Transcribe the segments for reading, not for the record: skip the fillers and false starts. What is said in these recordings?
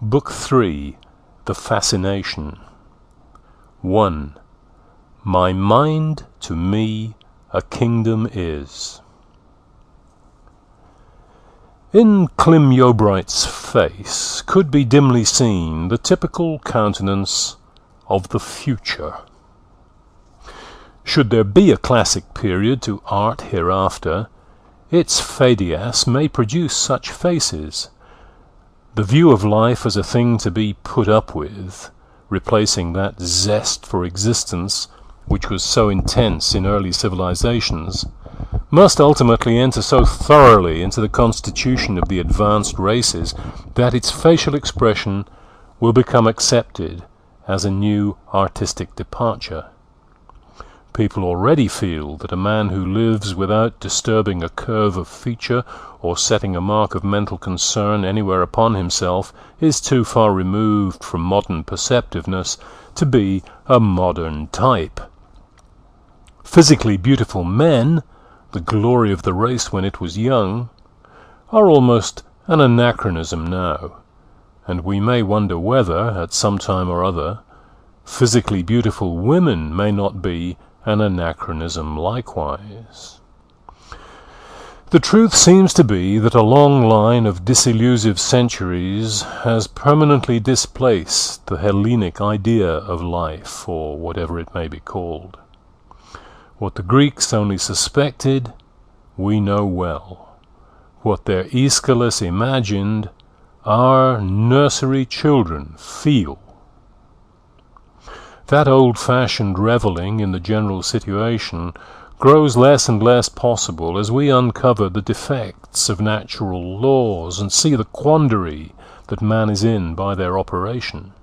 Book 3. The Fascination. 1. My mind to me a kingdom is. In Clym Yeobright's face could be dimly seen the typical countenance of the future. Should there be a classic period to art hereafter, its Pheidias may produce such faces. The view of life as a thing to be put up with, replacing that zest for existence which was so intense in early civilizations, must ultimately enter so thoroughly into the constitution of the advanced races that its facial expression will become accepted as a new artistic departure. People already feel that a man who lives without disturbing a curve of feature or setting a mark of mental concern anywhere upon himself is too far removed from modern perceptiveness to be a modern type. Physically beautiful men, the glory of the race when it was young, are almost an anachronism now, and we may wonder whether, at some time or other, physically beautiful women may not be an anachronism likewise. The truth seems to be that a long line of disillusive centuries has permanently displaced the Hellenic idea of life, or whatever it may be called. What the Greeks only suspected, we know well. What their Aeschylus imagined, our nursery children feel. That old-fashioned revelling in the general situation grows less and less possible as we uncover the defects of natural laws and see the quandary that man is in by their operation.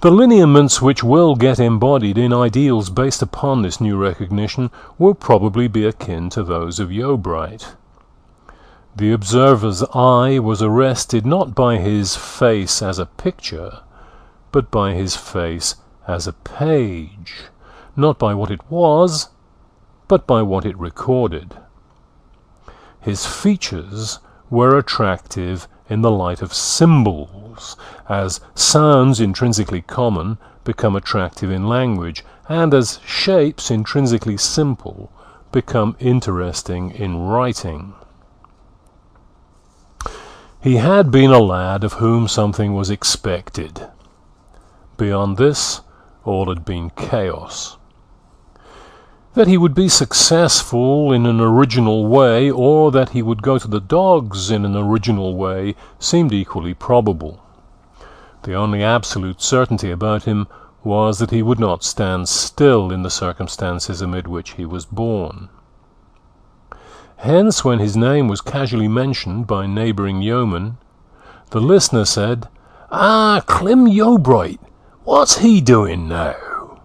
The lineaments which will get embodied in ideals based upon this new recognition will probably be akin to those of Yeobright. The observer's eye was arrested not by his face as a picture, but by his face as a page, not by what it was, but by what it recorded. His features were attractive in the light of symbols, as sounds intrinsically common become attractive in language, and as shapes intrinsically simple become interesting in writing. He had been a lad of whom something was expected. Beyond this, all had been chaos. That he would be successful in an original way, or that he would go to the dogs in an original way, seemed equally probable. The only absolute certainty about him was that he would not stand still in the circumstances amid which he was born. Hence, when his name was casually mentioned by neighbouring yeomen, the listener said, "Ah, Clym Yeobright! What's he doing now?"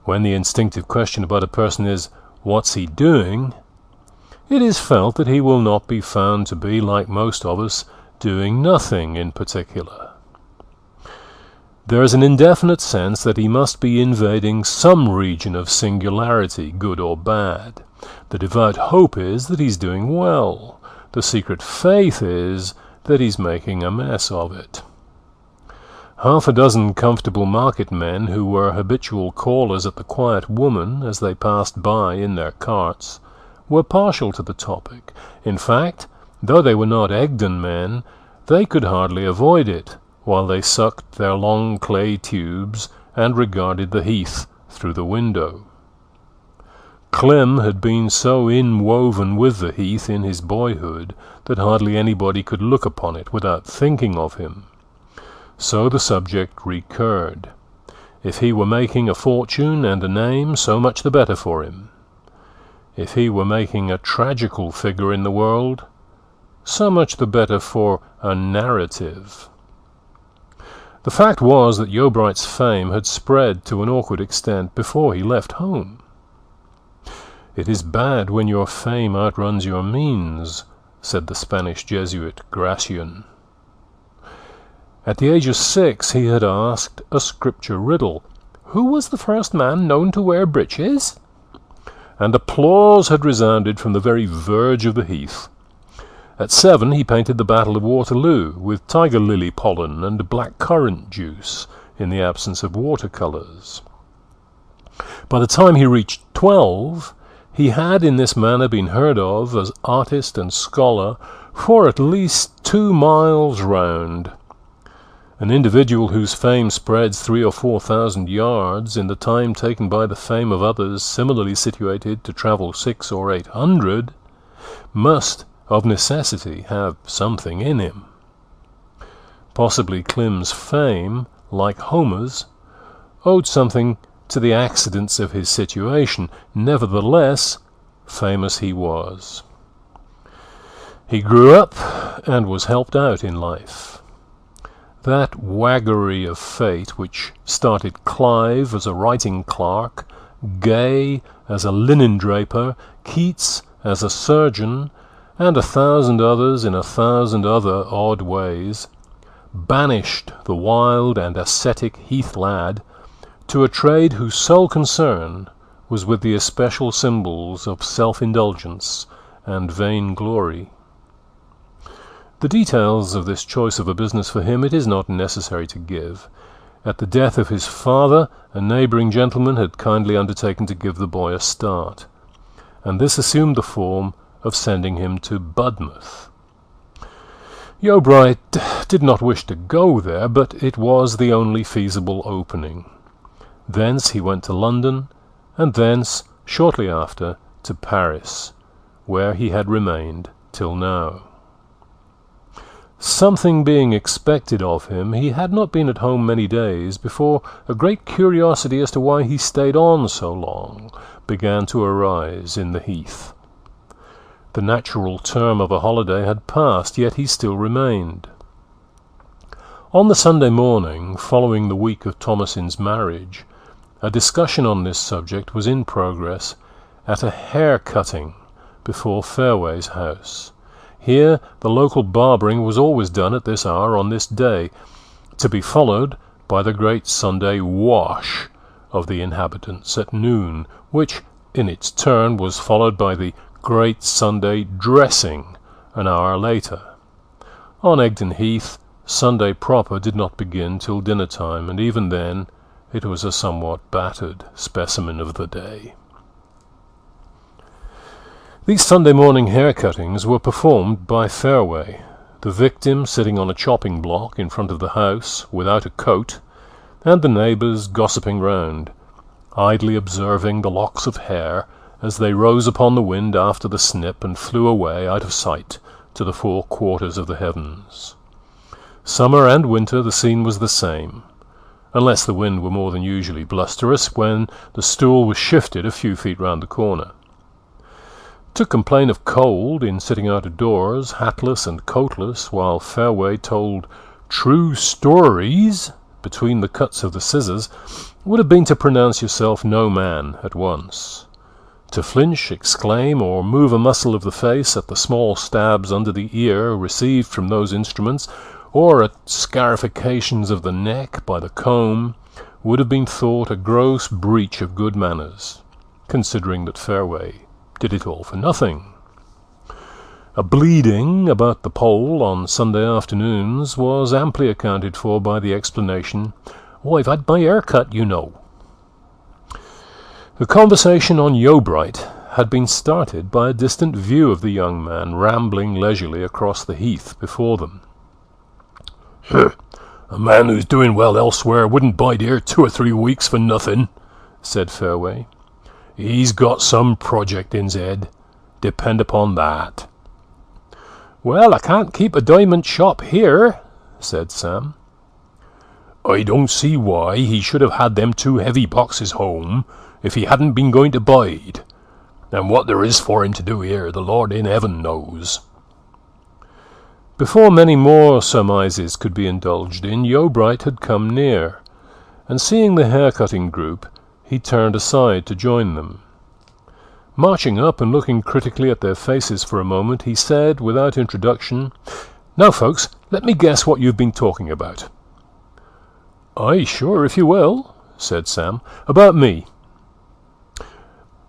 When the instinctive question about a person is, "What's he doing?" it is felt that he will not be found to be, like most of us, doing nothing in particular. There is an indefinite sense that he must be invading some region of singularity, good or bad. The devout hope is that he's doing well. The secret faith is that he's making a mess of it. Half a dozen comfortable market men who were habitual callers at the Quiet Woman as they passed by in their carts were partial to the topic. In fact, though they were not Egdon men, they could hardly avoid it while they sucked their long clay tubes and regarded the heath through the window. Clym had been so inwoven with the heath in his boyhood that hardly anybody could look upon it without thinking of him. So the subject recurred. If he were making a fortune and a name, so much the better for him. If he were making a tragical figure in the world, so much the better for a narrative. The fact was that Yeobright's fame had spread to an awkward extent before he left home. "It is bad when your fame outruns your means," said the Spanish Jesuit Gracian. At the age of 6 he had asked a scripture riddle, "Who was the first man known to wear breeches?" And applause had resounded from the very verge of the heath. At 7 he painted the Battle of Waterloo with tiger lily pollen and black currant juice in the absence of watercolours. By the time he reached 12, he had in this manner been heard of as artist and scholar for at least 2 miles round. An individual whose fame spreads 3,000 or 4,000 yards in the time taken by the fame of others similarly situated to travel 600 or 800 must of necessity have something in him. Possibly Klim's fame, like Homer's, owed something to the accidents of his situation. Nevertheless, famous he was. He grew up and was helped out in life. That waggery of fate which started Clive as a writing clerk, Gay as a linen draper, Keats as a surgeon, and 1,000 others in 1,000 other odd ways, banished the wild and ascetic heath lad to a trade whose sole concern was with the especial symbols of self-indulgence and vainglory. The details of this choice of a business for him it is not necessary to give. At the death of his father, a neighbouring gentleman had kindly undertaken to give the boy a start, and this assumed the form of sending him to Budmouth. Yeobright did not wish to go there, but it was the only feasible opening. Thence he went to London, and thence, shortly after, to Paris, where he had remained till now. Something being expected of him, he had not been at home many days before a great curiosity as to why he stayed on so long began to arise in the heath. The natural term of a holiday had passed, yet he still remained. On the Sunday morning following the week of Thomasin's marriage, a discussion on this subject was in progress at a hair-cutting before Fairway's house. Here the local barbering was always done at this hour on this day, to be followed by the great Sunday wash of the inhabitants at noon, which in its turn was followed by the great Sunday dressing an hour later. On Egdon Heath, Sunday proper did not begin till dinner-time, and even then it was a somewhat battered specimen of the day. These Sunday morning hair-cuttings were performed by Fairway, the victim sitting on a chopping block in front of the house without a coat, and the neighbours gossiping round, idly observing the locks of hair as they rose upon the wind after the snip and flew away out of sight to the 4 quarters of the heavens. Summer and winter the scene was the same, unless the wind were more than usually blusterous, when the stool was shifted a few feet round the corner. To complain of cold in sitting out of doors, hatless and coatless, while Fairway told true stories between the cuts of the scissors, would have been to pronounce yourself no man at once. To flinch, exclaim, or move a muscle of the face at the small stabs under the ear received from those instruments, or at scarifications of the neck by the comb, would have been thought a gross breach of good manners, considering that Fairway did it all for nothing. A bleeding about the pole on Sunday afternoons was amply accounted for by the explanation, "Oh, I've had my hair cut, you know." The conversation on Yeobright had been started by a distant view of the young man rambling leisurely across the heath before them. "A man who's doing well elsewhere wouldn't bide here 2 or 3 weeks for nothing," said Fairway. "He's got some project in's head, depend upon that." "Well, I can't keep a diamond shop here," said Sam. "I don't see why he should have had them 2 heavy boxes home if he hadn't been going to bide, and what there is for him to do here the Lord in heaven knows." Before many more surmises could be indulged in, Yeobright had come near, and seeing the hair-cutting group, he turned aside to join them. Marching up and looking critically at their faces for a moment, he said, without introduction, "Now, folks, let me guess what you've been talking about." "Aye, sure, if you will," said Sam. "About me."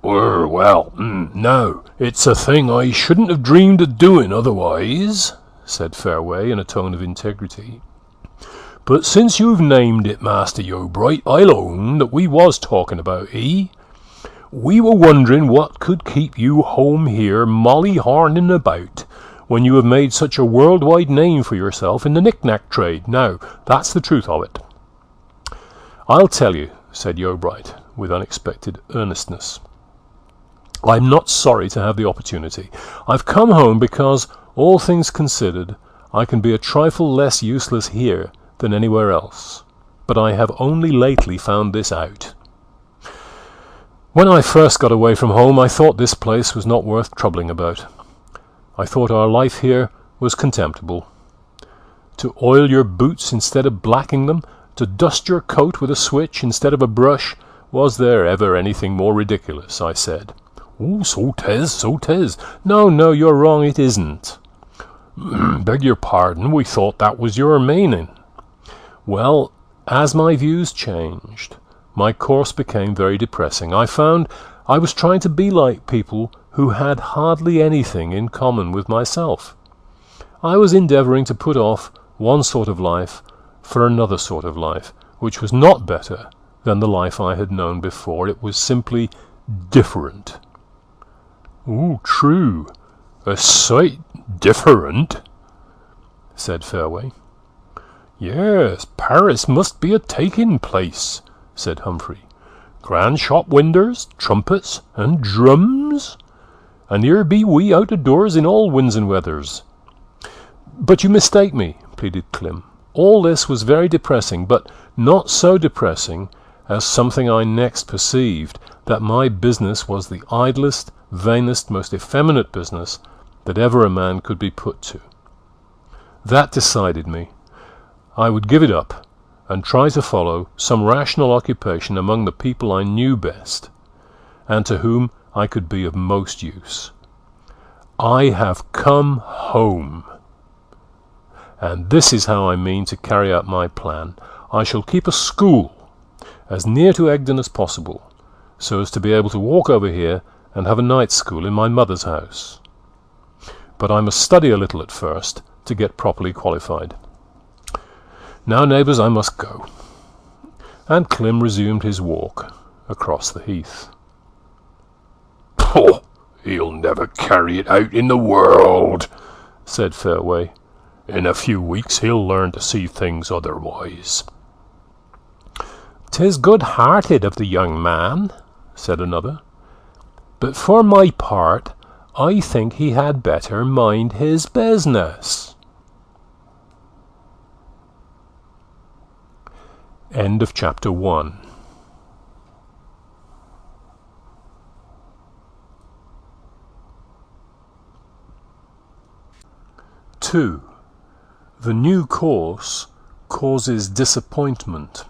No, it's a thing I shouldn't have dreamed of doing otherwise, said Fairway in a tone of integrity. But since you've named it, Master Yeobright, I'll own that we was talking about he. We were wondering what could keep you home here molly-horning about, when you have made such a worldwide name for yourself in the knick-knack trade. Now, that's the truth of it. I'll tell you, said Yeobright, with unexpected earnestness. I'm not sorry to have the opportunity. I've come home because, all things considered, I can be a trifle less useless here than anywhere else. But I have only lately found this out. When I first got away from home, I thought this place was not worth troubling about. I thought our life here was contemptible. To oil your boots instead of blacking them, to dust your coat with a switch instead of a brush, was there ever anything more ridiculous, I said. Oh, so 'tis. No, you're wrong, it isn't. Beg your pardon, we thought that was your meaning. Well, as my views changed, my course became very depressing. I found I was trying to be like people who had hardly anything in common with myself. I was endeavouring to put off one sort of life for another sort of life, which was not better than the life I had known before. It was simply different. Oh, true. A sight different, said Fairway. Yes, Paris must be a taking place, said Humphrey. Grand shop windows, trumpets, and drums. And here be we out of doors in all winds and weathers. But you mistake me, pleaded Clym. All this was very depressing, but not so depressing as something I next perceived, that my business was the idlest, vainest, most effeminate business that ever a man could be put to. That decided me. I would give it up, and try to follow some rational occupation among the people I knew best, and to whom I could be of most use. I have come home, and this is how I mean to carry out my plan. I shall keep a school as near to Egdon as possible, so as to be able to walk over here and have a night school in my mother's house. But I must study a little at first to get properly qualified. Now, neighbours, I must go. And Clym resumed his walk across the heath. Oh, he'll never carry it out in the world, said Fairway. In a few weeks he'll learn to see things otherwise. 'Tis good-hearted of the young man, said another. But for my part, I think he had better mind his business. End of chapter 1. Two. The new course causes disappointment.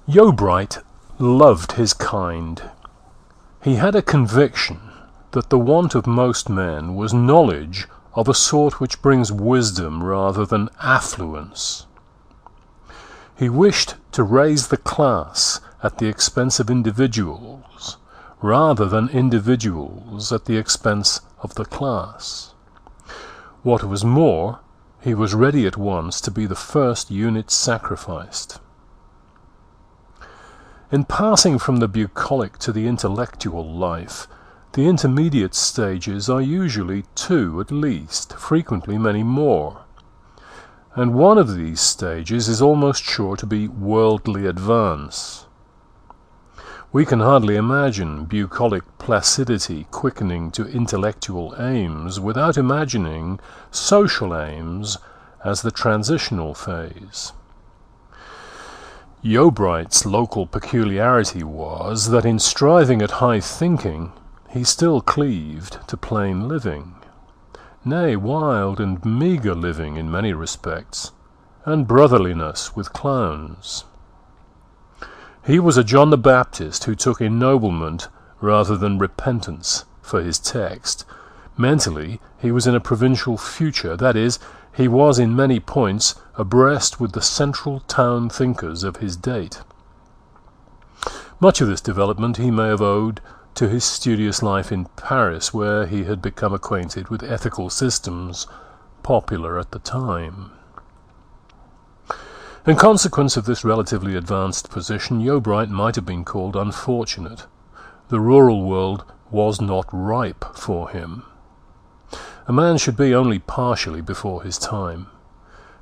Yeobright loved his kind. He had a conviction that the want of most men was knowledge of a sort which brings wisdom rather than affluence. He wished to raise the class at the expense of individuals, rather than individuals at the expense of the class. What was more, he was ready at once to be the first unit sacrificed. In passing from the bucolic to the intellectual life, the intermediate stages are usually two at least, frequently many more. And one of these stages is almost sure to be worldly advance. We can hardly imagine bucolic placidity quickening to intellectual aims without imagining social aims as the transitional phase. Yeobright's local peculiarity was that in striving at high thinking, he still cleaved to plain living, nay, wild and meagre living in many respects, and brotherliness with clowns. He was a John the Baptist who took ennoblement rather than repentance for his text. Mentally, he was in a provincial future, that is, he was in many points abreast with the central town thinkers of his date. Much of this development he may have owed to his studious life in Paris, where he had become acquainted with ethical systems popular at the time. In consequence of this relatively advanced position, Yeobright might have been called unfortunate. The rural world was not ripe for him. A man should be only partially before his time.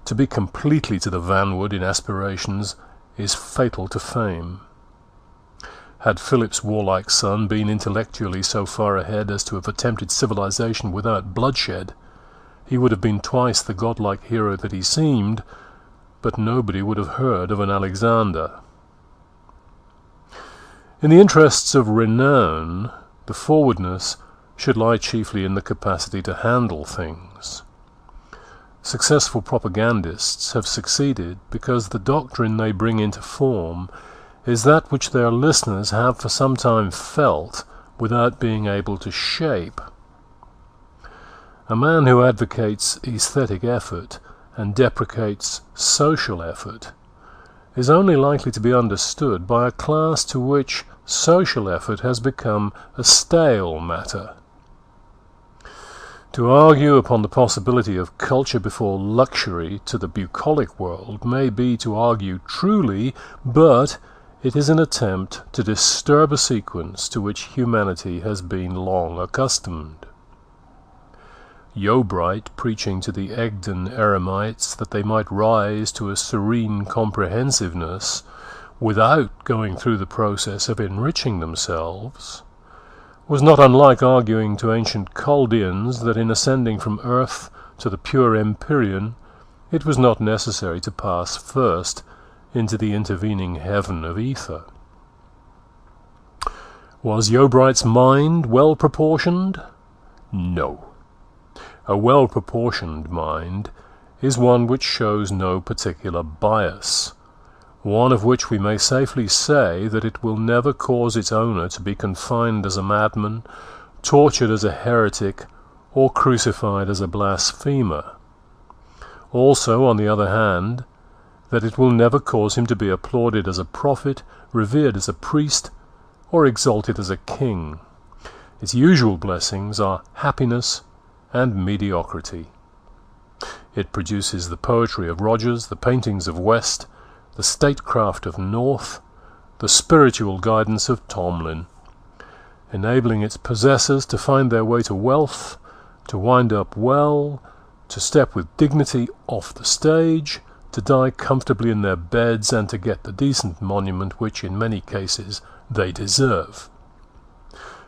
To be completely to the vanward in aspirations is fatal to fame. Had Philip's warlike son been intellectually so far ahead as to have attempted civilization without bloodshed, he would have been twice the godlike hero that he seemed, but nobody would have heard of an Alexander. In the interests of renown, the forwardness should lie chiefly in the capacity to handle things. Successful propagandists have succeeded because the doctrine they bring into form is that which their listeners have for some time felt without being able to shape. A man who advocates aesthetic effort and deprecates social effort is only likely to be understood by a class to which social effort has become a stale matter. To argue upon the possibility of culture before luxury to the bucolic world may be to argue truly, but it is an attempt to disturb a sequence to which humanity has been long accustomed. Yeobright, preaching to the Egdon eremites that they might rise to a serene comprehensiveness without going through the process of enriching themselves, was not unlike arguing to ancient Chaldeans that in ascending from earth to the pure empyrean it was not necessary to pass first into the intervening heaven of ether. Was Yeobright's mind well proportioned? No. A well-proportioned mind is one which shows no particular bias, one of which we may safely say that it will never cause its owner to be confined as a madman, tortured as a heretic, or crucified as a blasphemer. Also, on the other hand, that it will never cause him to be applauded as a prophet, revered as a priest, or exalted as a king. Its usual blessings are happiness and mediocrity. It produces the poetry of Rogers, the paintings of West, the statecraft of North, the spiritual guidance of Tomlin, enabling its possessors to find their way to wealth, to wind up well, to step with dignity off the stage, to die comfortably in their beds, and to get the decent monument which, in many cases, they deserve.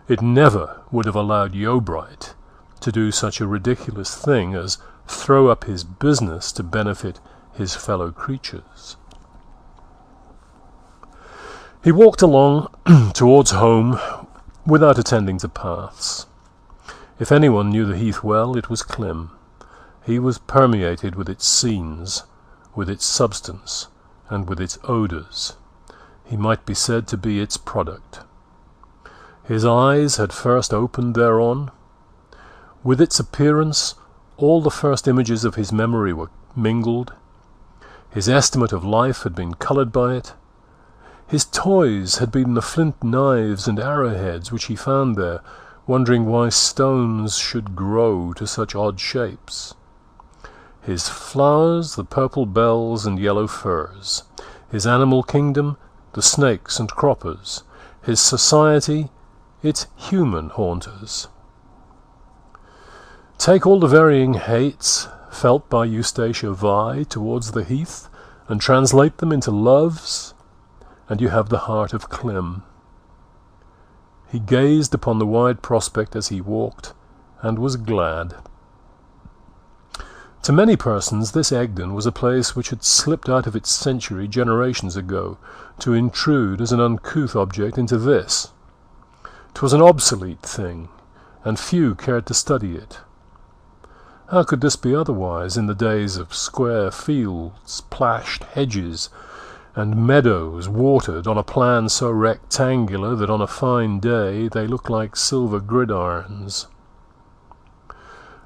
It never would have allowed Yeobright to do such a ridiculous thing as throw up his business to benefit his fellow creatures. He walked along towards home without attending to paths. If anyone knew the heath well, it was Clym. He was permeated with its scenes, with its substance, and with its odours. He might be said to be its product. His eyes had first opened thereon. With its appearance, all the first images of his memory were mingled. His estimate of life had been coloured by it. His toys had been the flint knives and arrowheads which he found there, wondering why stones should grow to such odd shapes. His flowers, the purple bells and yellow firs. His animal kingdom, the snakes and croppers. His society, its human haunters. Take all the varying hates felt by Eustacia Vi towards the heath, and translate them into loves, and you have the heart of Clym. He gazed upon the wide prospect as he walked, and was glad. To many persons this Egdon was a place which had slipped out of its century generations ago, to intrude as an uncouth object into this. 'Twas an obsolete thing, and few cared to study it. How could this be otherwise in the days of square fields, plashed hedges, and meadows watered on a plan so rectangular that on a fine day they look like silver gridirons?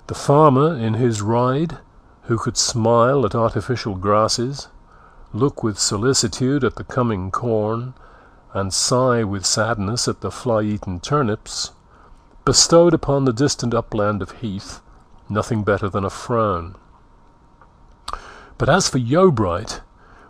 The farmer in his ride, who could smile at artificial grasses, look with solicitude at the coming corn, and sigh with sadness at the fly-eaten turnips, bestowed upon the distant upland of heath nothing better than a frown. But as for Yeobright,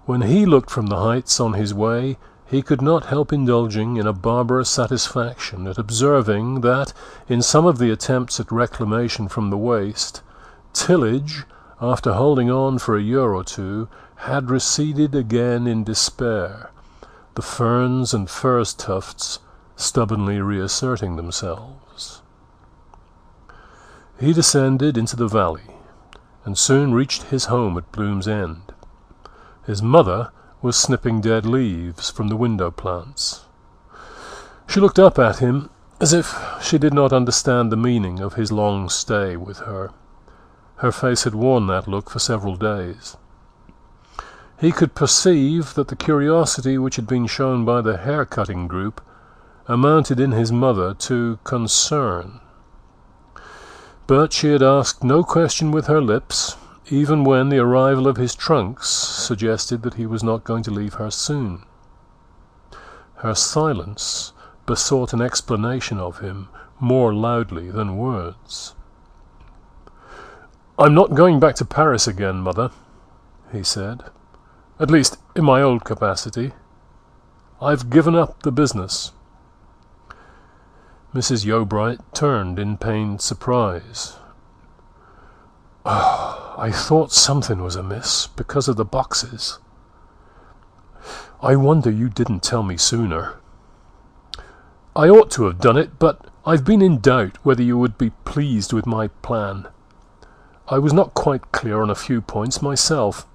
when he looked from the heights on his way, he could not help indulging in a barbarous satisfaction at observing that, in some of the attempts at reclamation from the waste, tillage, after holding on for a year or two, had receded again in despair, the ferns and furze tufts stubbornly reasserting themselves. He descended into the valley, and soon reached his home at Bloom's End. His mother was snipping dead leaves from the window plants. She looked up at him as if she did not understand the meaning of his long stay with her. Her face had worn that look for several days. He could perceive that the curiosity which had been shown by the hair-cutting group amounted in his mother to concern. But she had asked no question with her lips, even when the arrival of his trunks suggested that he was not going to leave her soon. Her silence besought an explanation of him more loudly than words. "I'm not going back to Paris again, Mother," he said. "At least, in my old capacity. I've given up the business." Mrs. Yeobright turned in pained surprise. "Oh, I thought something was amiss because of the boxes. I wonder you didn't tell me sooner. I ought to have done it, but I've been in doubt whether you would be pleased with my plan. I was not quite clear on a few points myself.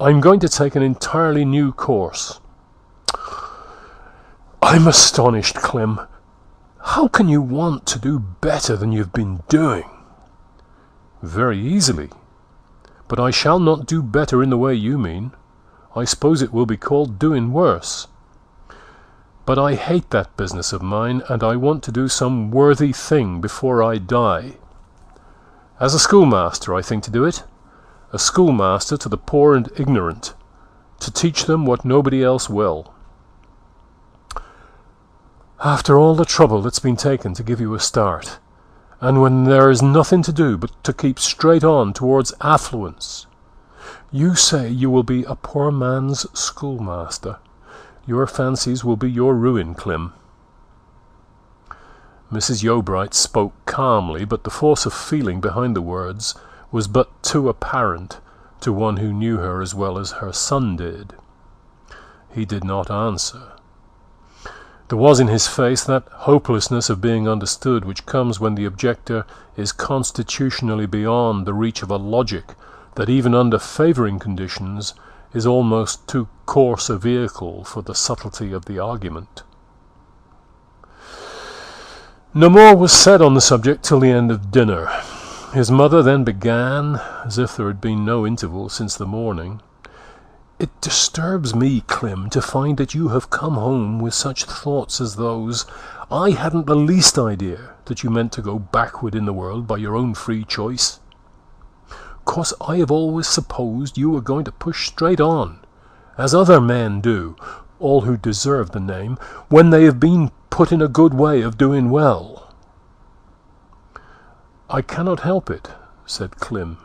I'm going to take an entirely new course." "I'm astonished, Clem. How can you want to do better than you've been doing?" "Very easily. But I shall not do better in the way you mean. I suppose it will be called doing worse. But I hate that business of mine, and I want to do some worthy thing before I die. As a schoolmaster, I think to do it. A schoolmaster to the poor and ignorant, to teach them what nobody else will. After all the trouble that's been taken to give you a start, and when there is nothing to do but to keep straight on towards affluence, you say you will be a poor man's schoolmaster. Your fancies will be your ruin, Clem." Mrs. Yeobright spoke calmly, but the force of feeling behind the words was but too apparent to one who knew her as well as her son did. He did not answer. There was in his face that hopelessness of being understood which comes when the objector is constitutionally beyond the reach of a logic that even under favouring conditions is almost too coarse a vehicle for the subtlety of the argument. No more was said on the subject till the end of dinner. His mother then began, as if there had been no interval since the morning. "It disturbs me, Clem, to find that you have come home with such thoughts as those. I hadn't the least idea that you meant to go backward in the world by your own free choice. 'Cause I have always supposed you were going to push straight on, as other men do, all who deserve the name, when they have been put in a good way of doing well." "I cannot help it," said Clem,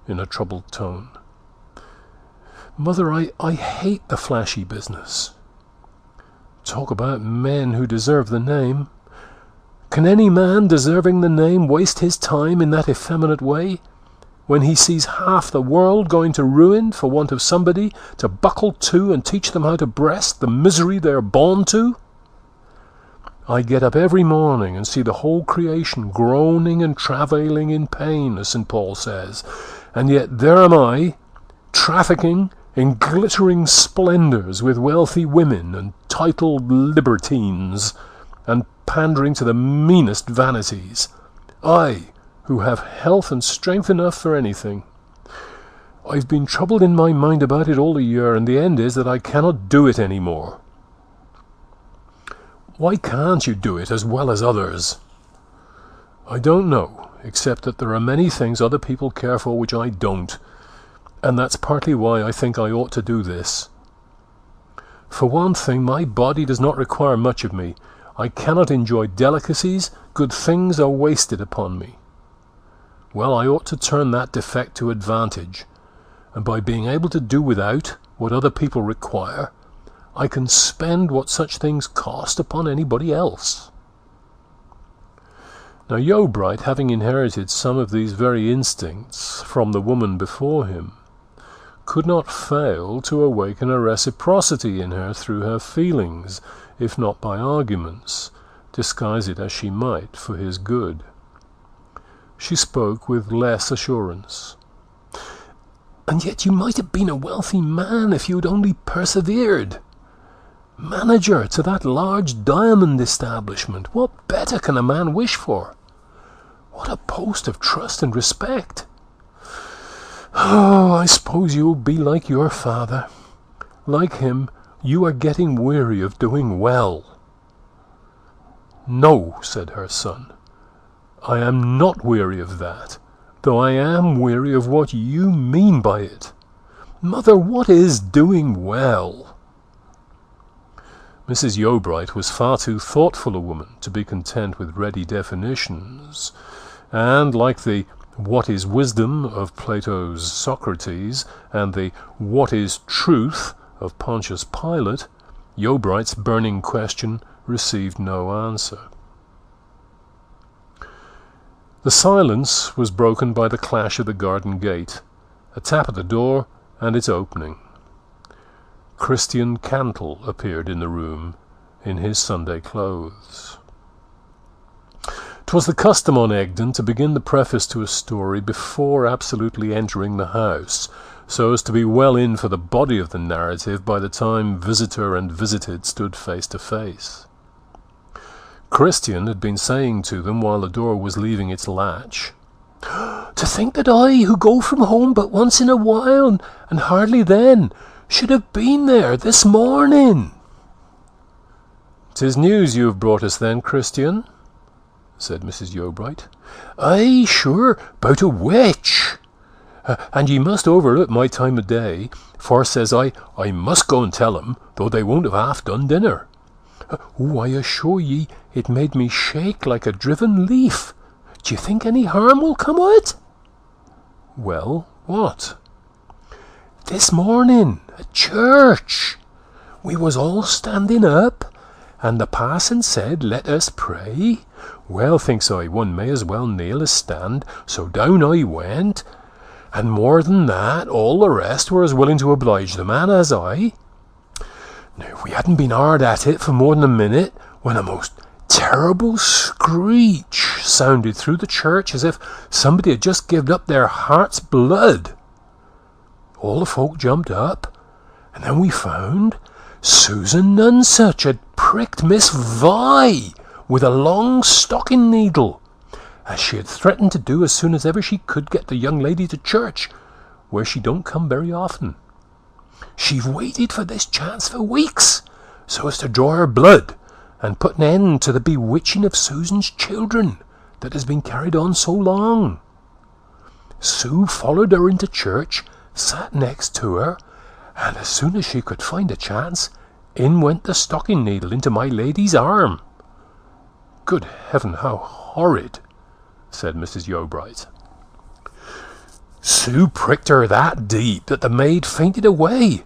in a troubled tone. "Mother, I hate the flashy business. Talk about men who deserve the name. Can any man deserving the name waste his time in that effeminate way, when he sees half the world going to ruin for want of somebody to buckle to and teach them how to breast the misery they are born to? I get up every morning and see the whole creation groaning and travailing in pain, as St. Paul says, and yet there am I, trafficking in glittering splendours with wealthy women and titled libertines, and pandering to the meanest vanities, I, who have health and strength enough for anything. I've been troubled in my mind about it all the year, and the end is that I cannot do it any more." "Why can't you do it as well as others?" "I don't know, except that there are many things other people care for which I don't, and that's partly why I think I ought to do this. For one thing, my body does not require much of me. I cannot enjoy delicacies. Good things are wasted upon me. Well, I ought to turn that defect to advantage, and by being able to do without what other people require, I can spend what such things cost upon anybody else. Now Yeobright, having inherited some of these very instincts from the woman before him, could not fail to awaken a reciprocity in her through her feelings, if not by arguments, disguise it as she might for his good. She spoke with less assurance. "And yet you might have been a wealthy man if you had only persevered. Manager to that large diamond establishment, what better can a man wish for? What a post of trust and respect! Oh, I suppose you'll be like your father. Like him, you are getting weary of doing well." "No," said her son, "I am not weary of that, though I am weary of what you mean by it. Mother, what is doing well?" Mrs. Yeobright was far too thoughtful a woman to be content with ready definitions, and like the "what is wisdom" of Plato's Socrates and the "what is truth" of Pontius Pilate, Yeobright's burning question received no answer. The silence was broken by the clash of the garden gate, a tap at the door, and its opening. Christian Cantle appeared in the room, in his Sunday clothes. 'Twas the custom on Egdon to begin the preface to a story before absolutely entering the house, so as to be well in for the body of the narrative by the time visitor and visited stood face to face. Christian had been saying to them while the door was leaving its latch, "To think that I, who go from home but once in a while, and hardly then, should have been there this morning." "'Tis news you have brought us then, Christian," said Mrs. Yeobright. "Aye, sure, 'bout a witch. And ye must overlook my time of day, for, says I must go and tell 'em, though they won't have half done dinner. Oh, I assure ye, it made me shake like a driven leaf. D'ye think any harm will come o' it?" "Well, what?" "This morning, at church, we was all standing up, and the parson said, 'Let us pray.' Well, thinks I, one may as well kneel as stand, so down I went, and more than that, all the rest were as willing to oblige the man as I. Now, we hadn't been hard at it for more than a minute, when a most terrible screech sounded through the church as if somebody had just given up their heart's blood. All the folk jumped up, and then we found Susan Nunsuch had pricked Miss Vi with a long stocking needle, as she had threatened to do as soon as ever she could get the young lady to church, where she don't come very often. She've waited for this chance for weeks, so as to draw her blood and put an end to the bewitching of Susan's children that has been carried on so long. Sue followed her into church, sat next to her, and as soon as she could find a chance, in went the stocking needle into my lady's arm." "Good heaven, how horrid!" said Mrs. Yeobright. "Sue pricked her that deep that the maid fainted away,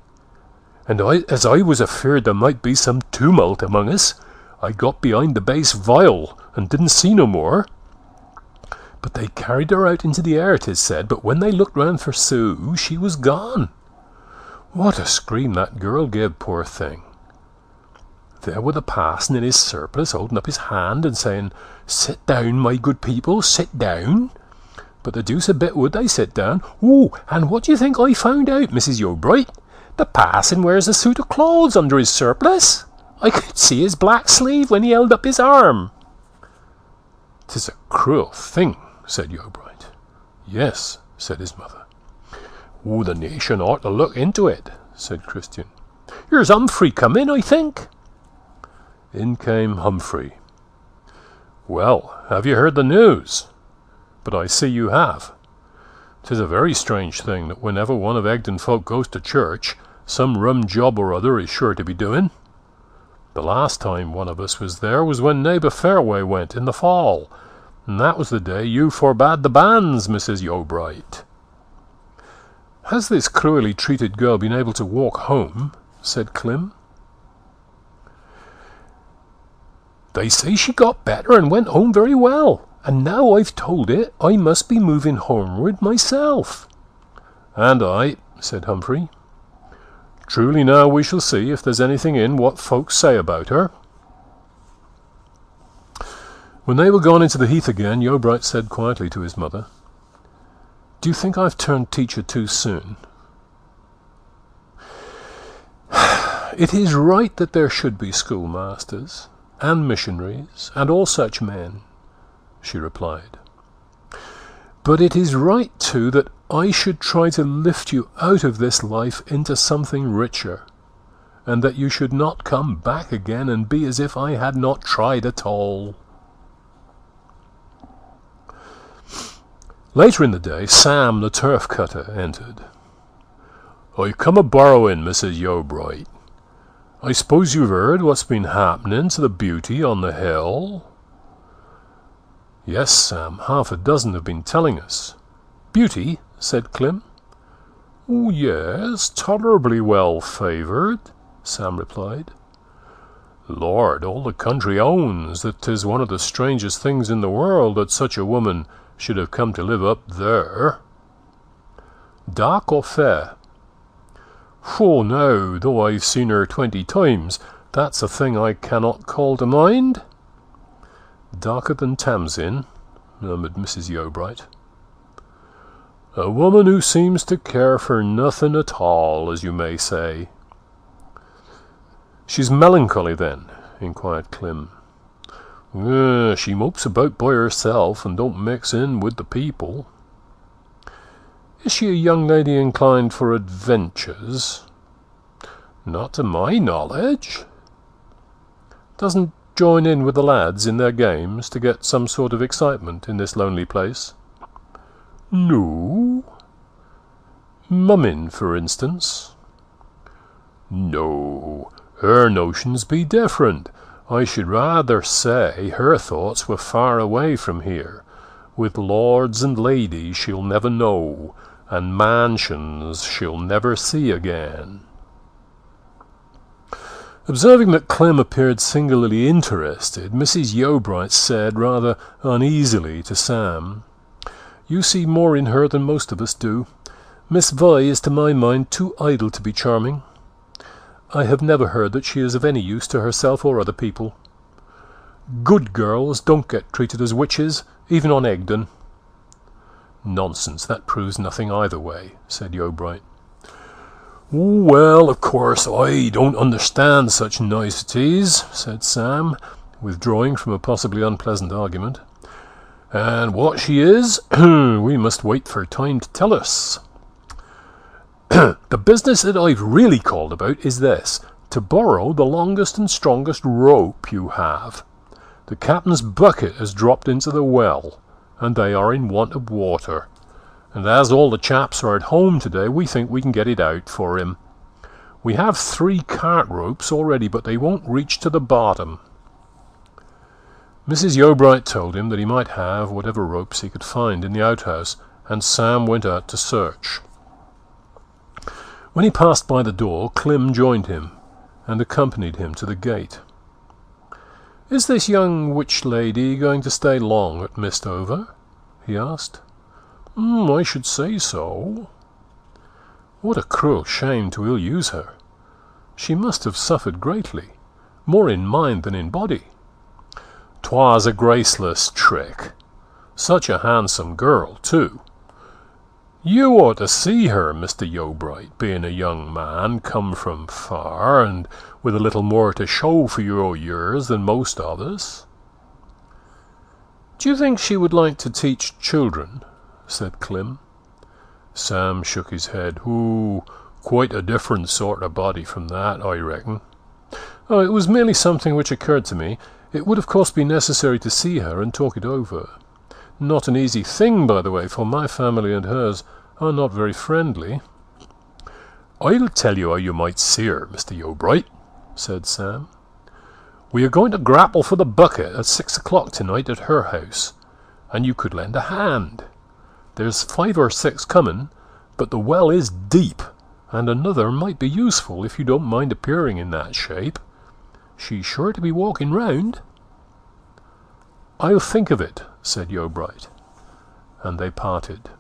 and as I was afeard there might be some tumult among us, I got behind the base vial and didn't see no more. But they carried her out into the air, 'tis said, but when they looked round for Sue, she was gone. What a scream that girl gave, poor thing. There were the parson in his surplice holding up his hand and saying, 'Sit down, my good people, sit down.' But the deuce a bit would they sit down. Oh, and what do you think I found out, Mrs. Yeobright? The parson wears a suit of clothes under his surplice. I could see his black sleeve when he held up his arm." "'Tis a cruel thing," said Yeobright. "Yes," said his mother. "Oh, the nation ought to look into it," said Christian. "Here's Humphrey come in, I think." In came Humphrey. "Well, have you heard the news? But I see you have. 'Tis a very strange thing that whenever one of Egdon folk goes to church, Some rum job or other is sure to be doing. The last time one of us was there was when neighbour Fairway went in the fall, and that was the day you forbade the banns, Mrs. Yeobright." "Has this cruelly treated girl been able to walk home?" said Clym. "They say she got better and went home very well, and now I've told it, I must be moving homeward myself." "And I," said Humphrey. "Truly now we shall see if there's anything in what folks say about her." When they were gone into the heath again, Yeobright said quietly to his mother, "Do you think I've turned teacher too soon?" "It is right that there should be schoolmasters, and missionaries, and all such men," she replied. "But it is right, too, that I should try to lift you out of this life into something richer, and that you should not come back again and be as if I had not tried at all." Later in the day, Sam, the turf cutter, entered. "I come a-borrowing, Mrs. Yeobright. I suppose you've heard what's been happening to the beauty on the hill?" "Yes, Sam, half a dozen have been telling us." "Beauty?" said Clym. "Oh, yes, tolerably well favoured," Sam replied. "Lord, all the country owns that 'tis one of the strangest things in the world that such a woman should have come to live up there." "Dark or fair?" "Oh, no, though I've seen her 20 times, that's a thing I cannot call to mind." "Darker than Tamsin," murmured Mrs. Yeobright. "A woman who seems to care for nothing at all, as you may say." "She's melancholy, then?" inquired Clym. "She mopes about by herself, and don't mix in with the people." "Is she a young lady inclined for adventures?" "Not to my knowledge." "Doesn't join in with the lads in their games to get some sort of excitement in this lonely place?" "No." "Mumming, for instance?" "No, her notions be different. I should rather say her thoughts were far away from here, with lords and ladies she'll never know, and mansions she'll never see again." Observing that Clym appeared singularly interested, Mrs. Yeobright said rather uneasily to Sam, "You see more in her than most of us do. Miss Vi is to my mind too idle to be charming. I have never heard that she is of any use to herself or other people. Good girls don't get treated as witches, even on Egdon." "Nonsense, that proves nothing either way," said Yeobright. "Well, of course, I don't understand such niceties," said Sam, withdrawing from a possibly unpleasant argument. "And what she is, we must wait for time to tell us. The business that I've really called about is this: to borrow the longest and strongest rope you have. The captain's bucket has dropped into the well, and they are in want of water, and as all the chaps are at home today, we think we can get it out for him. We have 3 cart ropes already, but they won't reach to the bottom." Mrs. Yeobright told him that he might have whatever ropes he could find in the outhouse, and Sam went out to search. When he passed by the door, Clym joined him, and accompanied him to the gate. "Is this young witch lady going to stay long at Mistover?" he asked. "I should say so." "What a cruel shame to ill-use her. She must have suffered greatly, more in mind than in body." "'Twas a graceless trick. Such a handsome girl, too. You ought to see her, Mr. Yeobright, being a young man come from far, and with a little more to show for your years than most of us." "Do you think she would like to teach children?" said Clym. Sam shook his head. "Ooh, quite a different sort of body from that, I reckon." "Oh, it was merely something which occurred to me. It would of course be necessary to see her and talk it over. Not an easy thing, by the way, for my family and hers are not very friendly." "I'll tell you how you might see her, Mr. Yeobright," said Sam. "We are going to grapple for the bucket at 6 o'clock tonight at her house, and you could lend a hand. There's 5 or 6 coming, but the well is deep, and another might be useful if you don't mind appearing in that shape. She's sure to be walking round." "I'll think of it," said Yeobright, and they parted.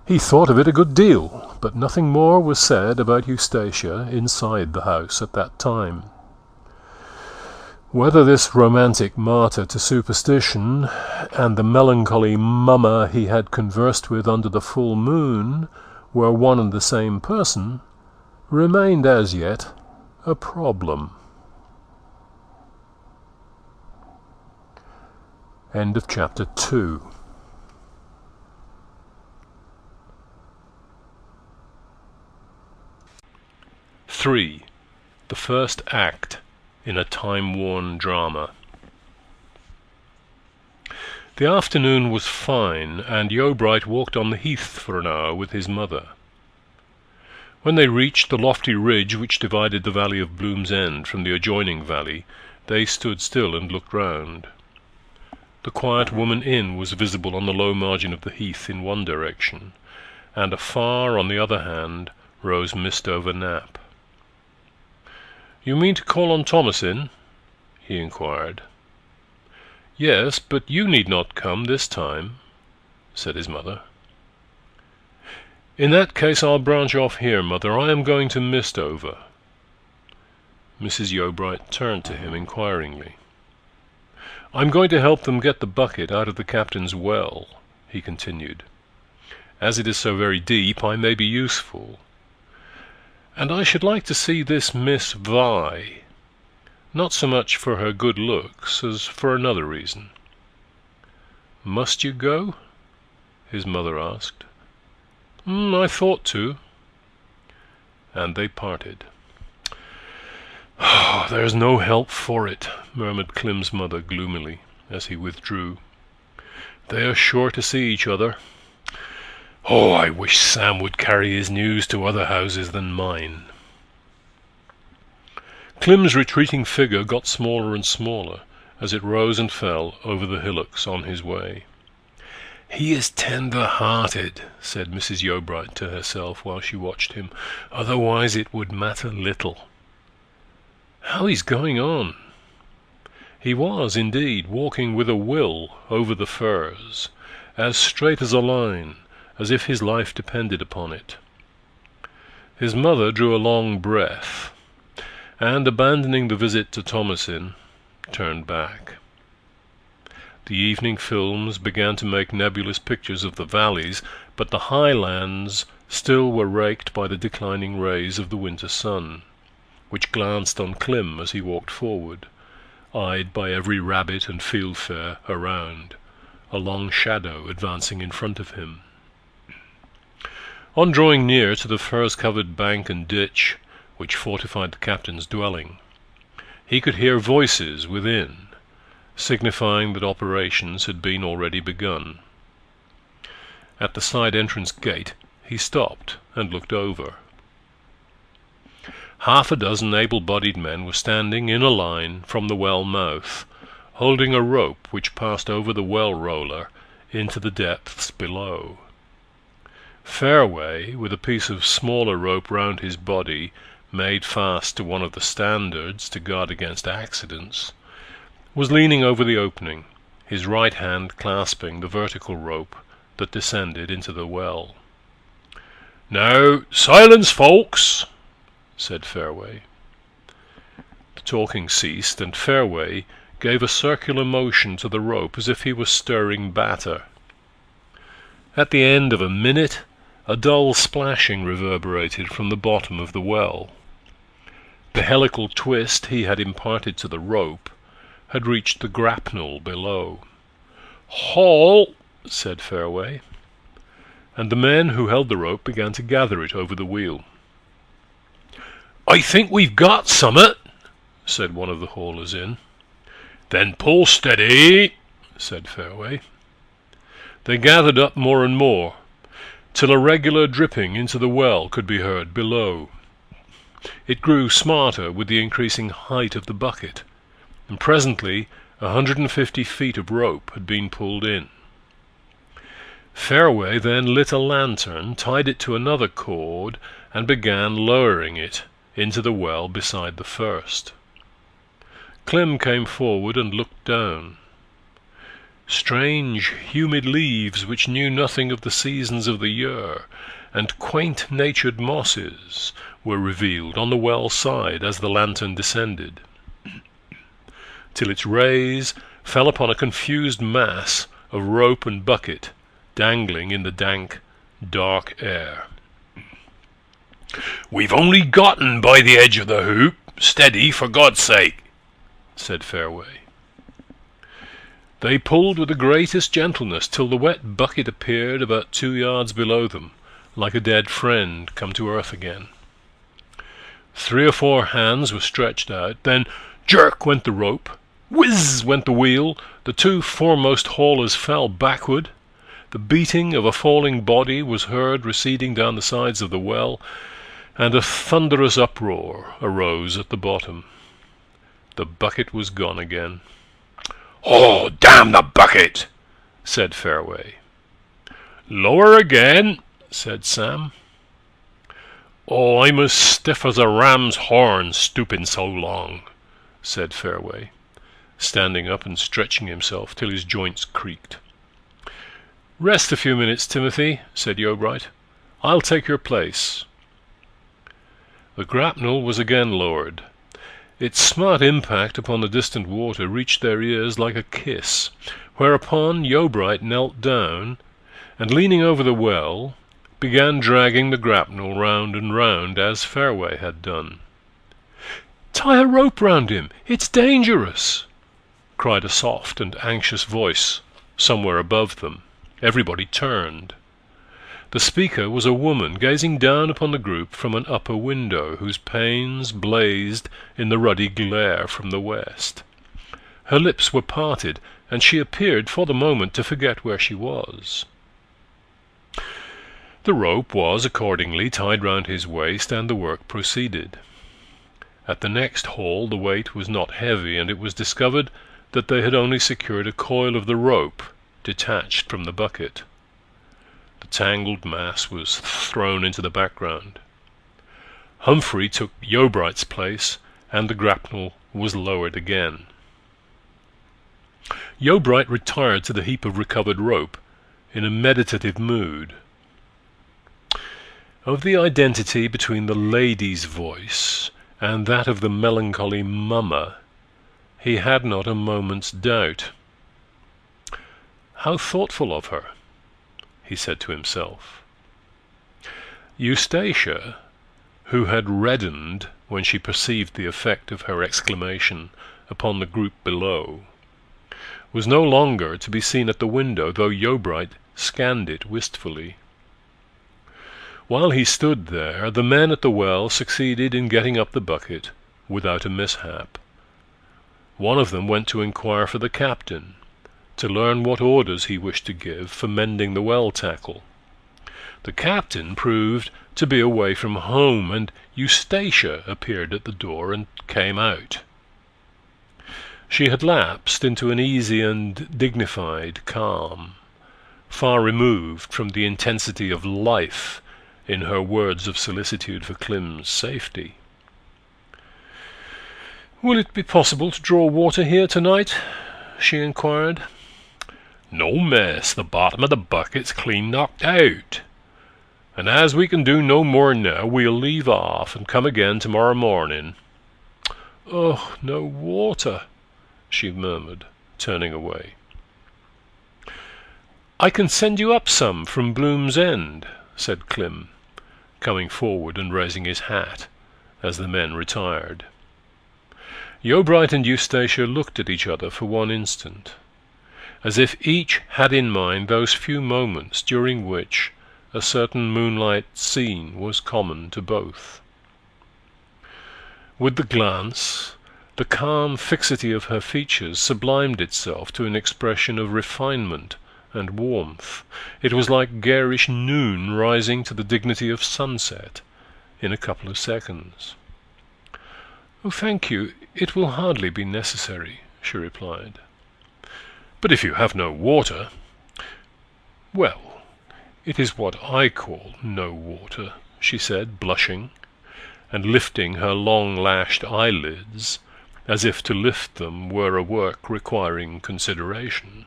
He thought of it a good deal, but nothing more was said about Eustacia inside the house at that time. Whether this romantic martyr to superstition and the melancholy mummer he had conversed with under the full moon were one and the same person remained as yet a problem. End of chapter 2. (3) The first act in a time-worn drama. The afternoon was fine, and Yeobright walked on the heath for an hour with his mother. When they reached the lofty ridge which divided the valley of Bloom's End from the adjoining valley, they stood still and looked round. The Quiet Woman Inn was visible on the low margin of the heath in one direction, and afar on the other hand rose Mistover Knap. "You mean to call on Thomasin?" he inquired. "Yes, but you need not come this time," said his mother. "In that case I'll branch off here, mother. I am going to Mistover." Mrs. Yeobright turned to him inquiringly. "I'm going to help them get the bucket out of the captain's well," he continued. "As it is so very deep, I may be useful. And I should like to see this Miss Vi, not so much for her good looks as for another reason." "Must you go?" his mother asked. "I thought to." And they parted. "Oh, there's no help for it," murmured Clem's mother gloomily, as he withdrew. "They are sure to see each other. Oh, I wish Sam would carry his news to other houses than mine." Clem's retreating figure got smaller and smaller as it rose and fell over the hillocks on his way. "He is tender-hearted," said Mrs. Yeobright to herself while she watched him. "Otherwise it would matter little. How he's going on!" He was, indeed, walking with a will over the furze, as straight as a line, as if his life depended upon it. His mother drew a long breath, and, abandoning the visit to Thomasin, turned back. The evening films began to make nebulous pictures of the valleys, but the highlands still were raked by the declining rays of the winter sun, which glanced on Clem as he walked forward, eyed by every rabbit and fieldfare around, a long shadow advancing in front of him. On drawing near to the furze-covered bank and ditch which fortified the captain's dwelling, he could hear voices within, signifying that operations had been already begun. At the side entrance gate he stopped and looked over. Half a dozen able-bodied men were standing in a line from the well mouth, holding a rope which passed over the well roller into the depths below. Fairway, with a piece of smaller rope round his body, made fast to one of the standards to guard against accidents, was leaning over the opening, his right hand clasping the vertical rope that descended into the well. "Now, silence, folks!" said Fairway. The talking ceased, and Fairway gave a circular motion to the rope as if he was stirring batter. At the end of a minute, a dull splashing reverberated from the bottom of the well. The helical twist he had imparted to the rope had reached the grapnel below. "Haul!" said Fairway, and the men who held the rope began to gather it over the wheel. "I think we've got summat," said one of the haulers in. "Then pull steady," said Fairway. They gathered up more and more, till a regular dripping into the well could be heard below. It grew smarter with the increasing height of the bucket, and presently 150 feet of rope had been pulled in. Fairway then lit a lantern, tied it to another cord, and began lowering it into the well beside the first. Clem came forward and looked down. Strange, humid leaves which knew nothing of the seasons of the year, and quaint-natured mosses were revealed on the well side as the lantern descended, till its rays fell upon a confused mass of rope and bucket dangling in the dank, dark air. "We've only gotten by the edge of the hoop. Steady, for God's sake," said Fairway. They pulled with the greatest gentleness till the wet bucket appeared about 2 yards below them, like a dead friend come to earth again. 3 or 4 hands were stretched out, then jerk went the rope, whiz went the wheel, the 2 foremost haulers fell backward, the beating of a falling body was heard receding down the sides of the well, and a thunderous uproar arose at the bottom. The bucket was gone again. "Oh, damn the bucket!" said Fairway. "Lower again," said Sam. "Oh, I'm as stiff as a ram's horn, stooping so long," said Fairway, standing up and stretching himself till his joints creaked. "Rest a few minutes, Timothy," said Yeobright. "I'll take your place." The grapnel was again lowered. Its smart impact upon the distant water reached their ears like a kiss, whereupon Yeobright knelt down, and leaning over the well, began dragging the grapnel round and round as Fairway had done. "Tie a rope round him! It's dangerous!" cried a soft and anxious voice somewhere above them. Everybody turned. The speaker was a woman gazing down upon the group from an upper window whose panes blazed in the ruddy glare from the west. Her lips were parted, and she appeared for the moment to forget where she was. The rope was accordingly tied round his waist, and the work proceeded. At the next haul the weight was not heavy, and it was discovered that they had only secured a coil of the rope detached from the bucket. The tangled mass was thrown into the background. Humphrey took Yeobright's place, and the grapnel was lowered again. Yeobright retired to the heap of recovered rope in a meditative mood. Of the identity between the lady's voice and that of the melancholy mummer he had not a moment's doubt. "How thoughtful of her," he said to himself. Eustacia, who had reddened when she perceived the effect of her exclamation upon the group below, was no longer to be seen at the window, though Yeobright scanned it wistfully. While he stood there, the men at the well succeeded in getting up the bucket without a mishap. One of them went to inquire for the captain, to learn what orders he wished to give for mending the well tackle. The captain proved to be away from home, and Eustacia appeared at the door and came out. She had lapsed into an easy and dignified calm, far removed from the intensity of life in her words of solicitude for Clem's safety. "Will it be possible to draw water here tonight?" she inquired. "No, miss, the bottom of the bucket's clean knocked out. And as we can do no more now, we'll leave off and come again tomorrow morning." "Oh, no water," she murmured, turning away. "I can send you up some from Bloom's End," said Clem, coming forward and raising his hat as the men retired. Yeobright and Eustacia looked at each other for one instant, as if each had in mind those few moments during which a certain moonlight scene was common to both. With the glance, the calm fixity of her features sublimed itself to an expression of refinement and warmth. It was like garish noon rising to the dignity of sunset in a couple of seconds. "Oh, thank you, it will hardly be necessary," she replied. "But if you have no water—" "Well, it is what I call no water," she said, blushing, and lifting her long-lashed eyelids, as if to lift them were a work requiring consideration.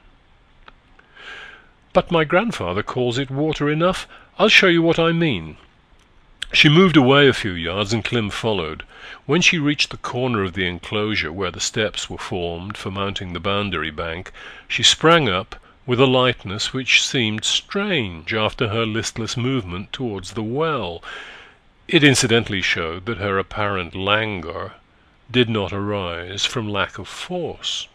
"But my grandfather calls it water enough. I'll show you what I mean." She moved away a few yards, and Clem followed. When she reached the corner of the enclosure where the steps were formed for mounting the boundary bank, she sprang up with a lightness which seemed strange after her listless movement towards the well. It incidentally showed that her apparent languor did not arise from lack of force.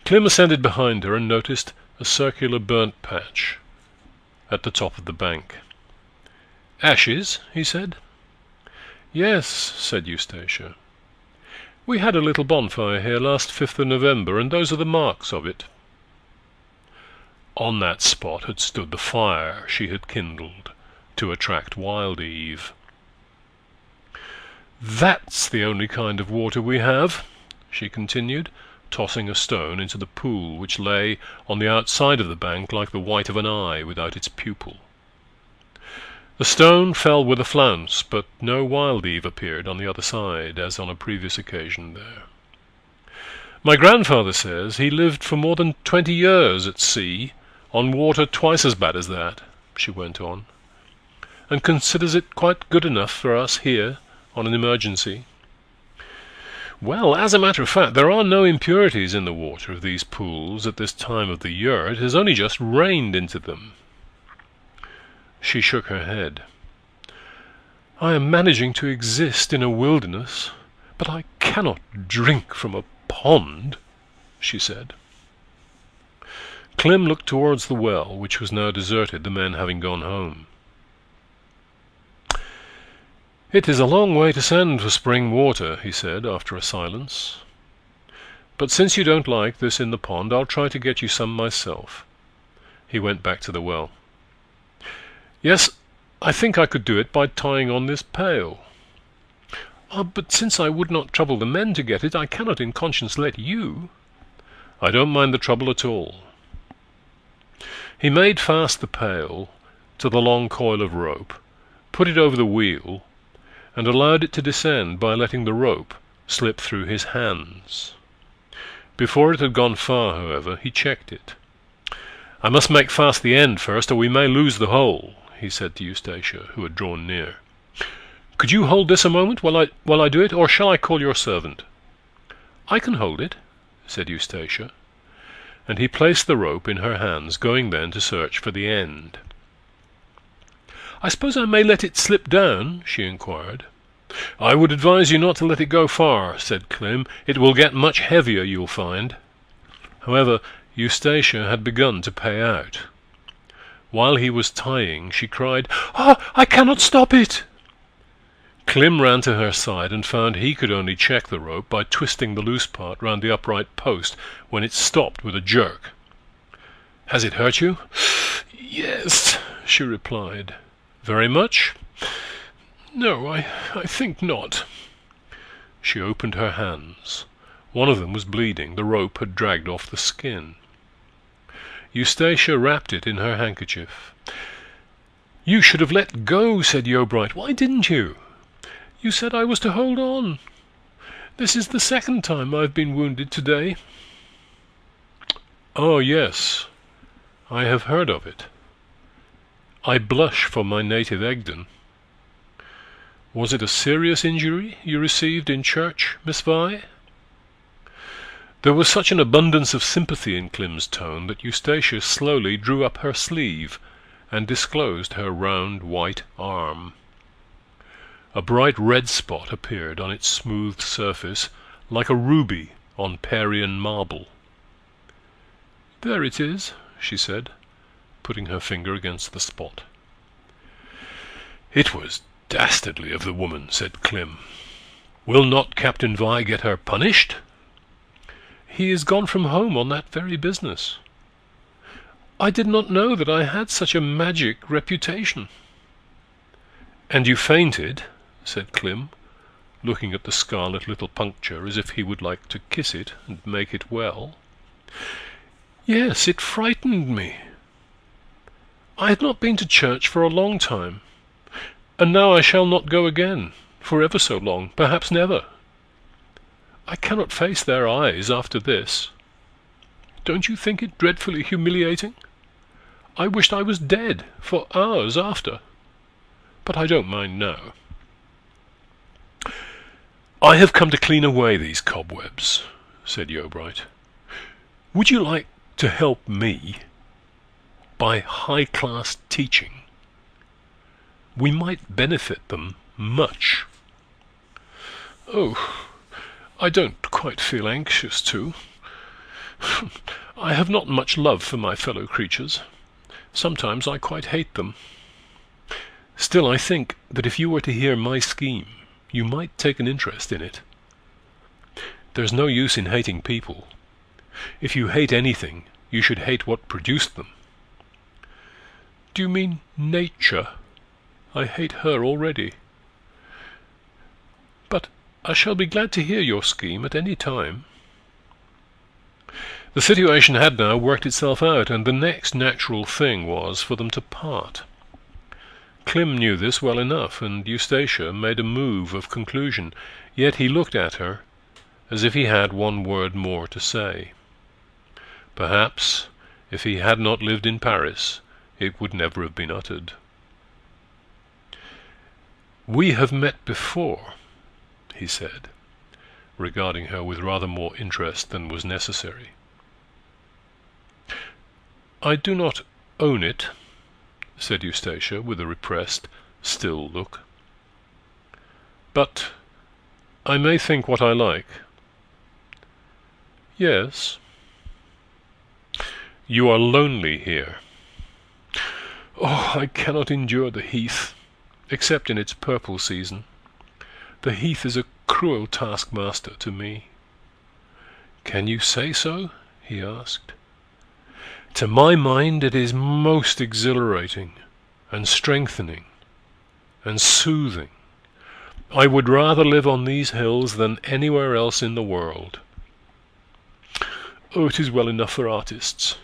Clem ascended behind her and noticed a circular burnt patch at the top of the bank. "Ashes?" he said. "Yes," said Eustacia. "We had a little bonfire here last 5th of November, and those are the marks of it." On that spot had stood the fire she had kindled to attract Wild Eve. "That's the only kind of water we have," she continued, tossing a stone into the pool which lay on the outside of the bank like the white of an eye without its pupil. The stone fell with a flounce, but no Wild Eve appeared on the other side, as on a previous occasion there. "My grandfather says he lived for more than 20 years at sea, on water twice as bad as that," she went on, "and considers it quite good enough for us here on an emergency. Well, as a matter of fact, there are no impurities in the water of these pools at this time of the year. It has only just rained into them." She shook her head. "I am managing to exist in a wilderness, but I cannot drink from a pond," she said. Clem looked towards the well, which was now deserted, the men having gone home. "It is a long way to send for spring water," he said, after a silence. "But since you don't like this in the pond, I'll try to get you some myself." He went back to the well. "Yes, I think I could do it by tying on this pail." But since I would not trouble the men to get it, I cannot in conscience let you." "I don't mind the trouble at all." He made fast the pail to the long coil of rope, put it over the wheel, and allowed it to descend by letting the rope slip through his hands. Before it had gone far, however, he checked it. "I must make fast the end first, or we may lose the whole," he said to Eustacia, who had drawn near. "Could you hold this a moment while I do it, or shall I call your servant?" "I can hold it," said Eustacia, and he placed the rope in her hands, going then to search for the end. "I suppose I may let it slip down?" she inquired. "I would advise you not to let it go far," said Clem. "It will get much heavier, you'll find." However, Eustacia had begun to pay out. While he was tying, she cried, "Ah, I cannot stop it!" Clem ran to her side and found he could only check the rope by twisting the loose part round the upright post, when it stopped with a jerk. "Has it hurt you?" "Yes," she replied. "Very much?" "No, I think not." She opened her hands. One of them was bleeding. The rope had dragged off the skin. Eustacia wrapped it in her handkerchief. "You should have let go," said Yeobright. "Why didn't you?" "You said I was to hold on. This is the second time I've been wounded today." "Oh, yes, I have heard of it. I blush for my native Egdon. Was it a serious injury you received in church, Miss Vi?" There was such an abundance of sympathy in Clem's tone that Eustacia slowly drew up her sleeve and disclosed her round white arm. A bright red spot appeared on its smooth surface, like a ruby on Parian marble. "There it is," she said, putting her finger against the spot. "It was dastardly of the woman," said Clem. "Will not Captain Vi get her punished?" "He is gone from home on that very business." I did not know that I had such a magic reputation." "And you fainted?" said Clym, looking at the scarlet little puncture as if he would like to kiss it and make it well. "Yes, it frightened me. I had not been to church for a long time, and now I shall not go again, for ever so long, perhaps never. I cannot face their eyes after this. Don't you think it dreadfully humiliating? I wished I was dead for hours after, but I don't mind now." "I have come to clean away these cobwebs," said Yeobright. "Would you like to help me by high-class teaching? We might benefit them much." "Oh, I don't quite feel anxious to. I have not much love for my fellow creatures. Sometimes I quite hate them. Still, I think that if you were to hear my scheme, you might take an interest in it. There's no use in hating people. If you hate anything, you should hate what produced them." "Do you mean nature? I hate her already. But I shall be glad to hear your scheme at any time." The situation had now worked itself out, and the next natural thing was for them to part. Clym knew this well enough, and Eustacia made a move of conclusion, yet he looked at her as if he had one word more to say. Perhaps, if he had not lived in Paris, it would never have been uttered. "We have met before," he said, regarding her with rather more interest than was necessary. "I do not own it," said Eustacia, with a repressed, still look. "But I may think what I like." "Yes." "You are lonely here." "Oh, I cannot endure the heath, except in its purple season. The heath is a cruel taskmaster to me." "Can you say so?" he asked. "To my mind it is most exhilarating and strengthening and soothing. I would rather live on these hills than anywhere else in the world. Oh, it is well enough for artists,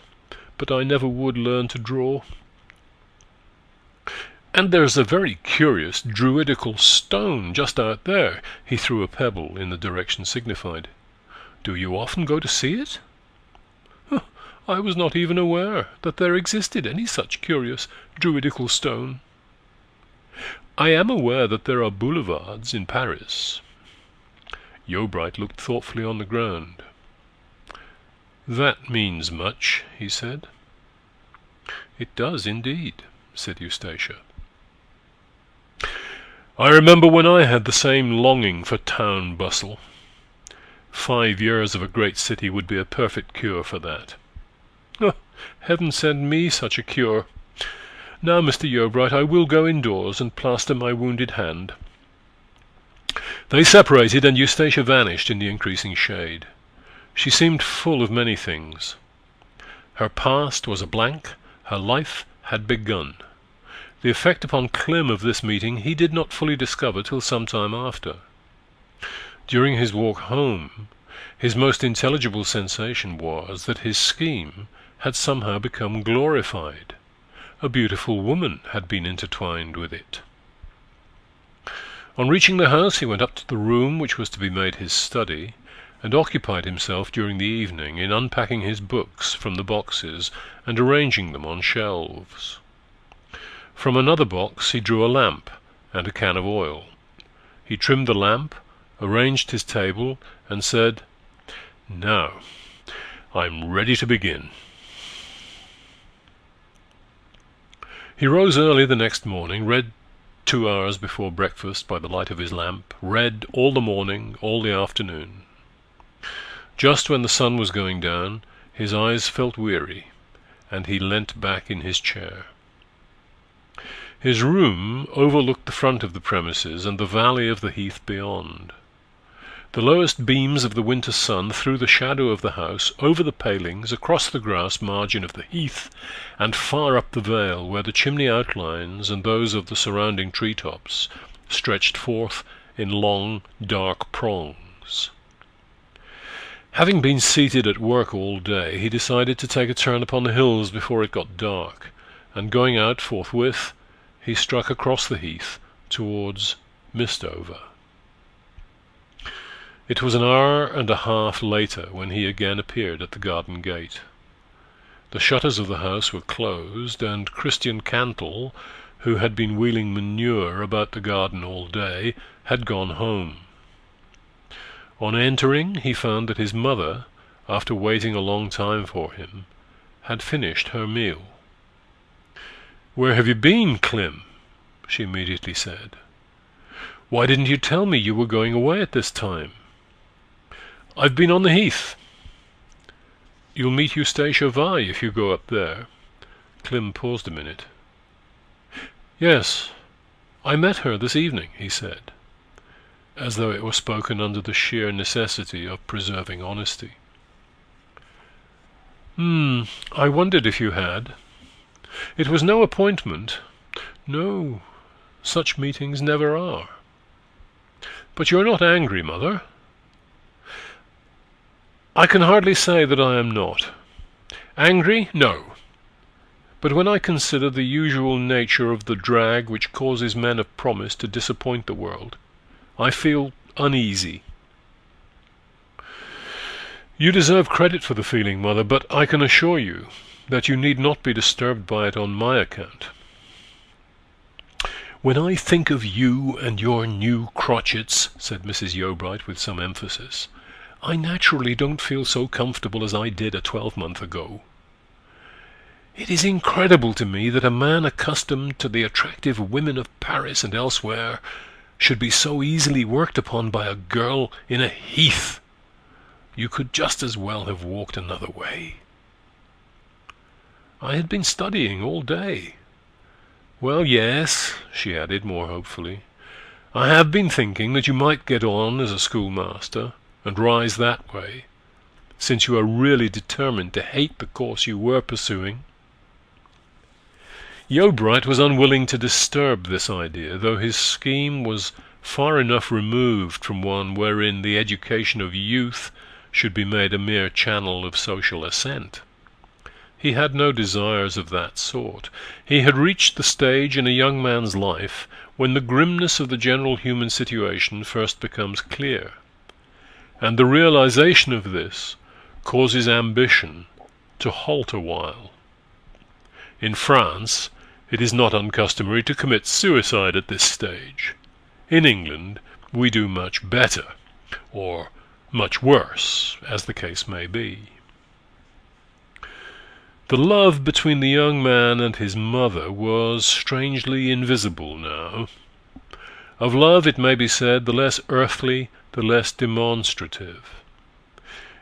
but I never would learn to draw. And there's a very curious druidical stone just out there." He threw a pebble in the direction signified. "Do you often go to see it?" "I was not even aware that there existed any such curious druidical stone. I am aware that there are boulevards in Paris." Yeobright looked thoughtfully on the ground. "That means much," he said. "It does indeed," said Eustacia. "I remember when I had the same longing for town bustle. 5 years of a great city would be a perfect cure for that." "Oh, heaven send me such a cure! Now, Mr. Yeobright, I will go indoors and plaster my wounded hand." They separated, and Eustacia vanished in the increasing shade. She seemed full of many things. Her past was a blank, her life had begun. The effect upon Clym of this meeting he did not fully discover till some time after. During his walk home, his most intelligible sensation was that his scheme had somehow become glorified. A beautiful woman had been intertwined with it. On reaching the house, he went up to the room which was to be made his study, and occupied himself during the evening in unpacking his books from the boxes and arranging them on shelves. From another box he drew a lamp and a can of oil. He trimmed the lamp, arranged his table, and said, "Now, I'm ready to begin." He rose early the next morning, read 2 hours before breakfast by the light of his lamp, read all the morning, all the afternoon. Just when the sun was going down, his eyes felt weary, and he leant back in his chair. His room overlooked the front of the premises and the valley of the heath beyond. The lowest beams of the winter sun threw the shadow of the house over the palings, across the grass margin of the heath, and far up the vale, where the chimney outlines and those of the surrounding tree-tops stretched forth in long, dark prongs. Having been seated at work all day, he decided to take a turn upon the hills before it got dark, and going out forthwith, he struck across the heath towards Mistover. It was an hour and a half later when he again appeared at the garden gate. The shutters of the house were closed, and Christian Cantle, who had been wheeling manure about the garden all day, had gone home. On entering, he found that his mother, after waiting a long time for him, had finished her meal. "Where have you been, Clem?" she immediately said. "Why didn't you tell me you were going away at this time?" "I've been on the heath." "You'll meet Eustacia Vi if you go up there." Clem paused a minute. "Yes, I met her this evening," he said, as though it were spoken under the sheer necessity of preserving honesty. I wondered if you had. It was no appointment. No, such meetings never are. But you're not angry, Mother?" "I can hardly say that I am not. Angry? No. But when I consider the usual nature of the drag which causes men of promise to disappoint the world, I feel uneasy." "You deserve credit for the feeling, Mother, but I can assure you that you need not be disturbed by it on my account. When I think of you and your new crotchets," said Mrs. Yeobright with some emphasis, "I naturally don't feel so comfortable as I did a 12-month ago. It is incredible to me that a man accustomed to the attractive women of Paris and elsewhere should be so easily worked upon by a girl in a heath. You could just as well have walked another way." "I had been studying all day." "Well, yes," she added more hopefully, "I have been thinking that you might get on as a schoolmaster and rise that way, since you are really determined to hate the course you were pursuing." Yeobright was unwilling to disturb this idea, though his scheme was far enough removed from one wherein the education of youth should be made a mere channel of social ascent. He had no desires of that sort. He had reached the stage in a young man's life when the grimness of the general human situation first becomes clear, and the realization of this causes ambition to halt a while. In France, it is not uncustomary to commit suicide at this stage. In England, we do much better, or much worse, as the case may be. The love between the young man and his mother was strangely invisible now. Of love it may be said, the less earthly, the less demonstrative.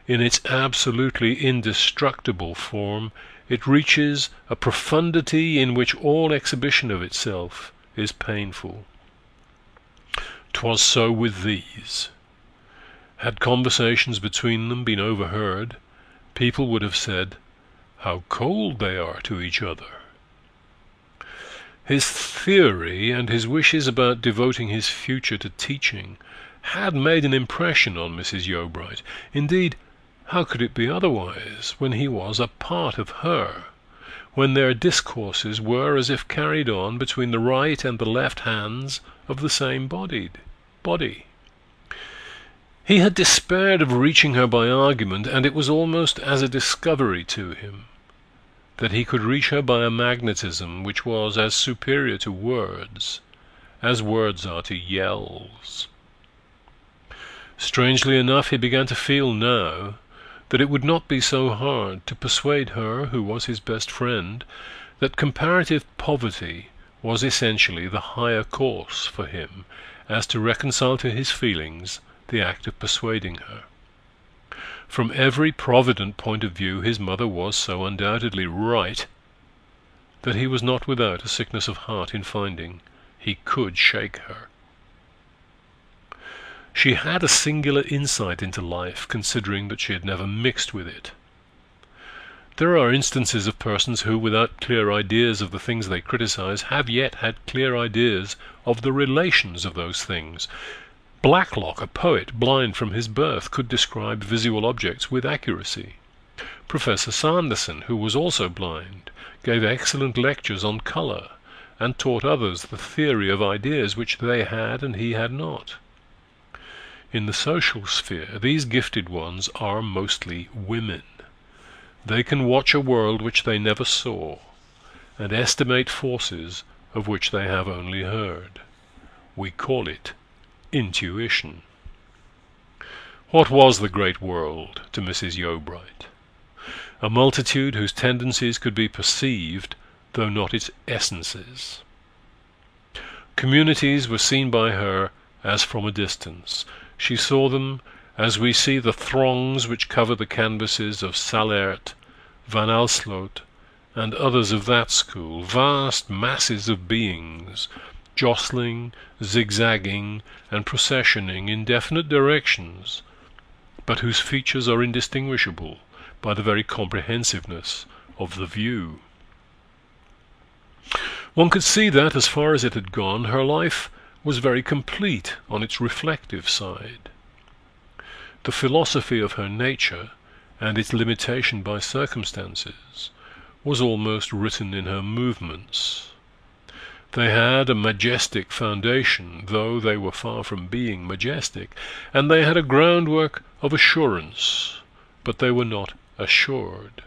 In its absolutely indestructible form, it reaches a profundity in which all exhibition of itself is painful. 'Twas so with these. Had conversations between them been overheard, people would have said, "How cold they are to each other." His theory and his wishes about devoting his future to teaching had made an impression on Mrs. Yeobright. Indeed, how could it be otherwise, when he was a part of her, when their discourses were as if carried on between the right and the left hands of the same body? He had despaired of reaching her by argument, and it was almost as a discovery to him that he could reach her by a magnetism which was as superior to words as words are to yells. Strangely enough, he began to feel now that it would not be so hard to persuade her, who was his best friend, that comparative poverty was essentially the higher course for him, as to reconcile to his feelings the act of persuading her. From every provident point of view, his mother was so undoubtedly right that he was not without a sickness of heart in finding he could shake her. She had a singular insight into life, considering that she had never mixed with it. There are instances of persons who, without clear ideas of the things they criticize, have yet had clear ideas of the relations of those things. Blacklock, a poet blind from his birth, could describe visual objects with accuracy. Professor Sanderson, who was also blind, gave excellent lectures on colour, and taught others the theory of ideas which they had and he had not. In the social sphere, these gifted ones are mostly women. They can watch a world which they never saw, and estimate forces of which they have only heard. We call it intuition. What was the great world to Mrs. Yeobright? A multitude whose tendencies could be perceived, though not its essences. Communities were seen by her as from a distance. She saw them as we see the throngs which cover the canvases of Salert, Van Alsloot, and others of that school, vast masses of beings, jostling, zigzagging, and processioning in definite directions, but whose features are indistinguishable by the very comprehensiveness of the view. One could see that, as far as it had gone, her life was very complete on its reflective side. The philosophy of her nature, and its limitation by circumstances, was almost written in her movements. They had a majestic foundation, though they were far from being majestic, and they had a groundwork of assurance, but they were not assured.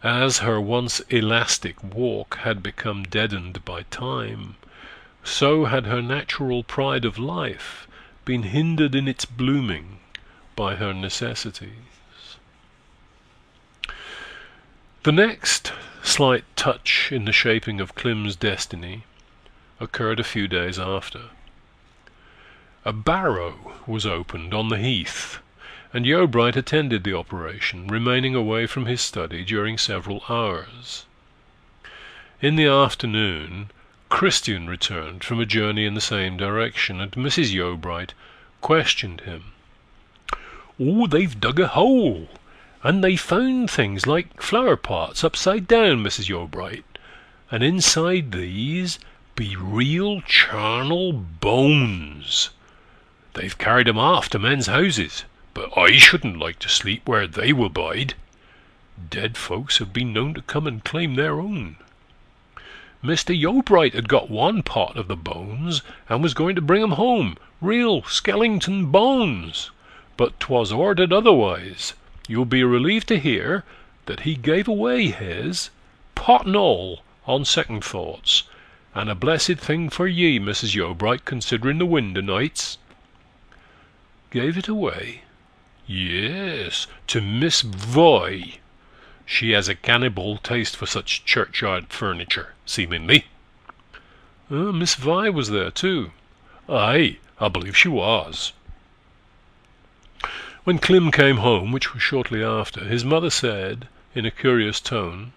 As her once elastic walk had become deadened by time, so had her natural pride of life been hindered in its blooming by her necessities. The next slight touch in the shaping of Clym's destiny occurred a few days after. A barrow was opened on the heath, and Yeobright attended the operation, remaining away from his study during several hours. In the afternoon, Christian returned from a journey in the same direction, and Mrs. Yeobright questioned him. "Oh, they've dug a hole, and they found things like flower pots upside down, Mrs. Yeobright, and inside these be real charnel bones. They've carried 'em off to men's houses, but I shouldn't like to sleep where they will bide. Dead folks have been known to come and claim their own. Mr. Yeobright had got one pot of the bones, and was going to bring 'em home, real skeleton bones, but 'twas ordered otherwise. You'll be relieved to hear that he gave away his, pot and all, on second thoughts, and a blessed thing for ye, Mrs. Yeobright, considering the wind o' nights." "Gave it away?" "Yes, to Miss Vi. She has a cannibal taste for such churchyard furniture, seemingly." "Miss Vi was there too?" "Aye, I believe she was." When Clym came home, which was shortly after, his mother said, in a curious tone,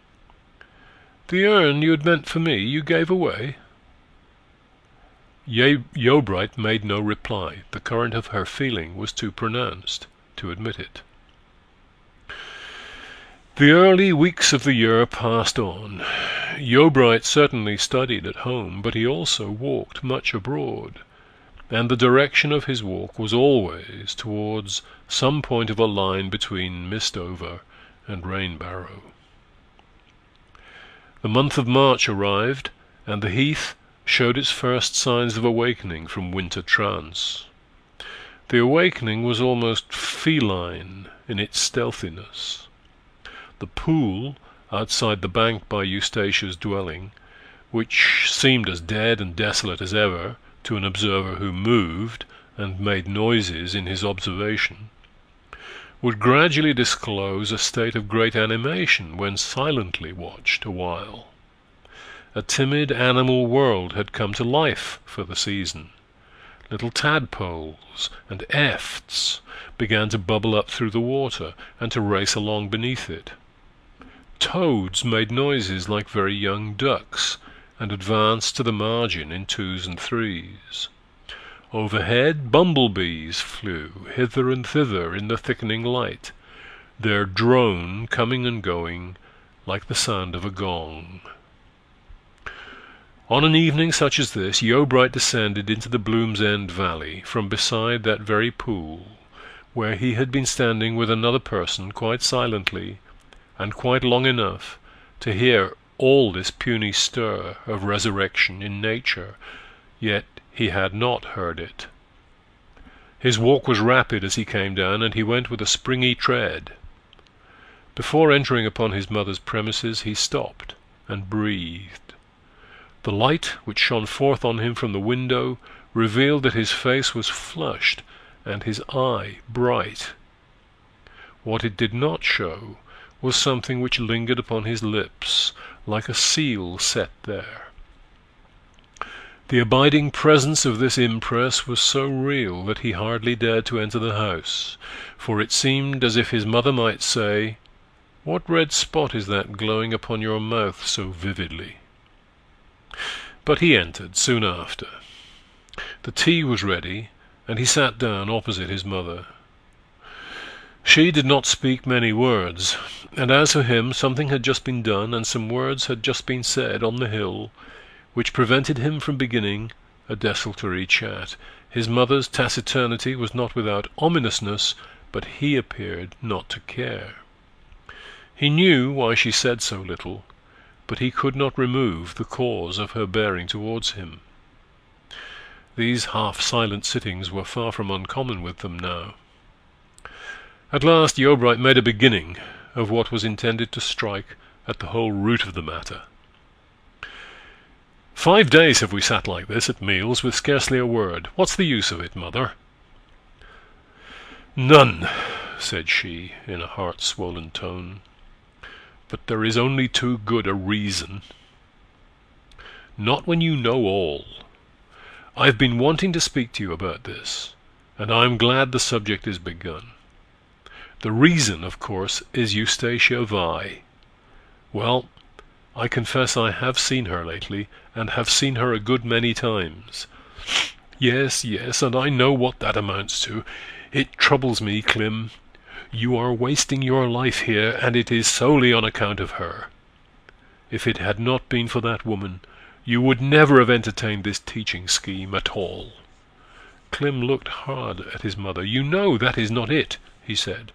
"The urn you had meant for me you gave away?" Yeobright made no reply. The current of her feeling was too pronounced to admit it. The early weeks of the year passed on. Yeobright certainly studied at home, but he also walked much abroad, and the direction of his walk was always towards some point of a line between Mistover and Rainbarrow. The month of March arrived, and the heath showed its first signs of awakening from winter trance. The awakening was almost feline in its stealthiness. The pool outside the bank by Eustatia's dwelling, which seemed as dead and desolate as ever to an observer who moved and made noises in his observation, would gradually disclose a state of great animation when silently watched a while. A timid animal world had come to life for the season. Little tadpoles and efts began to bubble up through the water and to race along beneath it. Toads made noises like very young ducks, and advanced to the margin in twos and threes. Overhead bumblebees flew hither and thither in the thickening light, their drone coming and going like the sound of a gong. On an evening such as this, Yeobright descended into the Bloom's End valley from beside that very pool, where he had been standing with another person quite silently, and quite long enough to hear all this puny stir of resurrection in nature, yet he had not heard it. His walk was rapid as he came down, and he went with a springy tread. Before entering upon his mother's premises, he stopped and breathed. The light which shone forth on him from the window revealed that his face was flushed and his eye bright. What it did not show was something which lingered upon his lips, like a seal set there. The abiding presence of this impress was so real that he hardly dared to enter the house, for it seemed as if his mother might say, "What red spot is that glowing upon your mouth so vividly?" But he entered soon after. The tea was ready, and he sat down opposite his mother. She did not speak many words, and as for him, something had just been done, and some words had just been said on the hill, which prevented him from beginning a desultory chat. His mother's taciturnity was not without ominousness, but he appeared not to care. He knew why she said so little, but he could not remove the cause of her bearing towards him. These half-silent sittings were far from uncommon with them now. At last Yeobright made a beginning of what was intended to strike at the whole root of the matter. "5 days have we sat like this at meals, with scarcely a word. What's the use of it, mother?" "None," said she, in a heart-swollen tone. "But there is only too good a reason." "Not when you know all. I've been wanting to speak to you about this, and I'm glad the subject is begun. The reason, of course, is Eustacia Vi. Well, I confess I have seen her lately, and have seen her a good many times. Yes, and I know what that amounts to. It troubles me, Clym. You are wasting your life here, and it is solely on account of her. If it had not been for that woman, you would never have entertained this teaching scheme at all." Clym looked hard at his mother. "You know that is not it," he said.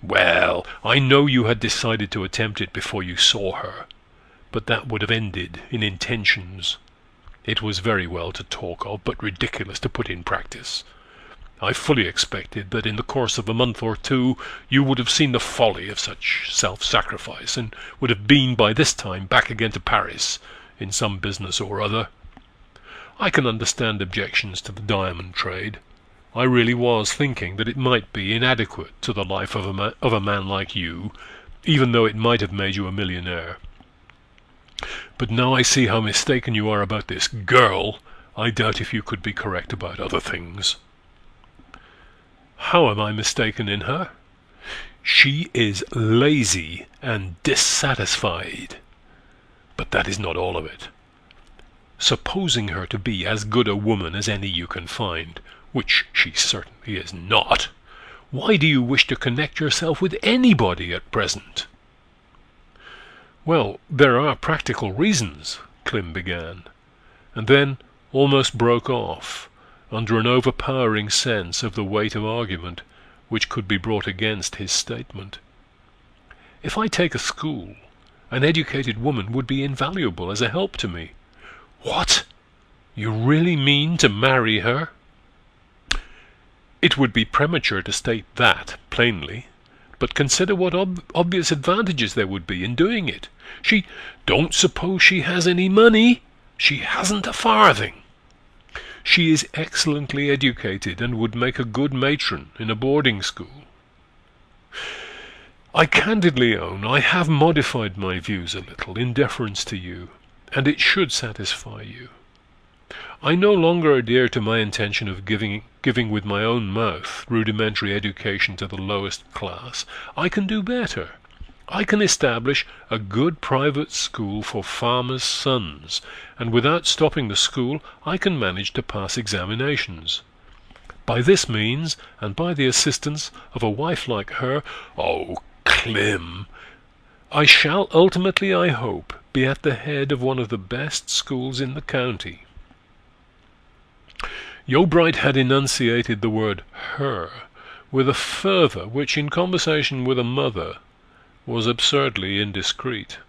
"Well, I know you had decided to attempt it before you saw her, but that would have ended in intentions. It was very well to talk of, but ridiculous to put in practice. I fully expected that in the course of a month or two you would have seen the folly of such self-sacrifice, and would have been by this time back again to Paris in some business or other. I can understand objections to the diamond trade. I really was thinking that it might be inadequate to the life of a man like you, even though it might have made you a millionaire. But now I see how mistaken you are about this girl, I doubt if you could be correct about other things." "How am I mistaken in her?" "She is lazy and dissatisfied. But that is not all of it. Supposing her to be as good a woman as any you can find, which she certainly is not, why do you wish to connect yourself with anybody at present?" "Well, there are practical reasons," Clym began, and then almost broke off, under an overpowering sense of the weight of argument which could be brought against his statement. "If I take a school, an educated woman would be invaluable as a help to me." "What? You really mean to marry her?" "It would be premature to state that plainly, but consider what obvious advantages there would be in doing it. She don't suppose she has any money. She hasn't a farthing. She is excellently educated and would make a good matron in a boarding school. I candidly own I have modified my views a little in deference to you, and it should satisfy you. I no longer adhere to my intention of giving with my own mouth rudimentary education to the lowest class. I can do better. I can establish a good private school for farmers' sons, and without stopping the school I can manage to pass examinations. By this means, and by the assistance of a wife like her, oh, Clym, I shall ultimately, I hope, be at the head of one of the best schools in the county." Yeobright had enunciated the word her with a fervour which, in conversation with a mother, was absurdly indiscreet.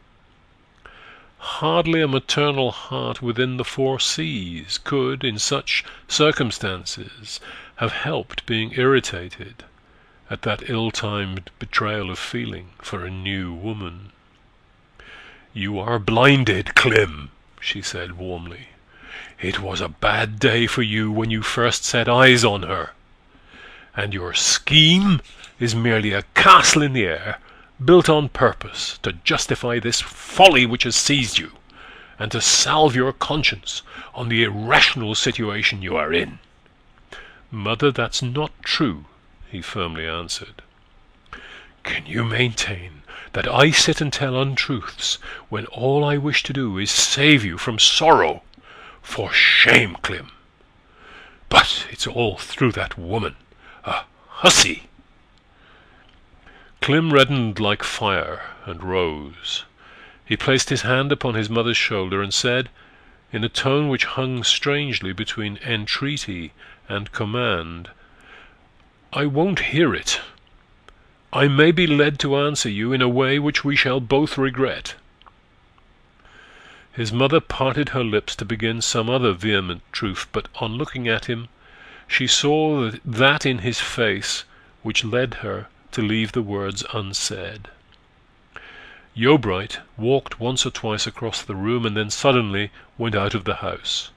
Hardly a maternal heart within the 4 seas could, in such circumstances, have helped being irritated at that ill-timed betrayal of feeling for a new woman. "You are blinded, Clym," she said warmly. "It was a bad day for you when you first set eyes on her. And your scheme is merely a castle in the air, built on purpose to justify this folly which has seized you, and to salve your conscience on the irrational situation you are in." "Mother, that's not true," he firmly answered. "Can you maintain that I sit and tell untruths when all I wish to do is save you from sorrow? For shame, Clym! But it's all through that woman, a hussy." Clym reddened like fire and rose. He placed his hand upon his mother's shoulder and said, in a tone which hung strangely between entreaty and command, "I won't hear it. I may be led to answer you in a way which we shall both regret." His mother parted her lips to begin some other vehement truth, but on looking at him, she saw that in his face which led her to leave the words unsaid. Yeobright walked once or twice across the room and then suddenly went out of the house.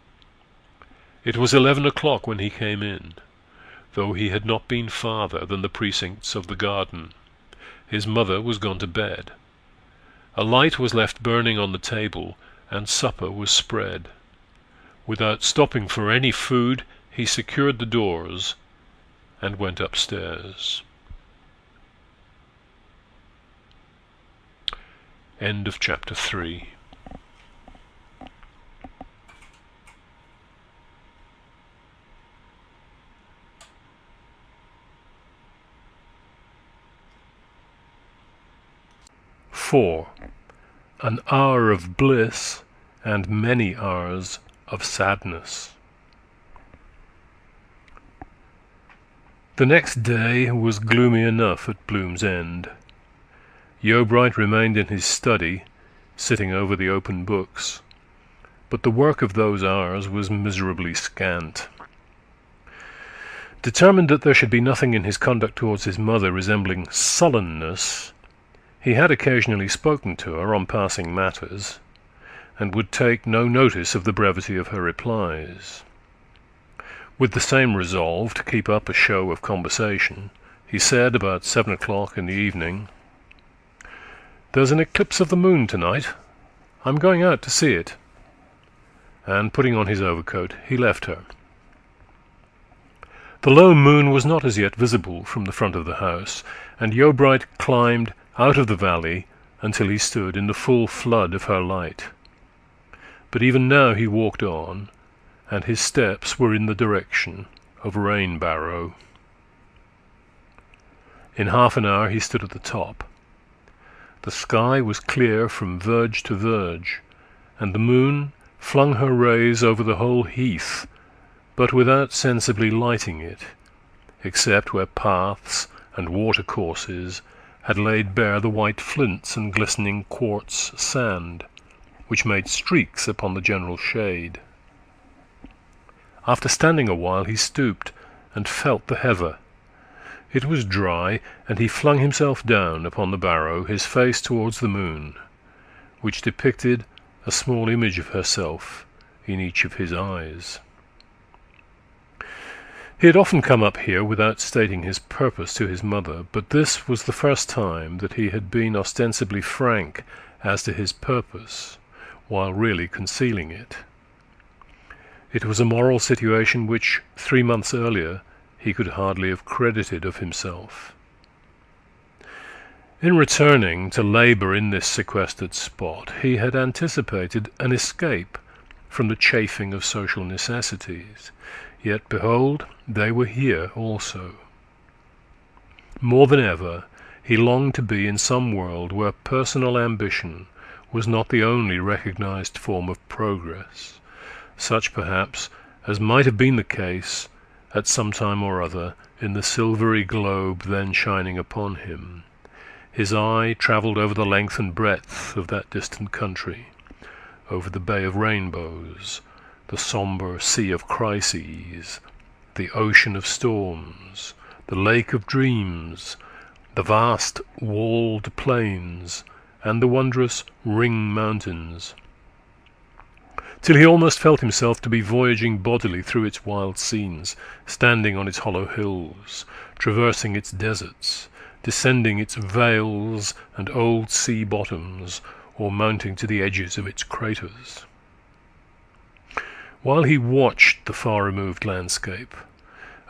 It was 11 o'clock when he came in, though he had not been farther than the precincts of the garden. His mother was gone to bed. A light was left burning on the table, and supper was spread. Without stopping for any food, he secured the doors and went upstairs. End of chapter 3. An hour of bliss and many hours of sadness. The next day was gloomy enough at Bloom's End. Yeobright remained in his study, sitting over the open books, but the work of those hours was miserably scant. Determined that there should be nothing in his conduct towards his mother resembling sullenness, he had occasionally spoken to her on passing matters, and would take no notice of the brevity of her replies. With the same resolve to keep up a show of conversation, he said about 7 o'clock in the evening, "There's an eclipse of the moon tonight. I'm going out to see it." And putting on his overcoat, he left her. The low moon was not as yet visible from the front of the house, and Yeobright climbed out of the valley until he stood in the full flood of her light. But even now he walked on, and his steps were in the direction of Rainbarrow. In half an hour he stood at the top. The sky was clear from verge to verge, and the moon flung her rays over the whole heath, but without sensibly lighting it, except where paths and watercourses had laid bare the white flints and glistening quartz sand, which made streaks upon the general shade. After standing a while he stooped and felt the heather. It was dry, and he flung himself down upon the barrow, his face towards the moon, which depicted a small image of herself in each of his eyes. He had often come up here without stating his purpose to his mother, but this was the first time that he had been ostensibly frank as to his purpose, while really concealing it. It was a moral situation which, 3 months earlier, he could hardly have credited of himself. In returning to labour in this sequestered spot, he had anticipated an escape from the chafing of social necessities. Yet, behold, they were here also. More than ever, he longed to be in some world where personal ambition was not the only recognized form of progress, such perhaps as might have been the case at some time or other in the silvery globe then shining upon him. His eye travelled over the length and breadth of that distant country, over the Bay of Rainbows, the sombre Sea of Crises, the Ocean of Storms, the Lake of Dreams, the vast walled plains, and the wondrous Ring Mountains, till he almost felt himself to be voyaging bodily through its wild scenes, standing on its hollow hills, traversing its deserts, descending its vales and old sea bottoms, or mounting to the edges of its craters. While he watched the far-removed landscape,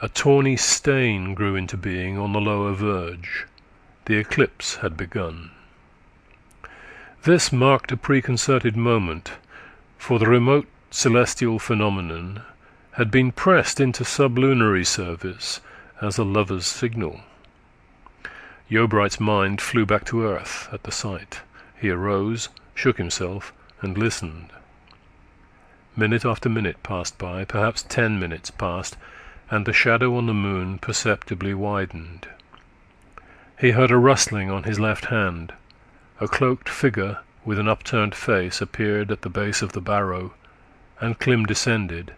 a tawny stain grew into being on the lower verge. The eclipse had begun. This marked a preconcerted moment, for the remote celestial phenomenon had been pressed into sublunary service as a lover's signal. Yeobright's mind flew back to earth at the sight. He arose, shook himself, and listened. Minute after minute passed by, perhaps 10 minutes passed, and the shadow on the moon perceptibly widened. He heard a rustling on his left hand. A cloaked figure with an upturned face appeared at the base of the barrow, and Clym descended.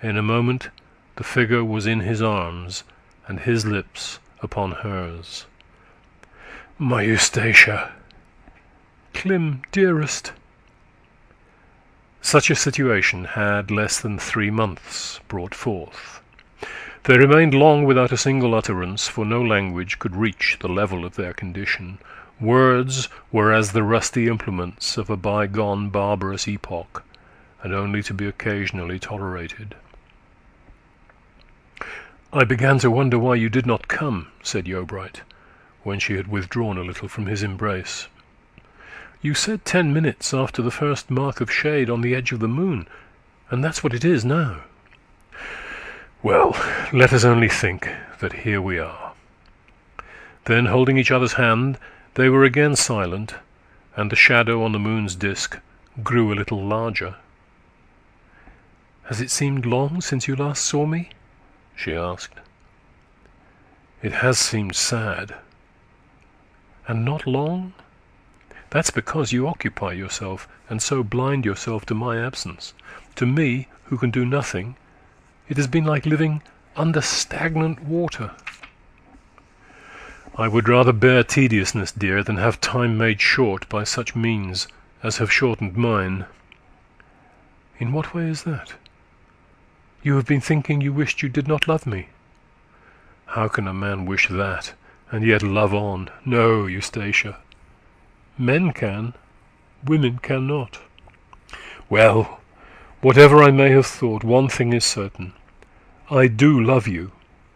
In a moment the figure was in his arms, and his lips upon hers. "My Eustacia!" "Clym, dearest!" Such a situation had less than 3 months brought forth. They remained long without a single utterance, for no language could reach the level of their condition. Words were as the rusty implements of a bygone barbarous epoch, and only to be occasionally tolerated. "I began to wonder why you did not come," said Yeobright, when she had withdrawn a little from his embrace. "You said 10 minutes after the first mark of shade on the edge of the moon, and that's what it is now." "Well, let us only think that here we are." Then, holding each other's hand, they were again silent, and the shadow on the moon's disk grew a little larger. "Has it seemed long since you last saw me?" she asked. "It has seemed sad." "And not long? That's because you occupy yourself, and so blind yourself to my absence. To me, who can do nothing, it has been like living under stagnant water." "I would rather bear tediousness, dear, than have time made short by such means as have shortened mine." "In what way is that? You have been thinking you wished you did not love me." "How can a man wish that, and yet love on? No, Eustacia." "Men can, women cannot." "Well, whatever I may have thought, one thing is certain. I do love you,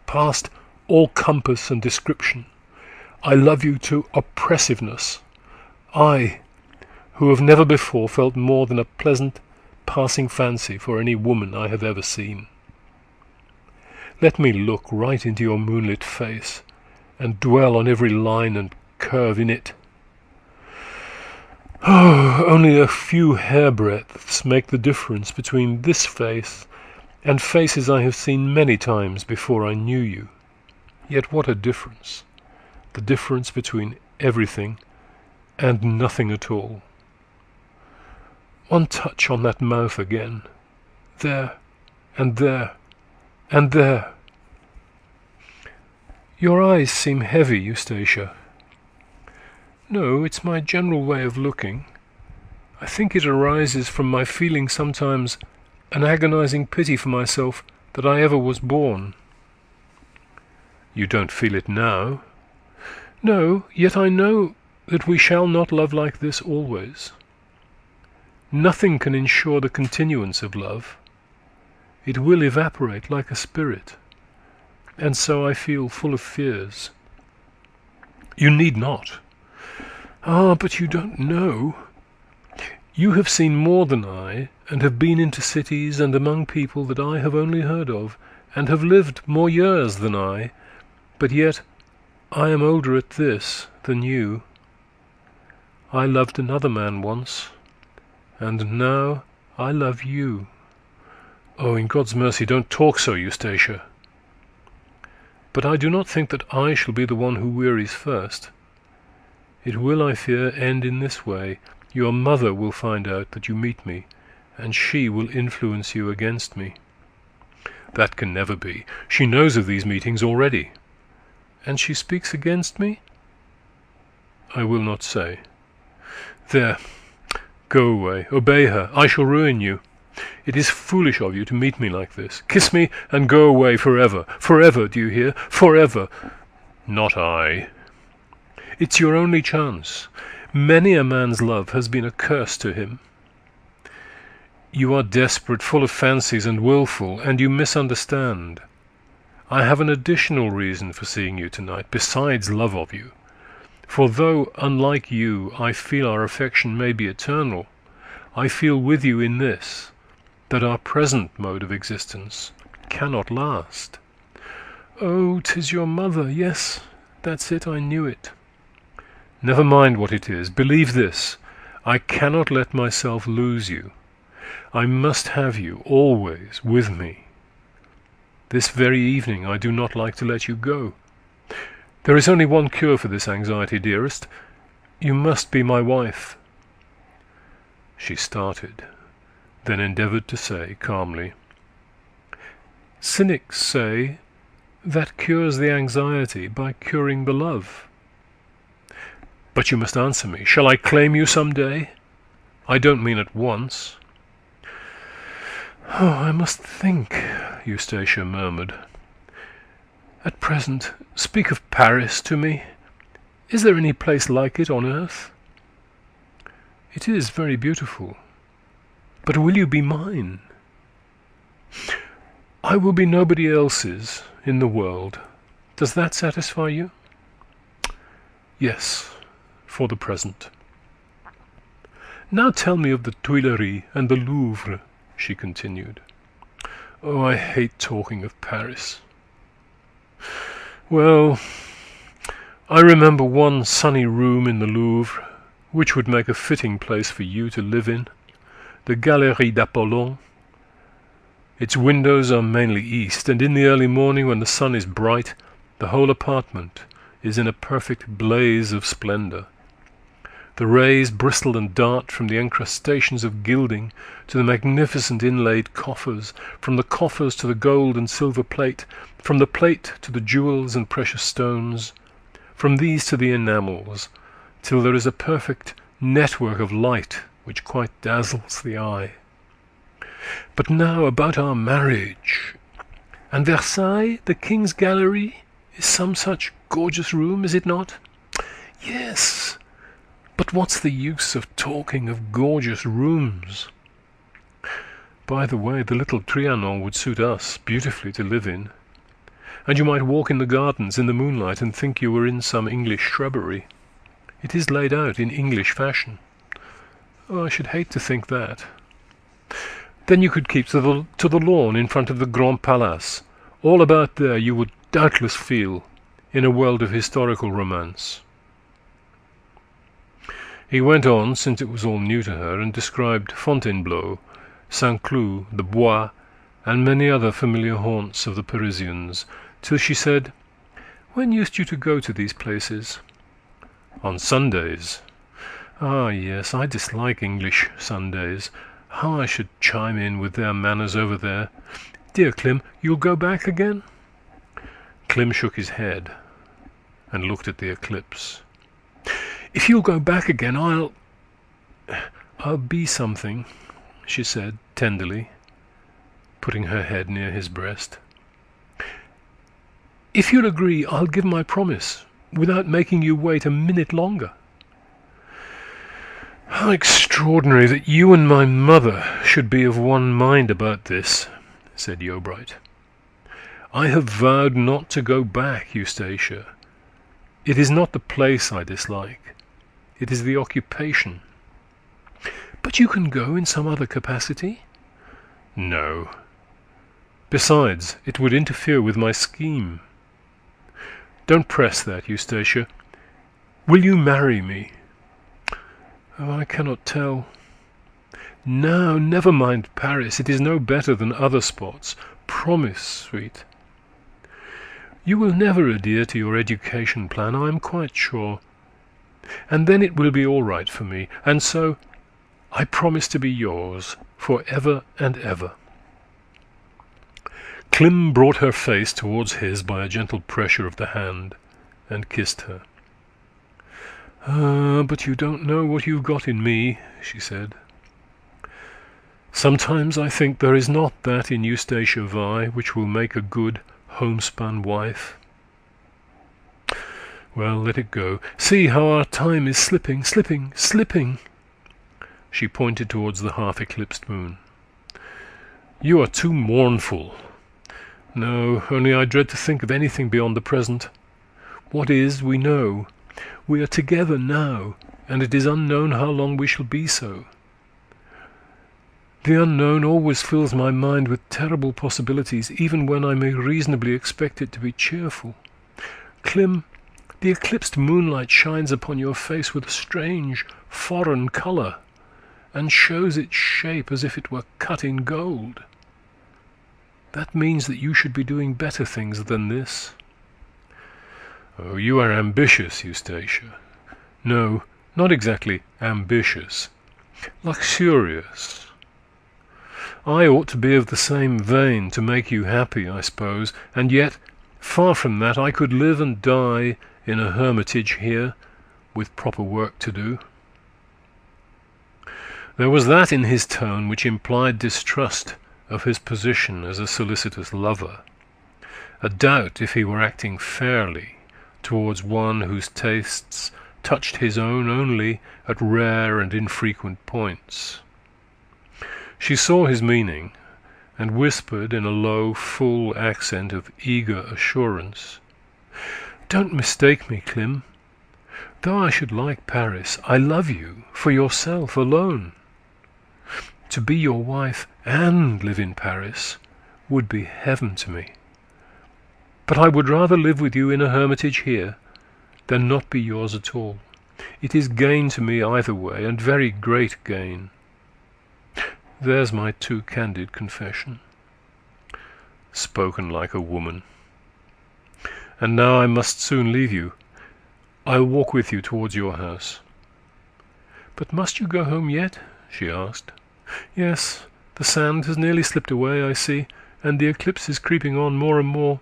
past all compass and description. I love you to oppressiveness. I, who have never before felt more than a pleasant passing fancy for any woman I have ever seen. Let me look right into your moonlit face, and dwell on every line and curve in it. Oh, only a few hairbreadths make the difference between this face and faces I have seen many times before I knew you. Yet what a difference! The difference between everything and nothing at all. One touch on that mouth again. There, and there, and there. Your eyes seem heavy, Eustacia." "No, it's my general way of looking. I think it arises from my feeling sometimes an agonizing pity for myself that I ever was born." "You don't feel it now?" "No, yet I know that we shall not love like this always. Nothing can ensure the continuance of love. It will evaporate like a spirit, and so I feel full of fears." "You need not." "Ah, but you don't know. You have seen more than I, and have been into cities and among people that I have only heard of, and have lived more years than I, but yet I am older at this than you. I loved another man once, and now I love you. Oh, in God's mercy, don't talk so, Eustacia. But I do not think that I shall be the one who wearies first. It will, I fear, end in this way. Your mother will find out that you meet me, and she will influence you against me. That can never be. She knows of these meetings already. And she speaks against me? I will not say. There, go away, obey her, I shall ruin you. It is foolish of you to meet me like this. Kiss me and go away forever. Forever, do you hear? Forever. Not I. It's your only chance. Many a man's love has been a curse to him. You are desperate, full of fancies and willful, and you misunderstand. I have an additional reason for seeing you tonight, besides love of you. For though, unlike you, I feel our affection may be eternal, I feel with you in this, that our present mode of existence cannot last. Oh, 'tis your mother. Yes, that's it, I knew it. Never mind what it is. Believe this, I cannot let myself lose you. I must have you always with me. This very evening I do not like to let you go. There is only one cure for this anxiety, dearest. You must be my wife. She started, then endeavoured to say calmly, Cynics say that cures the anxiety by curing the love. But you must answer me. Shall I claim you some day? I don't mean at once. Oh, I must think, Eustacia murmured. At present, speak of Paris to me. Is there any place like it on earth? It is very beautiful. But will you be mine? I will be nobody else's in the world. Does that satisfy you? Yes, for the present. Now tell me of the Tuileries and the Louvre, she continued. Oh, I hate talking of Paris. Well, I remember one sunny room in the Louvre, which would make a fitting place for you to live in, the Galerie d'Apollon. Its windows are mainly east, and in the early morning when the sun is bright, the whole apartment is in a perfect blaze of splendor. The rays bristle and dart from the encrustations of gilding to the magnificent inlaid coffers, from the coffers to the gold and silver plate, from the plate to the jewels and precious stones, from these to the enamels, till there is a perfect network of light which quite dazzles the eye. But now about our marriage. And Versailles, the King's Gallery, is some such gorgeous room, is it not? Yes. But what's the use of talking of gorgeous rooms? By the way, the little Trianon would suit us beautifully to live in, and you might walk in the gardens in the moonlight and think you were in some English shrubbery. It is laid out in English fashion. Oh, I should hate to think that. Then you could keep to the lawn in front of the Grand Palace. All about there you would doubtless feel in a world of historical romance. He went on, since it was all new to her, and described Fontainebleau, Saint-Cloud, the Bois, and many other familiar haunts of the Parisians, till she said, When used you to go to these places? On Sundays. Ah, yes, I dislike English Sundays. How I should chime in with their manners over there. Dear Clem, you'll go back again? Clem shook his head and looked at the eclipse. If you'll go back again, I'll be something, she said tenderly, putting her head near his breast. If you'll agree, I'll give my promise, without making you wait a minute longer. How extraordinary that you and my mother should be of one mind about this, said Yeobright. I have vowed not to go back, Eustacia. It is not the place I dislike. It is the occupation. But you can go in some other capacity? No. Besides, it would interfere with my scheme. Don't press that, Eustacia. Will you marry me? Oh, I cannot tell. No, never mind Paris. It is no better than other spots. Promise, sweet. You will never adhere to your education plan, I am quite sure. And then it will be all right for me. And so, I promise to be yours for ever and ever. Clym brought her face towards his by a gentle pressure of the hand, and kissed her. "Ah, but you don't know what you've got in me," she said. "Sometimes I think there is not that in Eustacia Vi which will make a good homespun wife. Well, let it go. See how our time is slipping, slipping, slipping." She pointed towards the half-eclipsed moon. "You are too mournful." "No, only I dread to think of anything beyond the present. What is, we know. We are together now, and it is unknown how long we shall be so. The unknown always fills my mind with terrible possibilities, even when I may reasonably expect it to be cheerful. Clym, the eclipsed moonlight shines upon your face with a strange, foreign colour, and shows its shape as if it were cut in gold. That means that you should be doing better things than this." "Oh, you are ambitious, Eustacia." "No, not exactly ambitious. Luxurious. I ought to be of the same vein to make you happy, I suppose, and yet, far from that, I could live and die in a hermitage here, with proper work to do." There was that in his tone which implied distrust of his position as a solicitous lover, a doubt if he were acting fairly towards one whose tastes touched his own only at rare and infrequent points. She saw his meaning, and whispered in a low, full accent of eager assurance, "Don't mistake me, Clym. Though I should like Paris, I love you for yourself alone. To be your wife and live in Paris would be heaven to me. But I would rather live with you in a hermitage here than not be yours at all. It is gain to me either way, and very great gain. There's my too candid confession. Spoken like a woman. And now I must soon leave you. I'll walk with you towards your house." "But must you go home yet?" she asked. "Yes, the sand has nearly slipped away, I see, and the eclipse is creeping on more and more.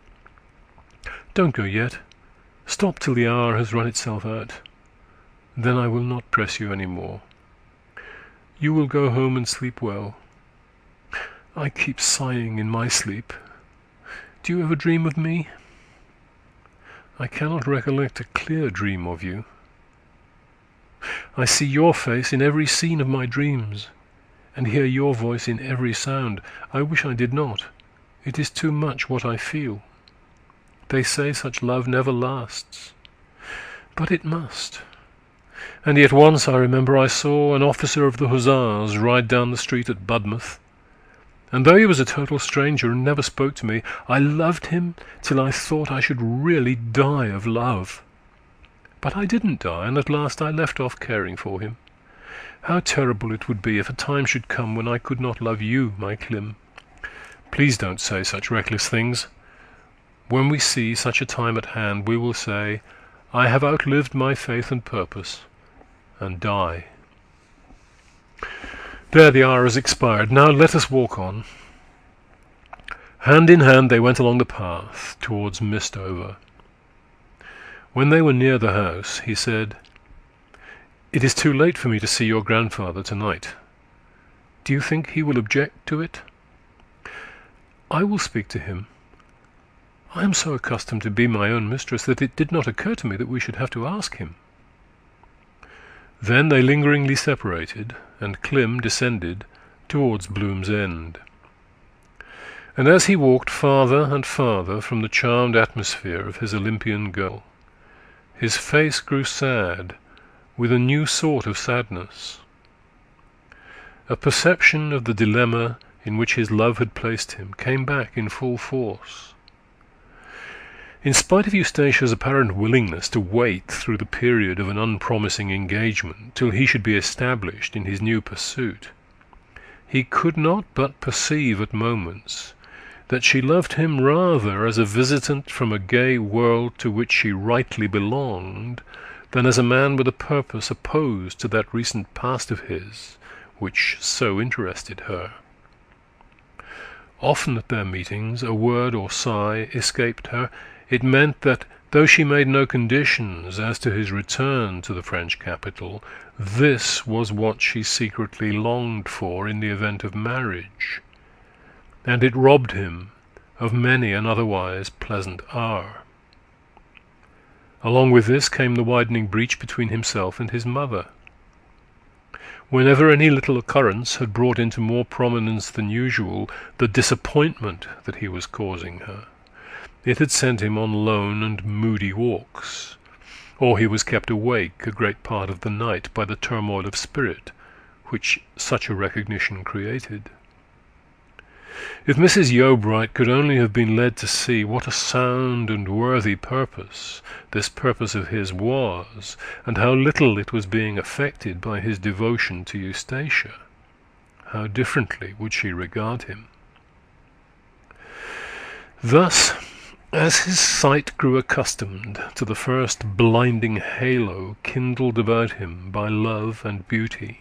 Don't go yet. Stop till the hour has run itself out. Then I will not press you any more. You will go home and sleep well. I keep sighing in my sleep. Do you ever dream of me? I cannot recollect a clear dream of you. I see your face in every scene of my dreams, and hear your voice in every sound. I wish I did not. It is too much what I feel. They say such love never lasts. But it must. And yet once I remember I saw an officer of the Hussars ride down the street at Budmouth, and though he was a total stranger and never spoke to me, I loved him till I thought I should really die of love. But I didn't die, and at last I left off caring for him. How terrible it would be if a time should come when I could not love you, my Clym. Please don't say such reckless things. When we see such a time at hand, we will say, I have outlived my faith and purpose, and die. There, the hour has expired. Now let us walk on." Hand in hand they went along the path towards Mistover. When they were near the house, he said, "It is too late for me to see your grandfather tonight. Do you think he will object to it?" "I will speak to him. I am so accustomed to be my own mistress that it did not occur to me that we should have to ask him." Then they lingeringly separated, and Clym descended towards Bloom's End. And as he walked farther and farther from the charmed atmosphere of his Olympian girl, his face grew sad with a new sort of sadness. a perception of the dilemma in which his love had placed him came back in full force. In spite of Eustatia's apparent willingness to wait through the period of an unpromising engagement till he should be established in his new pursuit, he could not but perceive at moments that she loved him rather as a visitant from a gay world to which she rightly belonged than as a man with a purpose opposed to that recent past of his which so interested her. Often at their meetings a word or sigh escaped her. It meant that, though she made no conditions as to his return to the French capital, this was what she secretly longed for in the event of marriage, and it robbed him of many an otherwise pleasant hour. Along with this came the widening breach between himself and his mother. Whenever any little occurrence had brought into more prominence than usual the disappointment that he was causing her, it had sent him on lone and moody walks, or he was kept awake a great part of the night by the turmoil of spirit which such a recognition created. If Mrs. Yeobright could only have been led to see what a sound and worthy purpose this purpose of his was, and how little it was being affected by his devotion to Eustacia, how differently would she regard him. Thus, as his sight grew accustomed to the first blinding halo kindled about him by love and beauty,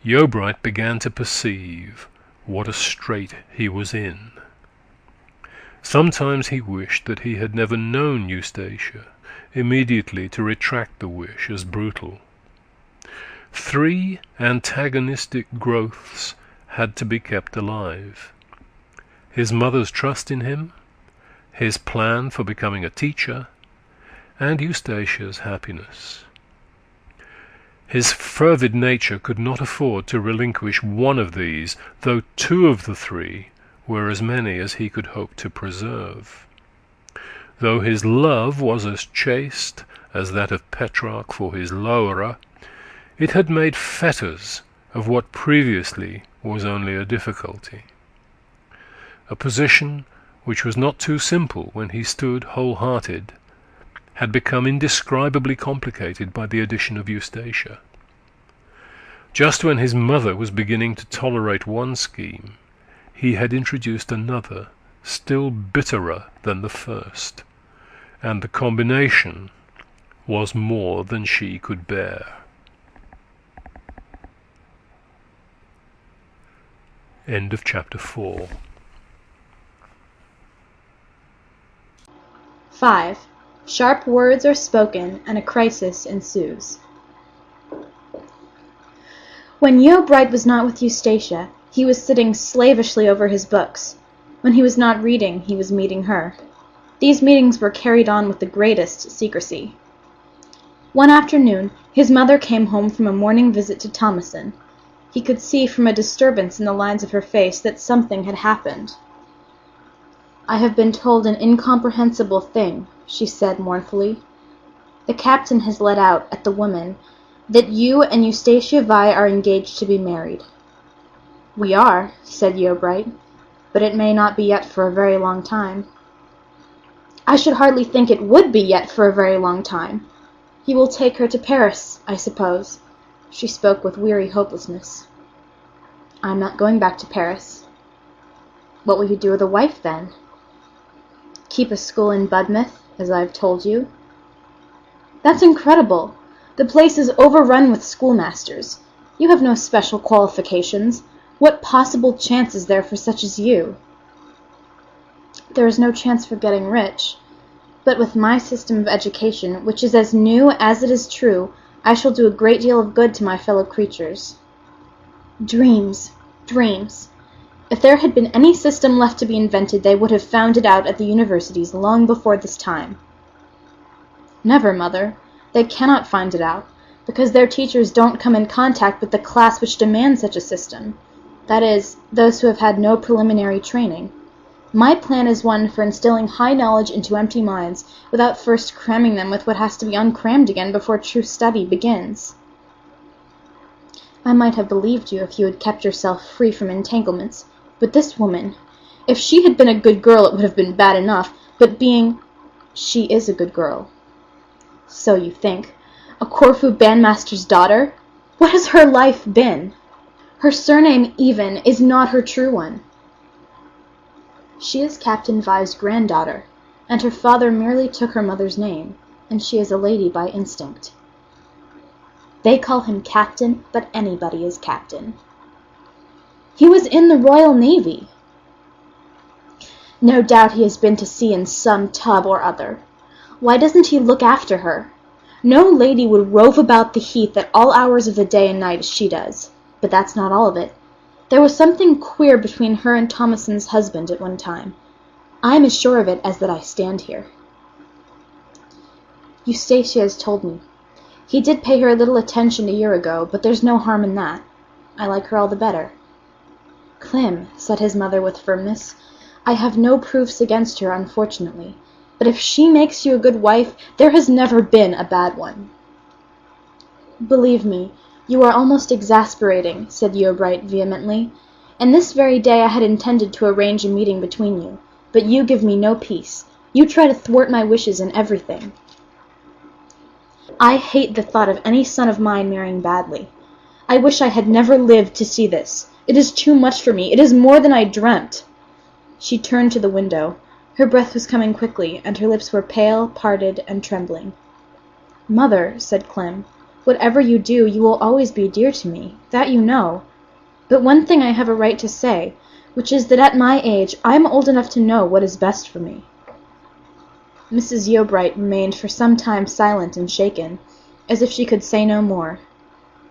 Yeobright began to perceive what a strait he was in. Sometimes he wished that he had never known Eustacia, immediately to retract the wish as brutal. 3 antagonistic growths had to be kept alive: his mother's trust in him, his plan for becoming a teacher, and Eustacia's happiness. His fervid nature could not afford to relinquish one of these, though 2 of the 3 were as many as he could hope to preserve. Though his love was as chaste as that of Petrarch for his Laura, it had made fetters of what previously was only a difficulty. A position which was not too simple when he stood whole-hearted, had become indescribably complicated by the addition of Eustacia. Just when his mother was beginning to tolerate one scheme, he had introduced another, still bitterer than the first, and the combination was more than she could bear. End of chapter 4. 5. Sharp words are spoken, and a crisis ensues. When Yeobright was not with Eustacia, he was sitting slavishly over his books. When he was not reading, he was meeting her. These meetings were carried on with the greatest secrecy. One afternoon, his mother came home from a morning visit to Thomason. He could see from a disturbance in the lines of her face that something had happened. "I have been told an incomprehensible thing," she said mournfully. "The captain has let out, at the woman, that you and Eustacia Vi are engaged to be married." "We are," said Yeobright, "but it may not be yet for a very long time." "I should hardly think it would be yet for a very long time. You will take her to Paris, I suppose." She spoke with weary hopelessness. "I am not going back to Paris." "What will you do with a wife, then?" "Keep a school in Budmouth, as I have told you." "That's incredible. The place is overrun with schoolmasters. You have no special qualifications. What possible chance is there for such as you?" "There is no chance for getting rich. But with my system of education, which is as new as it is true, I shall do a great deal of good to my fellow creatures." Dreams, dreams. If there had been any system left to be invented, they would have found it out at the universities long before this time. "Never, Mother. They cannot find it out, because their teachers don't come in contact with the class which demands such a system. That is, those who have had no preliminary training. My plan is one for instilling high knowledge into empty minds, without first cramming them with what has to be uncrammed again before true study begins." I might have believed you if you had kept yourself free from entanglements, but this woman, if she had been a good girl it would have been bad enough, but she is a good girl. So you think. A Corfu bandmaster's daughter? What has her life been? Her surname, even, is not her true one. She is Captain Vi's granddaughter, and her father merely took her mother's name, and she is a lady by instinct. They call him Captain, but anybody is Captain. He was in the Royal Navy. No doubt he has been to sea in some tub or other. Why doesn't he look after her? No lady would rove about the heath at all hours of the day and night as she does. But that's not all of it. There was something queer between her and Thomason's husband at one time. I am as sure of it as that I stand here. Eustacia has told me. He did pay her a little attention a year ago, but there's no harm in that. I like her all the better. Clem, said his mother with firmness, I have no proofs against her, unfortunately. But if she makes you a good wife, there has never been a bad one. Believe me, you are almost exasperating, said Eobright vehemently, and this very day I had intended to arrange a meeting between you, but you give me no peace. You try to thwart my wishes in everything. I hate the thought of any son of mine marrying badly. I wish I had never lived to see this. It is too much for me. It is more than I dreamt. She turned to the window. Her breath was coming quickly, and her lips were pale, parted, and trembling. Mother, said Clem, whatever you do, you will always be dear to me. That you know. But one thing I have a right to say, which is that at my age I am old enough to know what is best for me. Mrs. Eobright remained for some time silent and shaken, as if she could say no more.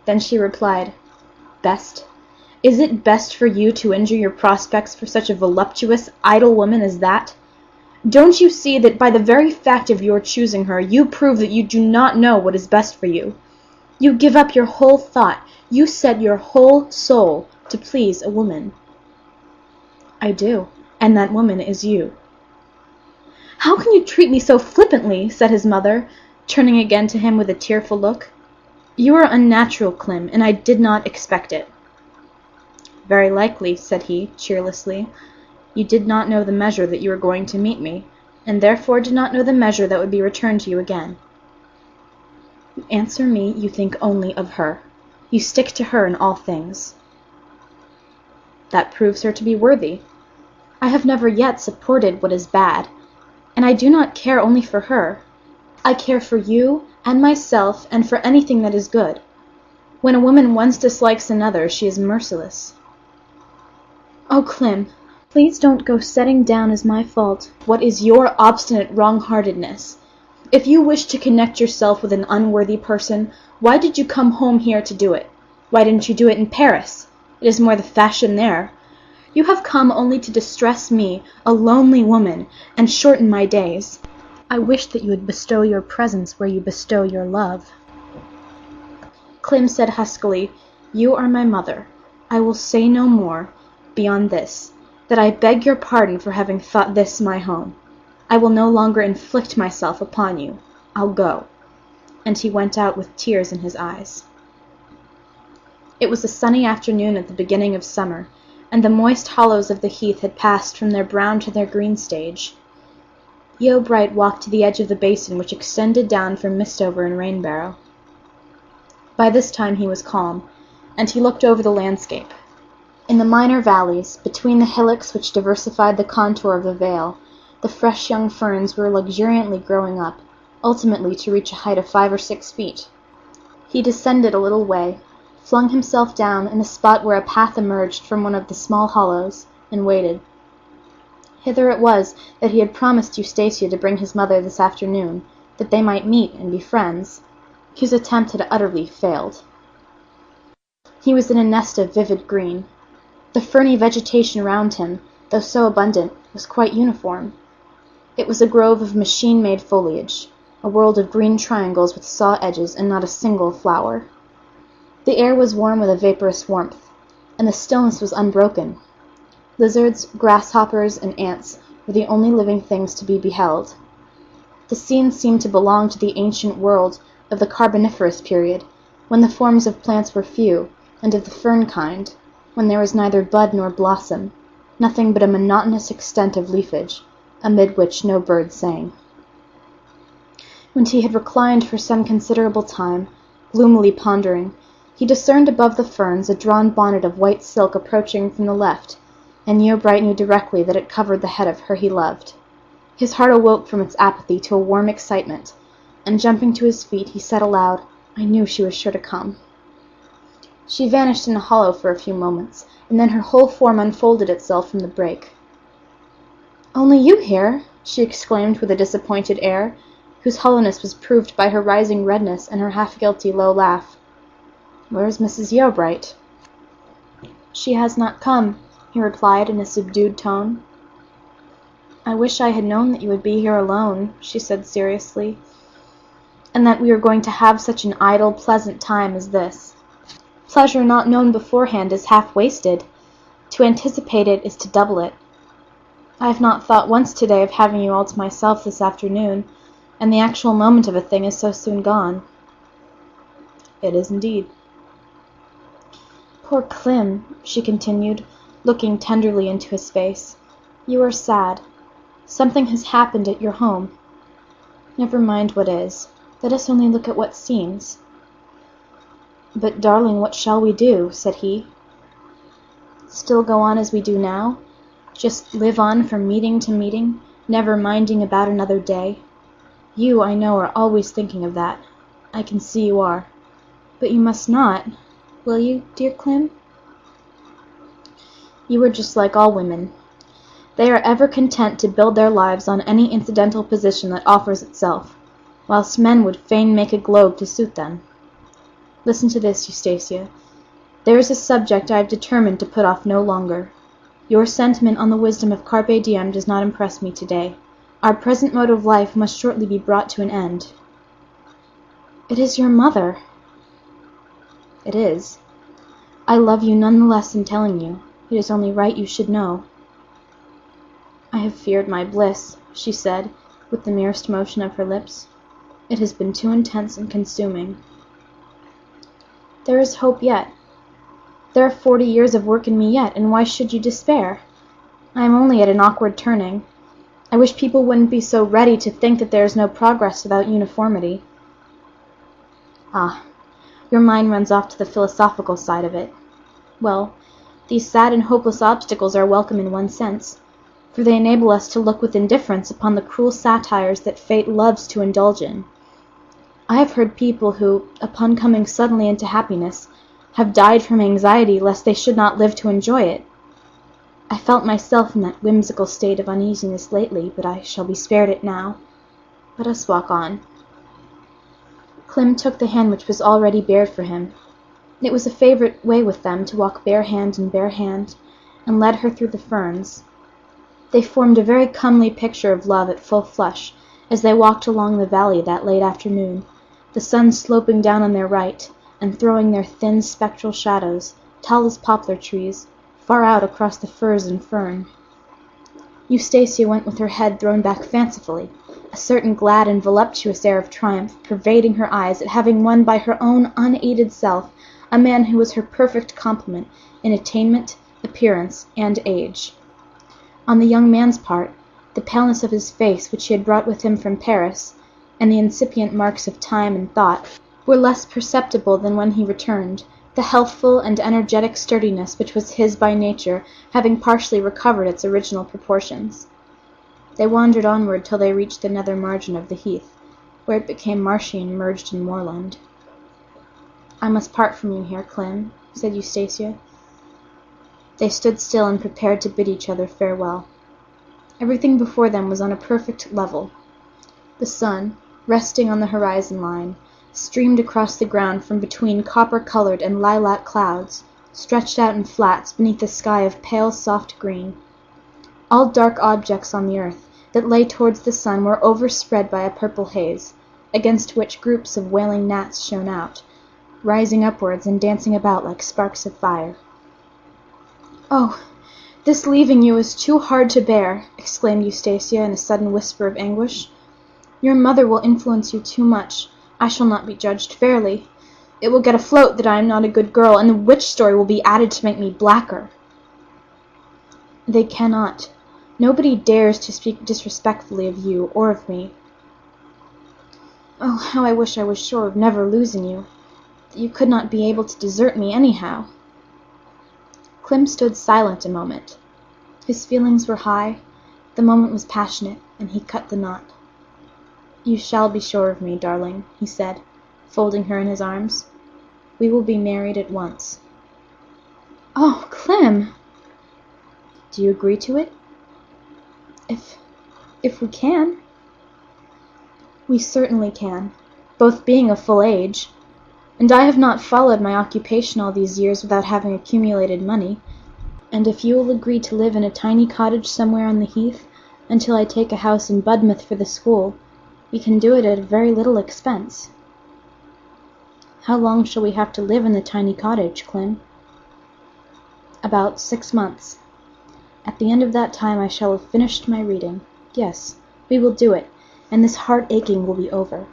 Then she replied, Best? Is it best for you to injure your prospects for such a voluptuous, idle woman as that? Don't you see that by the very fact of your choosing her, you prove that you do not know what is best for you? You give up your whole thought, you set your whole soul to please a woman. I do, and that woman is you. How can you treat me so flippantly? Said his mother, turning again to him with a tearful look. You are unnatural, Clem, and I did not expect it. Very likely, said he, cheerlessly. You did not know the measure that you were going to meet me, and therefore did not know the measure that would be returned to you again. You answer me, you think only of her. You stick to her in all things. That proves her to be worthy. I have never yet supported what is bad, and I do not care only for her. I care for you and myself and for anything that is good. When a woman once dislikes another, she is merciless. Oh, Clem, please don't go setting down as my fault what is your obstinate wrong-heartedness. If you wish to connect yourself with an unworthy person, why did you come home here to do it? Why didn't you do it in Paris? It is more the fashion there. You have come only to distress me, a lonely woman, and shorten my days. I wish that you would bestow your presence where you bestow your love. Clem said huskily, You are my mother. I will say no more, beyond this, that I beg your pardon for having thought this my home. I will no longer inflict myself upon you. I'll go. And he went out with tears in his eyes. It was a sunny afternoon at the beginning of summer, and the moist hollows of the heath had passed from their brown to their green stage. Eobright walked to the edge of the basin which extended down from Mistover and Rainbarrow. By this time he was calm, and he looked over the landscape. In the minor valleys, between the hillocks which diversified the contour of the vale, the fresh young ferns were luxuriantly growing up, ultimately to reach a height of 5 or 6 feet. He descended a little way, flung himself down in a spot where a path emerged from one of the small hollows, and waited. Hither it was that he had promised Eustacia to bring his mother this afternoon, that they might meet and be friends. His attempt had utterly failed. He was in a nest of vivid green. The ferny vegetation round him, though so abundant, was quite uniform. It was a grove of machine-made foliage, a world of green triangles with saw edges and not a single flower. The air was warm with a vaporous warmth, and the stillness was unbroken. Lizards, grasshoppers, and ants were the only living things to be beheld. The scene seemed to belong to the ancient world of the Carboniferous period, when the forms of plants were few, and of the fern kind, when there was neither bud nor blossom, nothing but a monotonous extent of leafage, amid which no bird sang. When he had reclined for some considerable time, gloomily pondering, he discerned above the ferns a drawn bonnet of white silk approaching from the left, and Eobright knew directly that it covered the head of her he loved. His heart awoke from its apathy to a warm excitement, and jumping to his feet, he said aloud, "I knew she was sure to come." She vanished in a hollow for a few moments, and then her whole form unfolded itself from the brake. "Only you here!" she exclaimed with a disappointed air, whose hollowness was proved by her rising redness and her half-guilty low laugh. "Where is Mrs. Eobright?" "She has not come," he replied in a subdued tone. "I wish I had known that you would be here alone," she said seriously, "and that we were going to have such an idle, pleasant time as this. Pleasure not known beforehand is half wasted. To anticipate it is to double it. I have not thought once today of having you all to myself this afternoon, and the actual moment of a thing is so soon gone." "It is indeed." "Poor Clem," she continued, looking tenderly into his face. "You are sad. Something has happened at your home. Never mind what is. Let us only look at what seems." "But, darling, what shall we do?" said he. "Still go on as we do now? Just live on from meeting to meeting, never minding about another day? You, I know, are always thinking of that. I can see you are. But you must not. Will you, dear Clem?" "You are just like all women. They are ever content to build their lives on any incidental position that offers itself, whilst men would fain make a globe to suit them. Listen to this, Eustacia. There is a subject I have determined to put off no longer. Your sentiment on the wisdom of carpe diem does not impress me today. Our present mode of life must shortly be brought to an end." "It is your mother." "It is. I love you none the less in telling you. It is only right you should know." "I have feared my bliss," she said, with the merest motion of her lips. "It has been too intense and consuming." "There is hope yet. There are 40 years of work in me yet, and why should you despair? I am only at an awkward turning. I wish people wouldn't be so ready to think that there is no progress without uniformity." "Ah, your mind runs off to the philosophical side of it. Well, these sad and hopeless obstacles are welcome in one sense, for they enable us to look with indifference upon the cruel satires that fate loves to indulge in. I have heard people who, upon coming suddenly into happiness, have died from anxiety lest they should not live to enjoy it. I felt myself in that whimsical state of uneasiness lately, but I shall be spared it now. Let us walk on." Clem took the hand which was already bared for him. It was a favourite way with them to walk bare hand in bare hand, and led her through the ferns. They formed a very comely picture of love at full flush, as they walked along the valley that late afternoon, the sun sloping down on their right, and throwing their thin spectral shadows, tall as poplar trees, far out across the furze and fern. Eustacia went with her head thrown back fancifully, a certain glad and voluptuous air of triumph pervading her eyes at having won by her own unaided self a man who was her perfect complement in attainment, appearance, and age. On the young man's part, the paleness of his face which he had brought with him from Paris, and the incipient marks of time and thought, were less perceptible than when he returned, the healthful and energetic sturdiness which was his by nature having partially recovered its original proportions. They wandered onward till they reached the nether margin of the heath, where it became marshy and merged in moorland. "I must part from you here, Clem," said Eustacia. They stood still and prepared to bid each other farewell. Everything before them was on a perfect level. The sun, resting on the horizon line, streamed across the ground from between copper-colored and lilac clouds, stretched out in flats beneath a sky of pale soft green. All dark objects on the earth that lay towards the sun were overspread by a purple haze, against which groups of wailing gnats shone out, rising upwards and dancing about like sparks of fire. "Oh, this leaving you is too hard to bear," exclaimed Eustacia in a sudden whisper of anguish. "Your mother will influence you too much. I shall not be judged fairly. It will get afloat that I am not a good girl, and the witch story will be added to make me blacker. They cannot. Nobody dares to speak disrespectfully of you or of me. Oh, how I wish I was sure of never losing you, that you could not be able to desert me anyhow. Clem stood silent a moment. His feelings were high, the moment was passionate, and he cut the knot. You shall be sure of me, darling, he said, folding her in his arms. We will be married at once. Oh, Clem! Do you agree to it? If we can. We certainly can, both being of full age. And I have not followed my occupation all these years without having accumulated money. And if you will agree to live in a tiny cottage somewhere on the heath until I take a house in Budmouth for the school, we can do it at a very little expense. How long shall we have to live in the tiny cottage, Clem? About 6 months. At the end of that time I shall have finished my reading. Yes, we will do it, and this heart-aching will be over.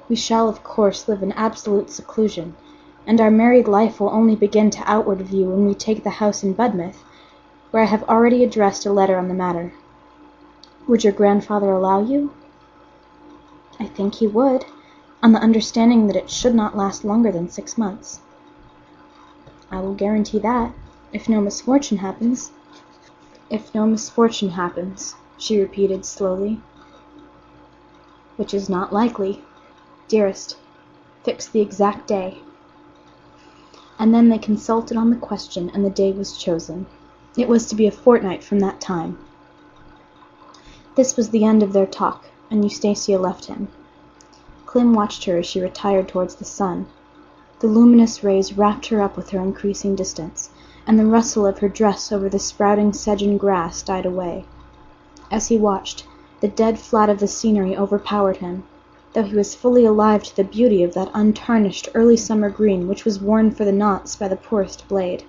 We shall, of course, live in absolute seclusion, and our married life will only begin to outward view when we take the house in Budmouth, where I have already addressed a letter on the matter. Would your grandfather allow you? I think he would, on the understanding that it should not last longer than 6 months. I will guarantee that, if no misfortune happens. If no misfortune happens, she repeated slowly. Which is not likely. Dearest, fix the exact day. And then they consulted on the question, and the day was chosen. It was to be a fortnight from that time. This was the end of their talk, and Eustacia left him. Clem watched her as she retired towards the sun. The luminous rays wrapped her up with her increasing distance, and the rustle of her dress over the sprouting sedge and grass died away. As he watched, the dead flat of the scenery overpowered him, though he was fully alive to the beauty of that untarnished early summer green which was worn for the nonce by the poorest blade.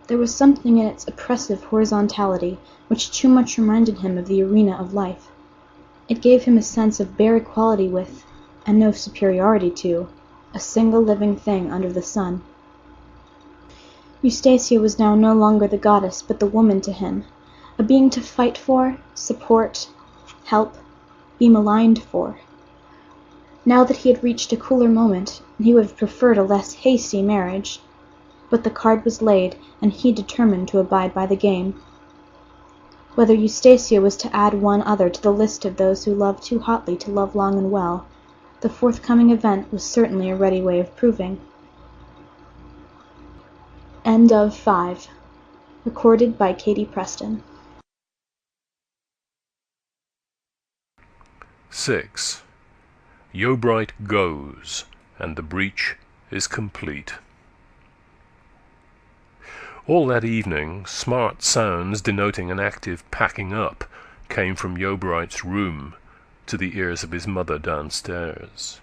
There was something in its oppressive horizontality which too much reminded him of the arena of life. It gave him a sense of bare equality with, and no superiority to, a single living thing under the sun. Eustacia was now no longer the goddess, but the woman to him, a being to fight for, support, help, be maligned for. Now that he had reached a cooler moment, he would have preferred a less hasty marriage. But the card was laid, and he determined to abide by the game. Whether Eustacia was to add one other to the list of those who loved too hotly to love long and well, the forthcoming event was certainly a ready way of proving. End of 5. Recorded by Katie Preston. 6. Yeobright goes, and the breach is complete. All that evening, smart sounds denoting an active packing up came from Yeobright's room to the ears of his mother downstairs.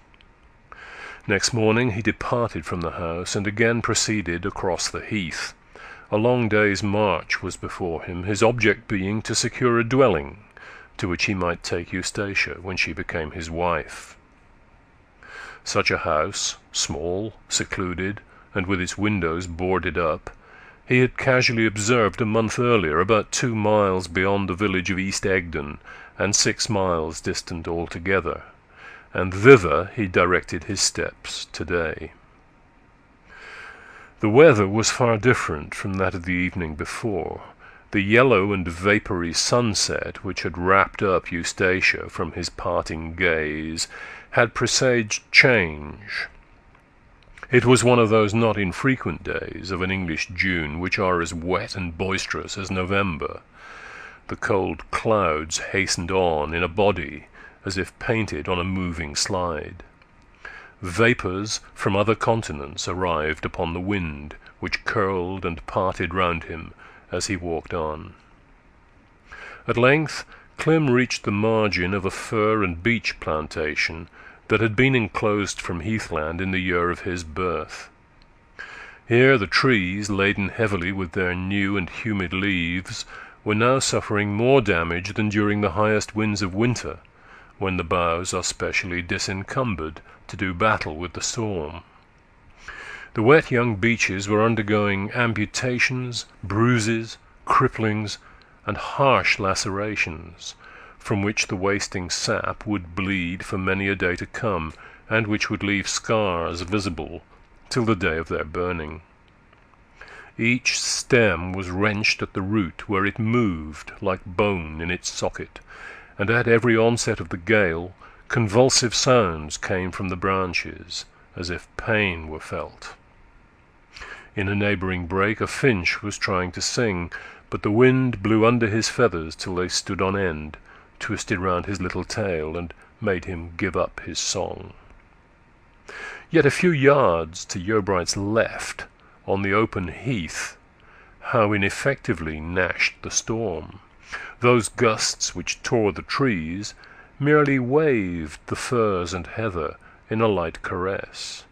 Next morning he departed from the house and again proceeded across the heath. A long day's march was before him, his object being to secure a dwelling to which he might take Eustacia when she became his wife. Such a house, small, secluded, and with its windows boarded up, he had casually observed a month earlier, about 2 miles beyond the village of East Egdon, and 6 miles distant altogether, and thither he directed his steps today. The weather was far different from that of the evening before. The yellow and vapory sunset which had wrapped up Eustacia from his parting gaze had presaged change. It was one of those not infrequent days of an English June which are as wet and boisterous as November. The cold clouds hastened on in a body as if painted on a moving slide. Vapours from other continents arrived upon the wind, which curled and parted round him as he walked on. At length Clem reached the margin of a fir and beech plantation that had been enclosed from heathland in the year of his birth. Here the trees, laden heavily with their new and humid leaves, were now suffering more damage than during the highest winds of winter, when the boughs are specially disencumbered to do battle with the storm. The wet young beeches were undergoing amputations, bruises, cripplings, and harsh lacerations, from which the wasting sap would bleed for many a day to come, and which would leave scars visible till the day of their burning. Each stem was wrenched at the root, where it moved like bone in its socket, and at every onset of the gale convulsive sounds came from the branches, as if pain were felt. In a neighbouring brake a finch was trying to sing, but the wind blew under his feathers till they stood on end, twisted round his little tail, and made him give up his song. Yet a few yards to Yeobright's left, on the open heath, how ineffectively gnashed the storm! Those gusts which tore the trees merely waved the furze and heather in a light caress.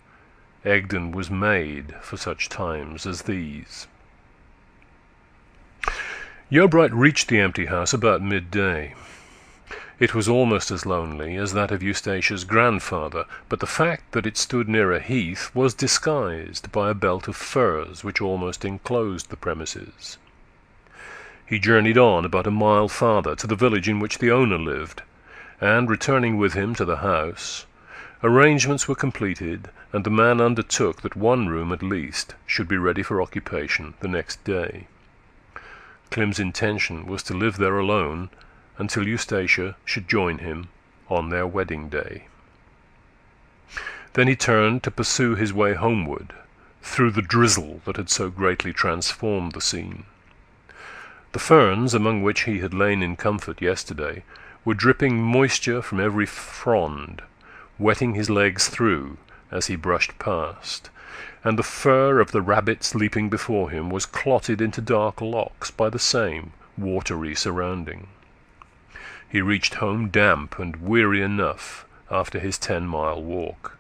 Egdon was made for such times as these. Yeobright reached the empty house about midday. It was almost as lonely as that of Eustatia's grandfather, but the fact that it stood near a heath was disguised by a belt of firs which almost enclosed the premises. He journeyed on about a mile farther to the village in which the owner lived, and, returning with him to the house, arrangements were completed, and the man undertook that one room at least should be ready for occupation the next day. Clym's intention was to live there alone until Eustacia should join him on their wedding day. Then he turned to pursue his way homeward, through the drizzle that had so greatly transformed the scene. The ferns, among which he had lain in comfort yesterday, were dripping moisture from every frond, wetting his legs through as he brushed past, and the fur of the rabbits leaping before him was clotted into dark locks by the same watery surrounding. He reached home damp and weary enough after his 10-mile walk.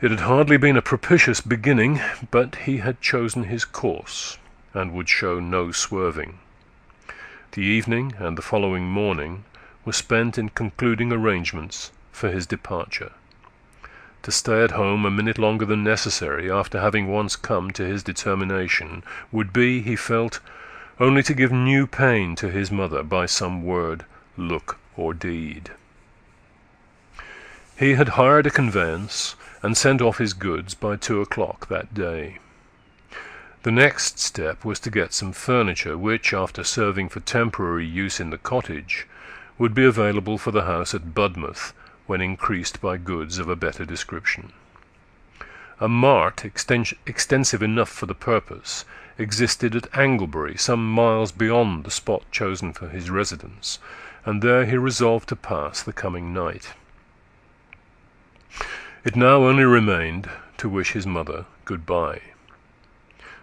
It had hardly been a propitious beginning, but he had chosen his course, and would show no swerving. The evening and the following morning were spent in concluding arrangements for his departure. To stay at home a minute longer than necessary, after having once come to his determination, would be, he felt, only to give new pain to his mother by some word, look, or deed. He had hired a conveyance and sent off his goods by 2 o'clock that day. The next step was to get some furniture which, after serving for temporary use in the cottage, would be available for the house at Budmouth when increased by goods of a better description. A mart extensive enough for the purpose existed at Anglebury, some miles beyond the spot chosen for his residence, and there he resolved to pass the coming night. It now only remained to wish his mother good-bye.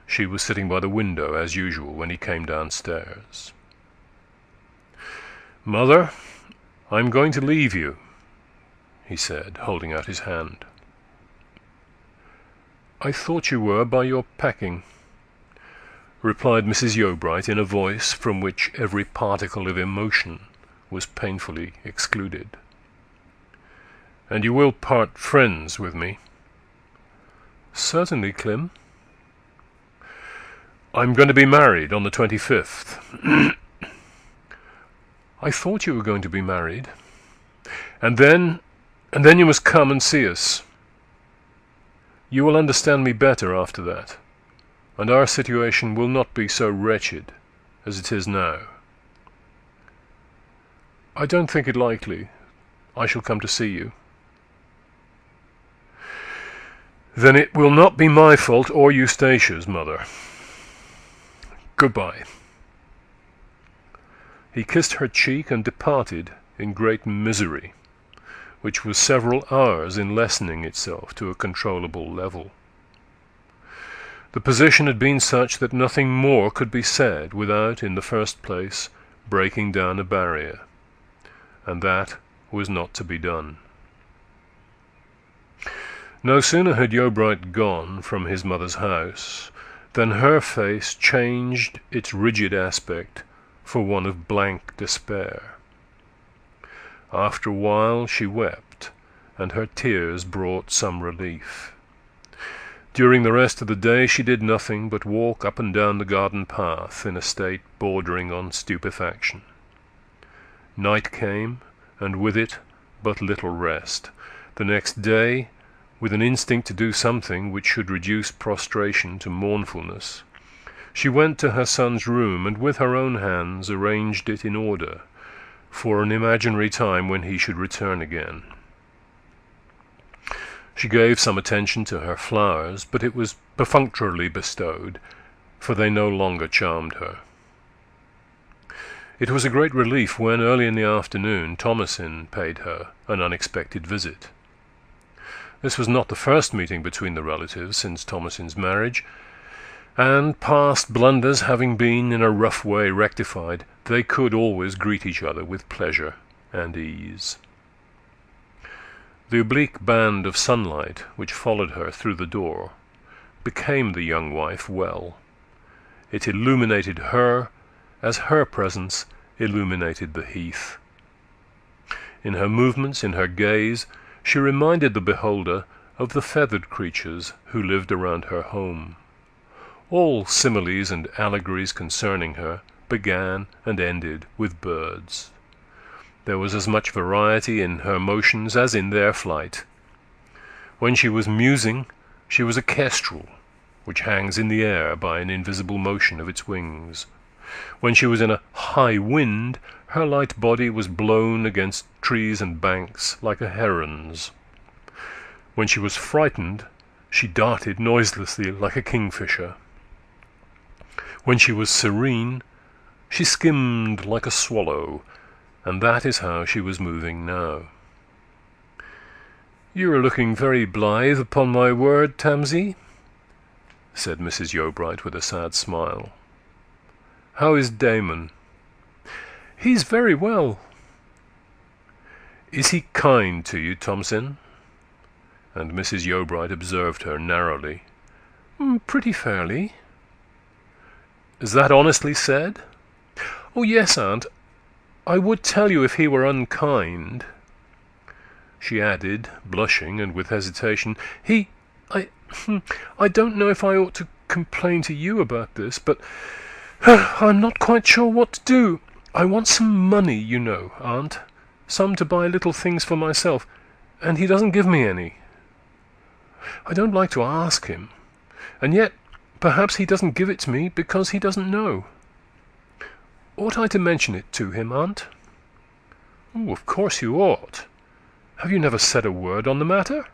She was sitting by the window as usual when he came downstairs. "Mother, I'm going to leave you," he said, holding out his hand. "I thought you were by your packing," replied Mrs. Yeobright in a voice from which every particle of emotion was painfully excluded. "And you will part friends with me?" "Certainly, Clym." "I'm going to be married on the 25th. "I thought you were going to be married." And then you must come and see us. You will understand me better after that, and our situation will not be so wretched as it is now." "I don't think it likely. I shall come to see you." "Then it will not be my fault or Eustatia's, mother. Goodbye." He kissed her cheek and departed in great misery, which was several hours in lessening itself to a controllable level. The position had been such that nothing more could be said without, in the first place, breaking down a barrier, and that was not to be done. No sooner had Yeobright gone from his mother's house than her face changed its rigid aspect for one of blank despair. After a while she wept, and her tears brought some relief. During the rest of the day she did nothing but walk up and down the garden path in a state bordering on stupefaction. Night came, and with it but little rest. The next day, with an instinct to do something which should reduce prostration to mournfulness, she went to her son's room and with her own hands arranged it in order for an imaginary time when he should return again. She gave some attention to her flowers, but it was perfunctorily bestowed, for they no longer charmed her. It was a great relief when, early in the afternoon, Thomasin paid her an unexpected visit. This was not the first meeting between the relatives since Thomasin's marriage, and past blunders having been in a rough way rectified, they could always greet each other with pleasure and ease. The oblique band of sunlight which followed her through the door became the young wife well. It illuminated her as her presence illuminated the heath. In her movements, in her gaze, she reminded the beholder of the feathered creatures who lived around her home. All similes and allegories concerning her began and ended with birds. There was as much variety in her motions as in their flight. When she was musing, she was a kestrel, which hangs in the air by an invisible motion of its wings. When she was in a high wind, her light body was blown against trees and banks like a heron's. When she was frightened, she darted noiselessly like a kingfisher. When she was serene, she skimmed like a swallow, and that is how she was moving now. "You are looking very blithe, upon my word, Tamsy," said Mrs. Yeobright with a sad smile. "How is Damon?" "He's very well." "Is he kind to you, Thomasin?" And Mrs. Yeobright observed her narrowly. "Pretty fairly." "Is that honestly said?" "Oh, yes, Aunt. I would tell you if he were unkind." She added, blushing and with hesitation, I don't know if I ought to complain to you about this, but I'm not quite sure what to do. I want some money, you know, Aunt, some to buy little things for myself, and he doesn't give me any. I don't like to ask him, and yet perhaps he doesn't give it to me because he doesn't know. Ought I to mention it to him, Aunt?" "Oh, of course you ought. Have you never said a word on the matter?"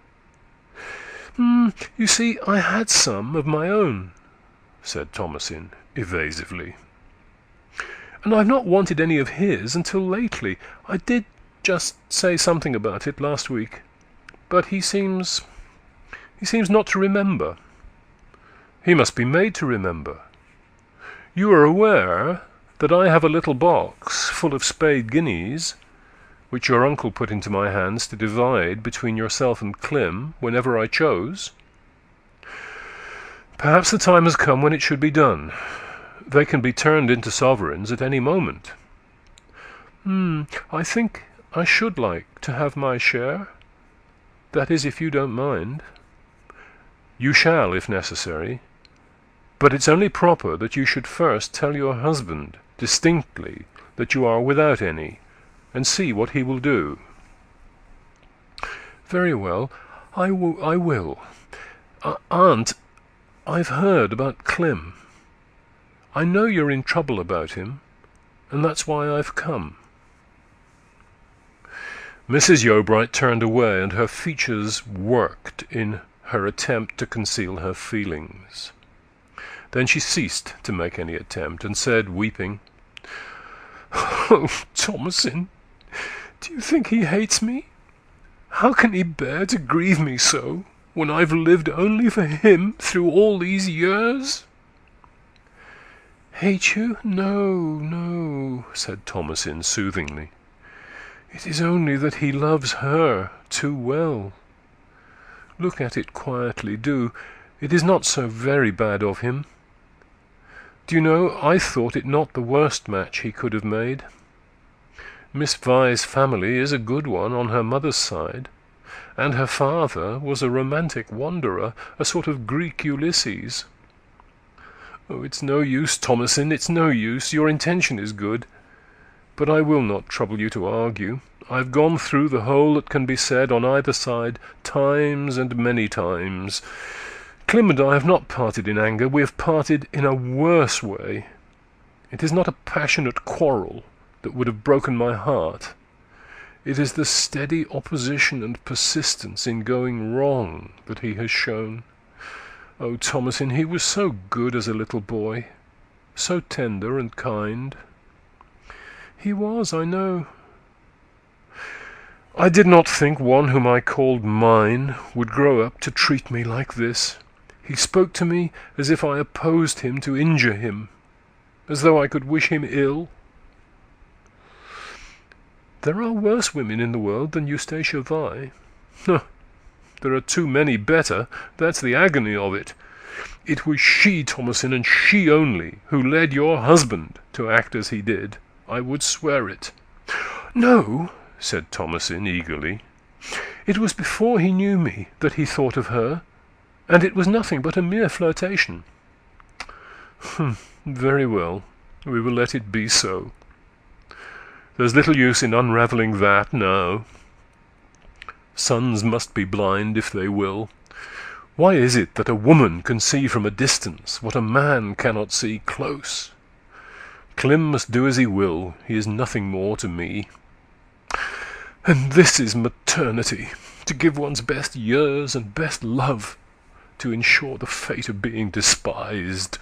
You see, I had some of my own," said Thomasin evasively, "and I've not wanted any of his until lately. I did just say something about it last week, but he seems not to remember." "He must be made to remember. You are aware that I have a little box full of spade guineas, which your uncle put into my hands to divide between yourself and Clem whenever I chose? Perhaps the time has come when it should be done. They can be turned into sovereigns at any moment." I think I should like to have my share. That is, if you don't mind." "You shall, if necessary. But it's only proper that you should first tell your husband distinctly that you are without any, and see what he will do." "Very well, I will. Aunt, I've heard about Clem. I know you're in trouble about him, and that's why I've come." Mrs. Yeobright turned away, and her features worked in her attempt to conceal her feelings. Then she ceased to make any attempt, and said, weeping, "Oh, Thomasin, do you think he hates me? How can he bear to grieve me so, when I've lived only for him through all these years?" "Hate you? No," said Thomasin soothingly. "It is only that he loves her too well. Look at it quietly, do. It is not so very bad of him. Do you know, I thought it not the worst match he could have made. Miss Vi's family is a good one on her mother's side, and her father was a romantic wanderer, a sort of Greek Ulysses. Oh, it's no use, Thomasin, it's no use. Your intention is good, but I will not trouble you to argue. I've gone through the whole that can be said on either side, times and many times. Clym and I have not parted in anger, we have parted in a worse way. It is not a passionate quarrel that would have broken my heart. It is the steady opposition and persistence in going wrong that he has shown. Oh, Thomasin, he was so good as a little boy, so tender and kind. He was, I know. I did not think one whom I called mine would grow up to treat me like this. He spoke to me as if I opposed him to injure him, as though I could wish him ill. There are worse women in the world than Eustacia Vi. There are too many better, that's the agony of it. It was she, Thomasin, and she only, who led your husband to act as he did. I would swear it. No, said Thomasin eagerly. It was before he knew me that he thought of her, and it was nothing but a mere flirtation. Very well, we will let it be so. There's little use in unravelling that now. Sons must be blind if they will. Why is it that a woman can see from a distance what a man cannot see close? Clym must do as he will, he is nothing more to me. And this is maternity, to give one's best years and best love, to ensure the fate of being despised.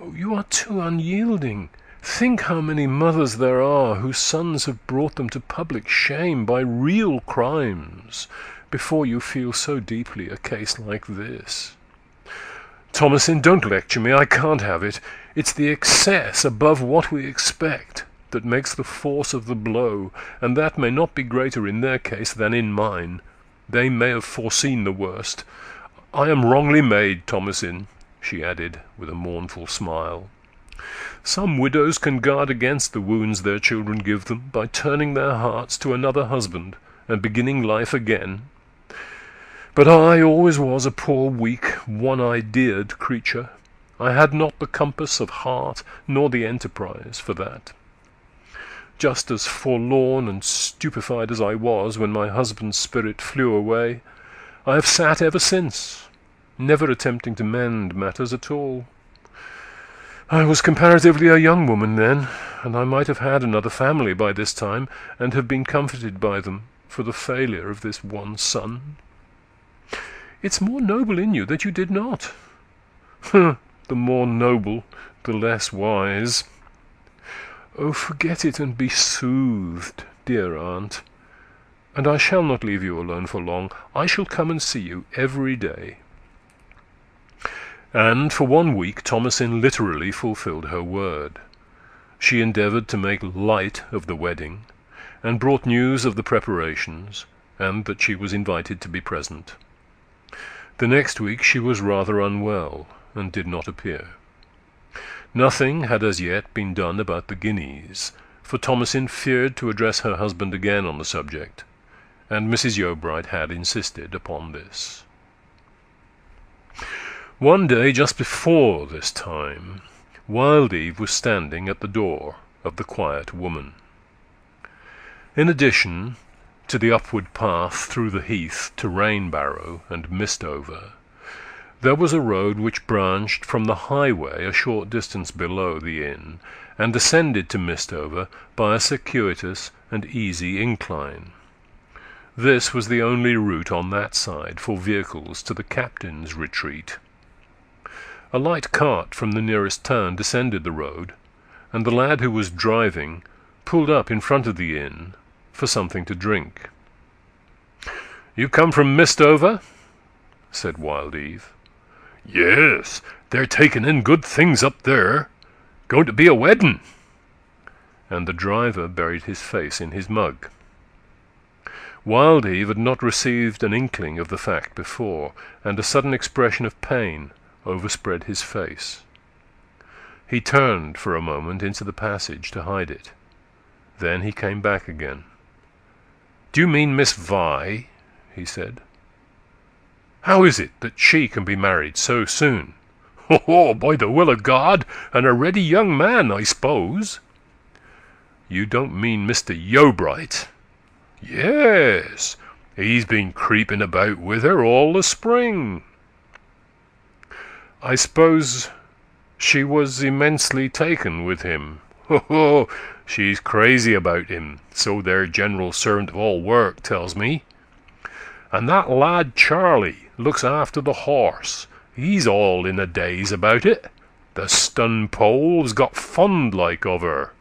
Oh, you are too unyielding. Think how many mothers there are whose sons have brought them to public shame by real crimes, before you feel so deeply a case like this. Thomasin, don't lecture me, I can't have it. It's the excess above what we expect that makes the force of the blow, and that may not be greater in their case than in mine. They may have foreseen the worst. I am wrongly made, Thomasin, she added with a mournful smile. Some widows can guard against the wounds their children give them by turning their hearts to another husband and beginning life again. But I always was a poor, weak, one-idea'd creature. I had not the compass of heart nor the enterprise for that. Just as forlorn and stupefied as I was when my husband's spirit flew away, I have sat ever since, never attempting to mend matters at all. I was comparatively a young woman then, and I might have had another family by this time, and have been comforted by them for the failure of this one son. It's more noble in you that you did not. The more noble, the less wise. Oh, forget it and be soothed, dear aunt. And I shall not leave you alone for long. I shall come and see you every day. And for 1 week Thomasin literally fulfilled her word. She endeavoured to make light of the wedding, and brought news of the preparations, and that she was invited to be present. The next week she was rather unwell, and did not appear. Nothing had as yet been done about the guineas, for Thomasin feared to address her husband again on the subject, and Mrs. Yeobright had insisted upon this. One day just before this time, Wild Eve was standing at the door of the Quiet Woman. In addition to the upward path through the heath to Rainbarrow and Mistover, there was a road which branched from the highway a short distance below the inn, and descended to Mistover by a circuitous and easy incline. This was the only route on that side for vehicles to the captain's retreat. A light cart from the nearest town descended the road, and the lad who was driving pulled up in front of the inn for something to drink. "You come from Mistover?" said Wild Eve. "Yes, they're taking in good things up there. Going to be a wedding." And the driver buried his face in his mug. Wild Eve had not received an inkling of the fact before, and a sudden expression of pain overspread his face. He turned for a moment into the passage to hide it. Then he came back again. "Do you mean Miss Vi?" he said. "How is it that she can be married so soon?" "Oh, by the will of God, and a ready young man, I suppose." "You don't mean Mr. Yeobright?" "Yes, he's been creeping about with her all the spring." "I suppose she was immensely taken with him." "Oh, she's crazy about him, so their general servant of all work tells me. And that lad Charlie looks after the horse. He's all in a daze about it. The stun pole's got fond like of her."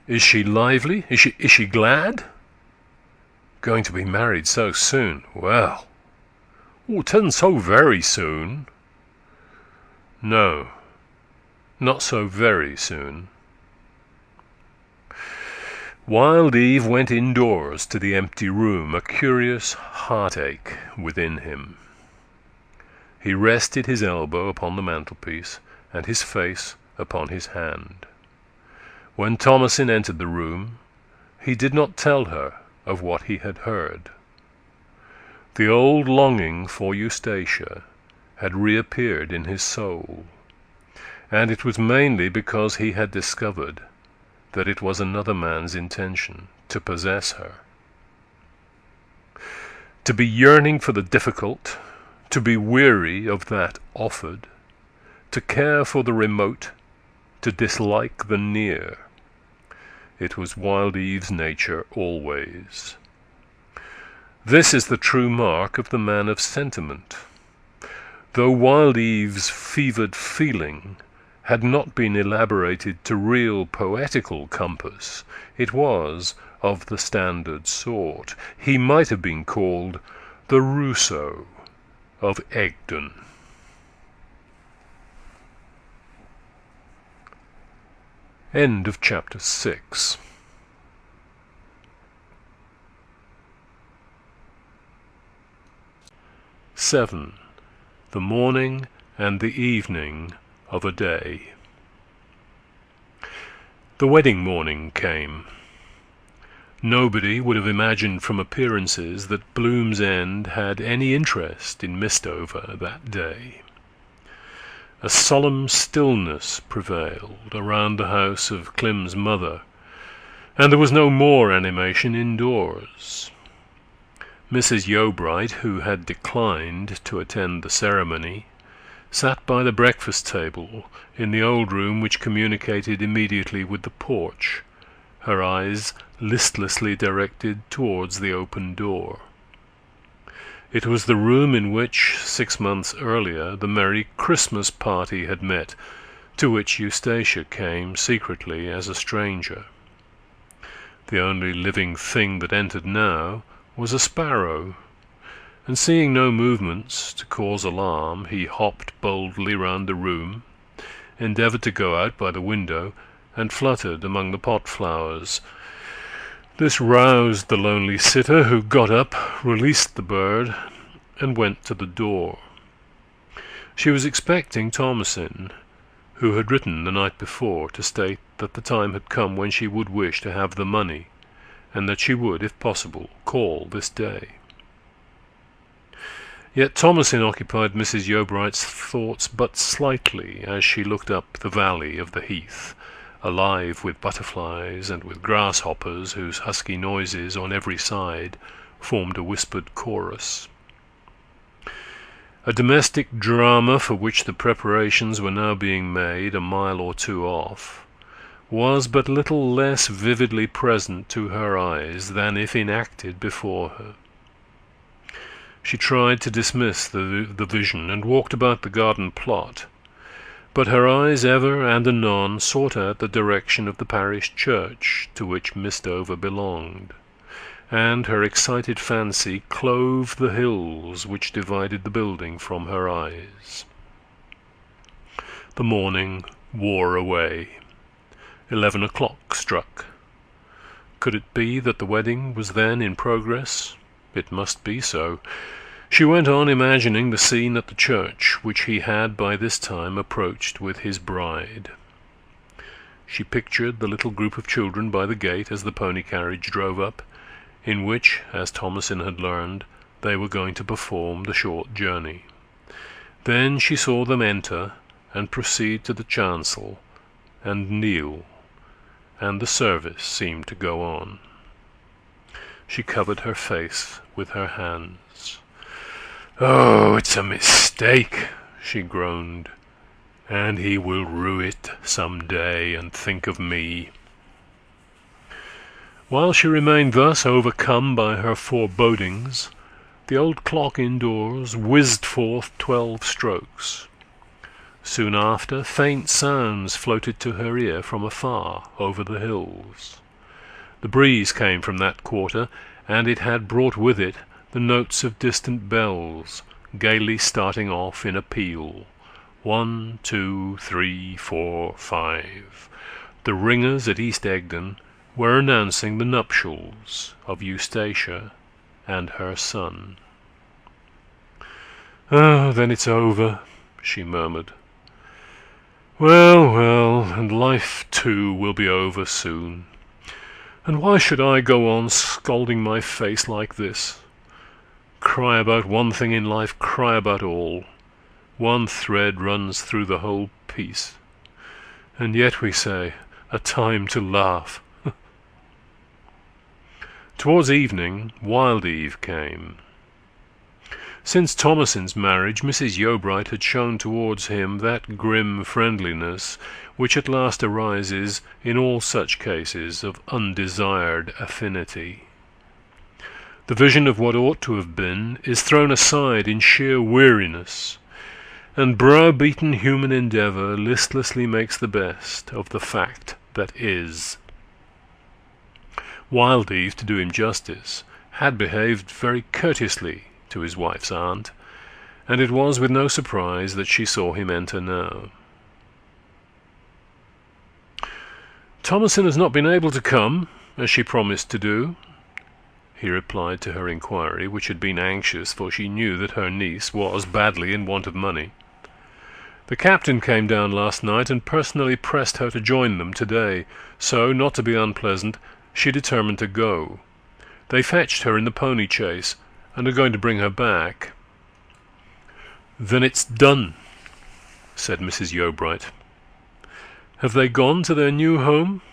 "Is she lively? Is she glad?" "Going to be married so soon. Well, "'Tisn't so very soon." "No, not so very soon." Wild Eve went indoors to the empty room, a curious heartache within him. He rested his elbow upon the mantelpiece and his face upon his hand. When Thomasin entered the room, he did not tell her of what he had heard. The old longing for Eustacia had reappeared in his soul, and it was mainly because he had discovered that it was another man's intention to possess her. To be yearning for the difficult, to be weary of that offered, to care for the remote, to dislike the near. It was Wild Eve's nature always. This is the true mark of the man of sentiment. Though Wild Eve's fevered feeling had not been elaborated to real poetical compass, it was of the standard sort. He might have been called the Rousseau of Egdon. End of chapter 6. (7) The morning and the evening of a day. The wedding morning came. Nobody would have imagined from appearances that Bloom's End had any interest in Mistover that day. A solemn stillness prevailed around the house of Clym's mother, and there was no more animation indoors. Mrs. Yeobright, who had declined to attend the ceremony, sat by the breakfast table in the old room which communicated immediately with the porch, her eyes listlessly directed towards the open door. It was the room in which, 6 months earlier, the merry Christmas party had met, to which Eustacia came secretly as a stranger. The only living thing that entered now was a sparrow, and seeing no movements to cause alarm, he hopped boldly round the room, endeavoured to go out by the window, and fluttered among the pot flowers. This roused the lonely sitter, who got up, released the bird, and went to the door. She was expecting Thomasin, who had written the night before to state that the time had come when she would wish to have the money, and that she would, if possible, call this day. Yet Thomasin occupied Mrs. Yeobright's thoughts but slightly as she looked up the valley of the heath, alive with butterflies and with grasshoppers whose husky noises on every side formed a whispered chorus. A domestic drama for which the preparations were now being made a mile or two off was but little less vividly present to her eyes than if enacted before her. She tried to dismiss the vision and walked about the garden plot, but her eyes ever and anon sought out the direction of the parish church to which Mistover belonged, and her excited fancy clove the hills which divided the building from her eyes. The morning wore away. 11 o'clock struck. Could it be that the wedding was then in progress? It must be so. She went on imagining the scene at the church, which he had by this time approached with his bride. She pictured the little group of children by the gate as the pony carriage drove up, in which, as Thomasin had learned, they were going to perform the short journey. Then she saw them enter and proceed to the chancel and kneel, and the service seemed to go on. She covered her face with her hands. "Oh, it's a mistake," she groaned, "and he will rue it some day and think of me." While she remained thus overcome by her forebodings, the old clock indoors whizzed forth 12 strokes. Soon after, faint sounds floated to her ear from afar over the hills. The breeze came from that quarter, and it had brought with it the notes of distant bells, gaily starting off in a peal. 1, 2, 3, 4, 5. The ringers at East Egdon were announcing the nuptials of Eustacia and her son. "Oh, then it's over," she murmured. "Well, well, and life too will be over soon. And why should I go on scalding my face like this? Cry about one thing in life, cry about all. One thread runs through the whole piece. And yet we say, a time to laugh." Towards evening, Wild Eve came. Since Thomasin's marriage, Mrs. Yeobright had shown towards him that grim friendliness which at last arises in all such cases of undesired affinity. The vision of what ought to have been is thrown aside in sheer weariness, and brow-beaten human endeavour listlessly makes the best of the fact that is. Wild Eve, to do him justice, had behaved very courteously to his wife's aunt, and it was with no surprise that she saw him enter now. "Thomasin has not been able to come, as she promised to do," he replied to her inquiry, which had been anxious, for she knew that her niece was badly in want of money. "The captain came down last night and personally pressed her to join them today, so, not to be unpleasant, she determined to go. They fetched her in the pony chaise, and are going to bring her back." "Then it's done," said Mrs. Yeobright. "Have they gone to their new home?"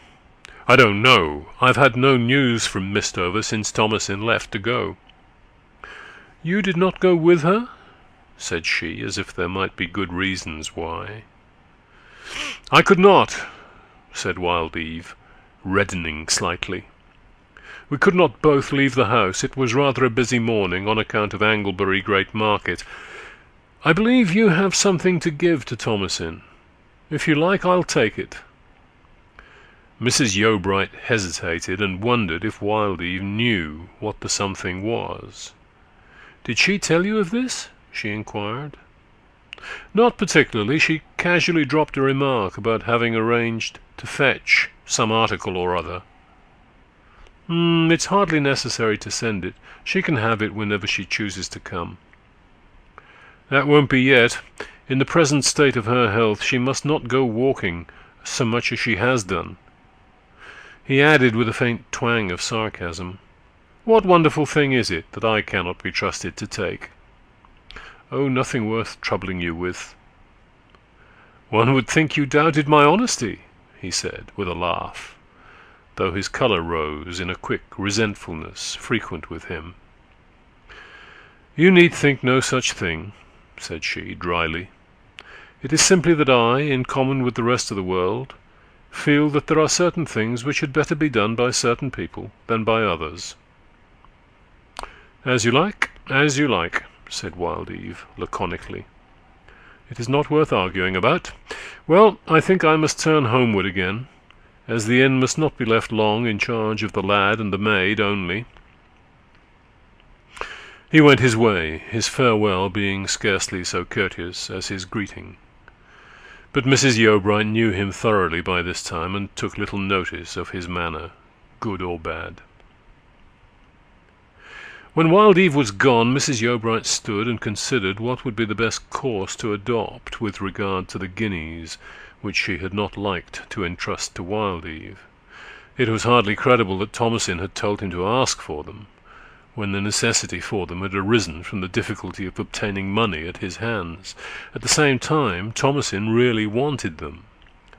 "I don't know. I've had no news from Mistover since Thomasin left to go." "You did not go with her?" said she, as if there might be good reasons why. "I could not," said Wild Eve, reddening slightly. "We could not both leave the house. It was rather a busy morning on account of Anglebury Great Market. I believe you have something to give to Thomasin. If you like, I'll take it." Mrs. Yeobright hesitated and wondered if Wild Eve knew what the something was. "Did she tell you of this?" she inquired. "Not particularly. She casually dropped a remark about having arranged to fetch some article or other." It's hardly necessary to send it. She can have it whenever she chooses to come." "That won't be yet. In the present state of her health, she must not go walking so much as she has done." He added with a faint twang of sarcasm, "What wonderful thing is it that I cannot be trusted to take?" "Oh, nothing worth troubling you with." "One would think you doubted my honesty," he said, with a laugh, though his colour rose in a quick resentfulness frequent with him. "You need think no such thing," said she, dryly. "It is simply that I, in common with the rest of the world, feel that there are certain things which had better be done by certain people than by others." "As you like, as you like," said Wild Eve, laconically. "It is not worth arguing about. Well, I think I must turn homeward again, as the inn must not be left long in charge of the lad and the maid only." He went his way, his farewell being scarcely so courteous as his greeting. But Mrs. Yeobright knew him thoroughly by this time, and took little notice of his manner, good or bad. When Wild Eve was gone, Mrs. Yeobright stood and considered what would be the best course to adopt with regard to the guineas which she had not liked to entrust to Wild Eve. It was hardly credible that Thomasin had told him to ask for them, when the necessity for them had arisen from the difficulty of obtaining money at his hands. At the same time, Thomasin really wanted them,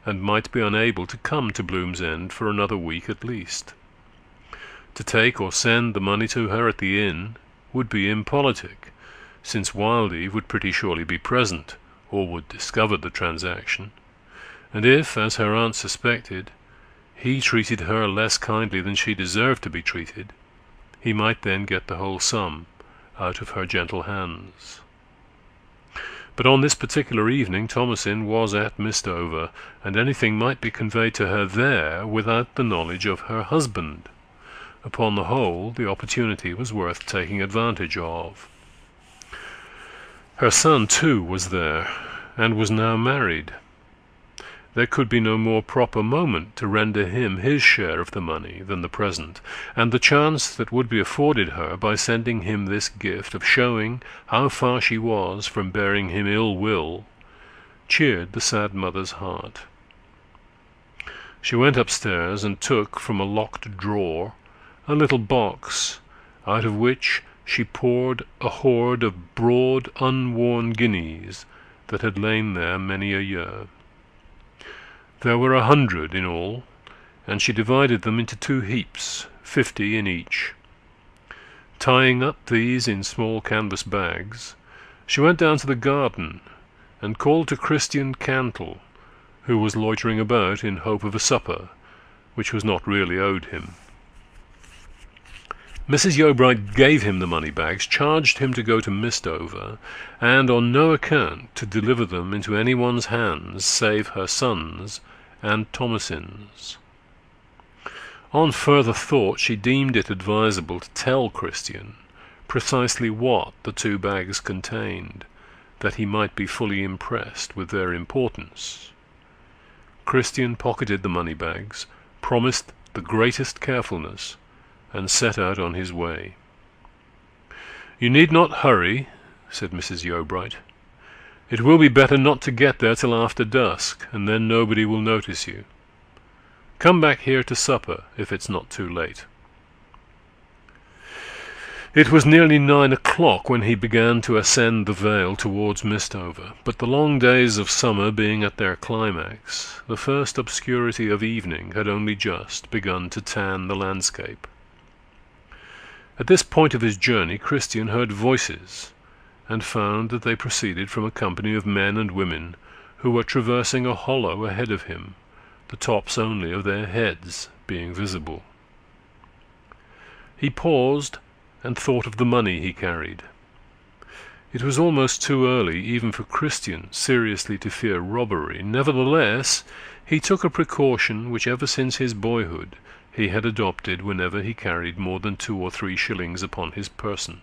and might be unable to come to Bloom's End for another week at least. To take or send the money to her at the inn would be impolitic, since Wildeve would pretty surely be present, or would discover the transaction, and if, as her aunt suspected, he treated her less kindly than she deserved to be treated, he might then get the whole sum out of her gentle hands. But on this particular evening Thomasin was at Mistover, and anything might be conveyed to her there without the knowledge of her husband. Upon the whole, the opportunity was worth taking advantage of. Her son, too, was there, and was now married. There could be no more proper moment to render him his share of the money than the present, and the chance that would be afforded her by sending him this gift of showing how far she was from bearing him ill will cheered the sad mother's heart. She went upstairs and took from a locked drawer a little box, out of which she poured a hoard of broad, unworn guineas that had lain there many a year. There were 100 in all, and she divided them into 2 heaps, 50 in each. Tying up these in small canvas bags, she went down to the garden and called to Christian Cantle, who was loitering about in hope of a supper, which was not really owed him. Mrs. Yeobright gave him the money-bags, charged him to go to Mistover, and on no account to deliver them into anyone's hands save her son's and Thomasin's. On further thought, she deemed it advisable to tell Christian precisely what the 2 bags contained, that he might be fully impressed with their importance. Christian pocketed the money-bags, promised the greatest carefulness, and set out on his way. "You need not hurry," said Mrs. Yeobright. "It will be better not to get there till after dusk, and then nobody will notice you. Come back here to supper, if it's not too late." It was nearly 9 o'clock when he began to ascend the vale towards Mistover, but the long days of summer being at their climax, the first obscurity of evening had only just begun to tan the landscape. At this point of his journey Christian heard voices, and found that they proceeded from a company of men and women who were traversing a hollow ahead of him, the tops only of their heads being visible. He paused and thought of the money he carried. It was almost too early even for Christian seriously to fear robbery. Nevertheless, he took a precaution which ever since his boyhood he had adopted whenever he carried more than 2 or 3 shillings upon his person,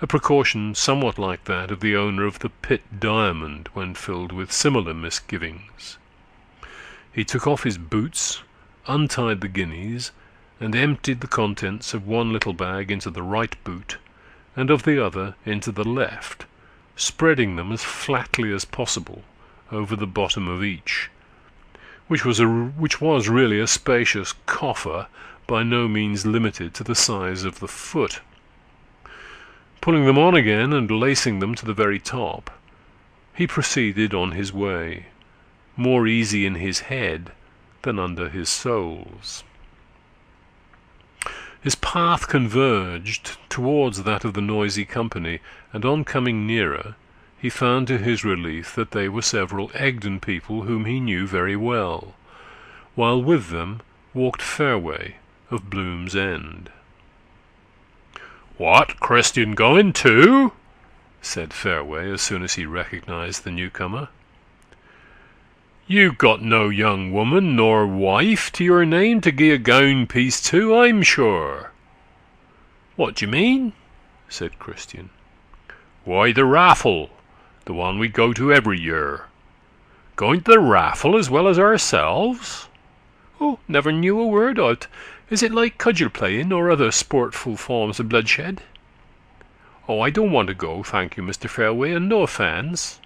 a precaution somewhat like that of the owner of the Pitt Diamond when filled with similar misgivings. He took off his boots, untied the guineas, and emptied the contents of one little bag into the right boot, and of the other into the left, spreading them as flatly as possible over the bottom of each, which was really a spacious coffer, by no means limited to the size of the foot. Pulling them on again and lacing them to the very top, he proceeded on his way, more easy in his head than under his soles. His path converged towards that of the noisy company, and on coming nearer, he found to his relief that they were several Egdon people whom he knew very well, while with them walked Fairway of Bloom's End. "What, Christian going too?" said Fairway as soon as he recognized the newcomer. "You got no young woman nor wife to your name to gie a gown piece to, I'm sure." "What do you mean?" said Christian. "Why, the raffle, the one we go to every year." "Going to the raffle as well as ourselves?" "Oh, never knew a word o't. Is it like cudgel playing or other sportful forms of bloodshed?" "Oh, I don't want to go, thank you, Mr. Fairway, and no offence."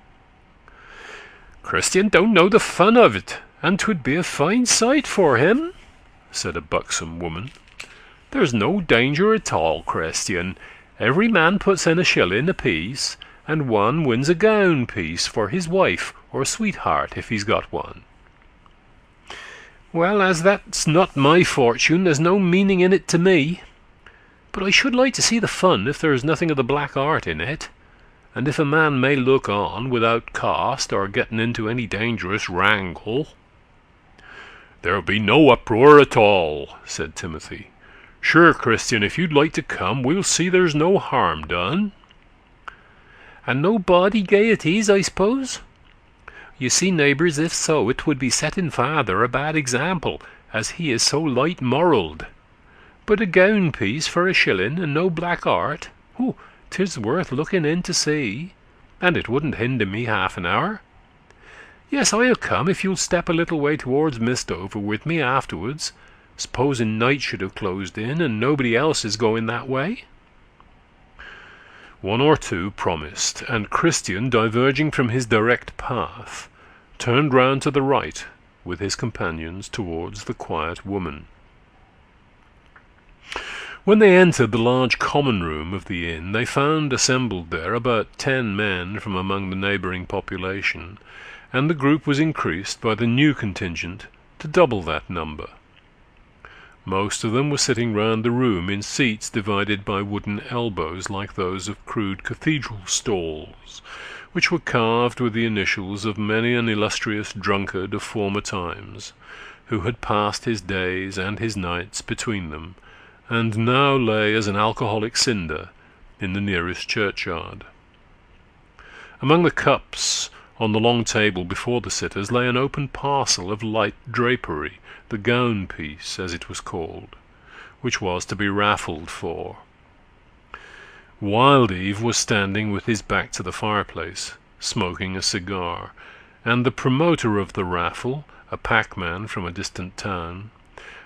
"Christian don't know the fun of it, and 'twould be a fine sight for him," said a buxom woman. "There's no danger at all, Christian. Every man puts in a shilling apiece, and one wins a gown piece for his wife or sweetheart, if he's got one." "Well, as that's not my fortune, there's no meaning in it to me. But I should like to see the fun if there's nothing of the black art in it, and if a man may look on without cost or getting into any dangerous wrangle." "There'll be no uproar at all," said Timothy. "Sure, Christian, if you'd like to come, we'll see there's no harm done." "And no bawdy gaieties, I suppose? You see, neighbours, if so, it would be setting father a bad example, as he is so light-moralled. But a gown piece for a shilling, and no black art, 'tis worth looking in to see, and it wouldn't hinder me half an hour. Yes, I'll come, if you'll step a little way towards Mistover with me afterwards, supposing night should have closed in, and nobody else is going that way." One or two promised, and Christian, diverging from his direct path, turned round to the right with his companions towards the quiet woman. When they entered the large common room of the inn, they found assembled there about 10 men from among the neighbouring population, and the group was increased by the new contingent to double that number. Most of them were sitting round the room in seats divided by wooden elbows like those of crude cathedral stalls, which were carved with the initials of many an illustrious drunkard of former times, who had passed his days and his nights between them, and now lay as an alcoholic cinder in the nearest churchyard. Among the cups on the long table before the sitters lay an open parcel of light drapery, the gown piece, as it was called, which was to be raffled for. Wild Eve was standing with his back to the fireplace, smoking a cigar, and the promoter of the raffle, a packman from a distant town,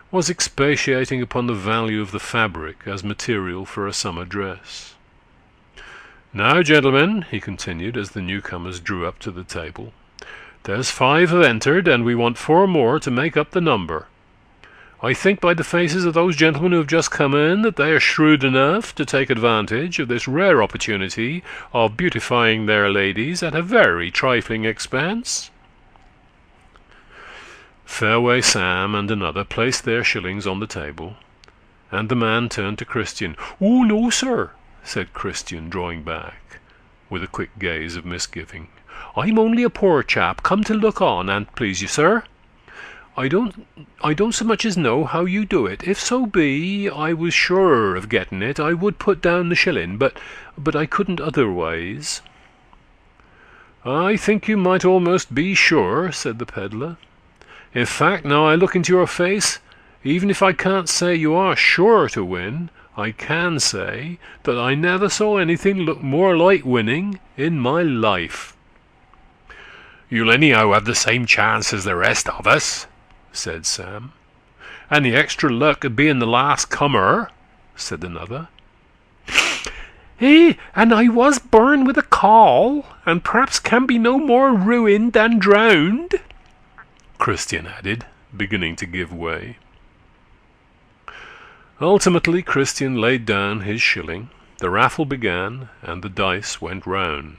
was expatiating upon the value of the fabric as material for a summer dress. "Now, gentlemen," he continued, as the newcomers drew up to the table, "there's 5 have entered, and we want 4 more to make up the number. I think by the faces of those gentlemen who have just come in that they are shrewd enough to take advantage of this rare opportunity of beautifying their ladies at a very trifling expense." Fairway Sam and another placed their shillings on the table, and the man turned to Christian. "Oh, no, sir," said Christian, drawing back, with a quick gaze of misgiving. "I'm only a poor chap, come to look on, an't please you, sir. I don't so much as know how you do it. If so be I was sure of getting it, I would put down the shilling, but I couldn't otherwise." "I think you might almost be sure," said the pedlar. "In fact, now I look into your face, even if I can't say you are sure to win, I can say that I never saw anything look more like winning in my life." "You'll anyhow have the same chance as the rest of us," said Sam. "And the extra luck of being the last comer," said another. "And I was born with a caul, and perhaps can be no more ruined than drowned," Christian added, beginning to give way. Ultimately Christian laid down his shilling, the raffle began, and the dice went round.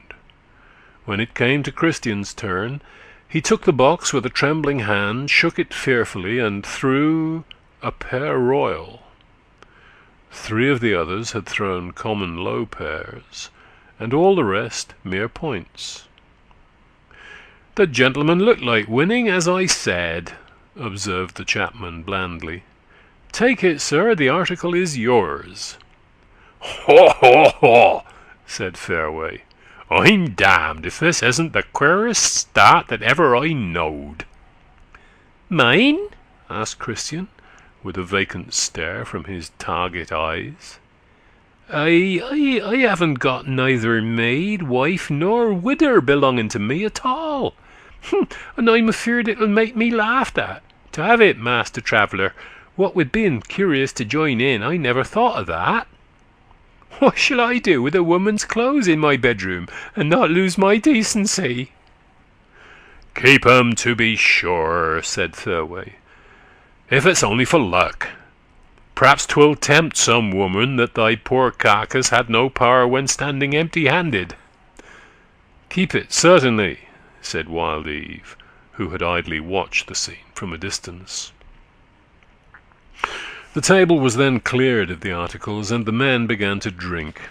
When it came to Christian's turn, he took the box with a trembling hand, shook it fearfully, and threw a pair royal. 3 of the others had thrown common low pairs, and all the rest mere points. "The gentleman looked like winning, as I said," observed the chapman blandly. "Take it, sir, the article is yours." "Ho, ho, ho!" said Fairway. "I'm damned if this isn't the queerest start that ever I knowed." "Mine?" asked Christian, with a vacant stare from his target eyes. I haven't got neither maid, wife, nor widder belonging to me at all. And I'm afeard it'll make me laughed at, to have it, Master Traveller. What with being curious to join in, I never thought of that. What shall I do with a woman's clothes in my bedroom, and not lose my decency?" "Keep 'em, to be sure," said Fairway. If it's only for luck. Perhaps 'twill tempt some woman that thy poor carcass had no power when standing empty-handed." "Keep it, certainly," said Wild Eve, who had idly watched the scene from a distance. The table was then cleared of the articles, and the men began to drink.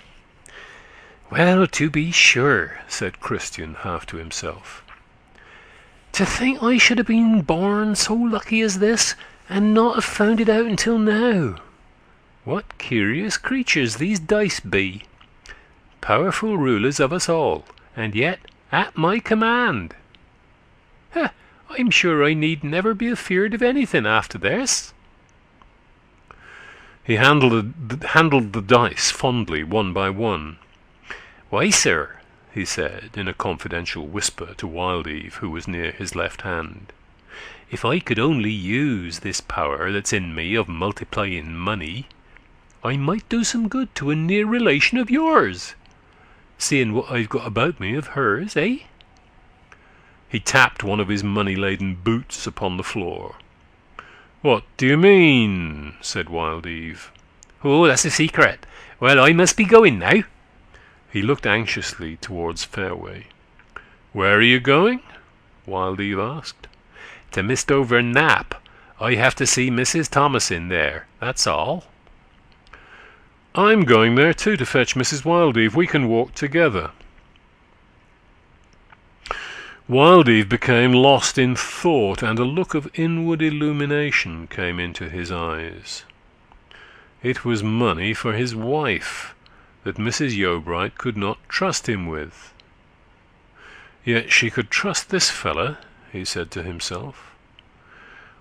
"Well, to be sure," said Christian, half to himself. "To think I should have been born so lucky as this, and not have found it out until now. What curious creatures these dice be! Powerful rulers of us all, and yet at my command. I'm sure I need never be afeard of anything after this." He handled the dice fondly, one by one. "Why, sir," he said, in a confidential whisper to Wild Eve, who was near his left hand, "if I could only use this power that's in me of multiplying money, I might do some good to a near relation of yours, seeing what I've got about me of hers, eh?" He tapped one of his money-laden boots upon the floor. "What do you mean?" said Wild Eve. "Oh, that's a secret. Well, I must be going now." He looked anxiously towards Fairway. "Where are you going?" Wild Eve asked. "To Mistover Nap. I have to see Mrs. Thomasin there, that's all." "I'm going there too, to fetch Mrs. Wild Eve. We can walk together." Wild Eve became lost in thought, and a look of inward illumination came into his eyes. It was money for his wife that Mrs. Yeobright could not trust him with. Yet she could trust this fella, he said to himself.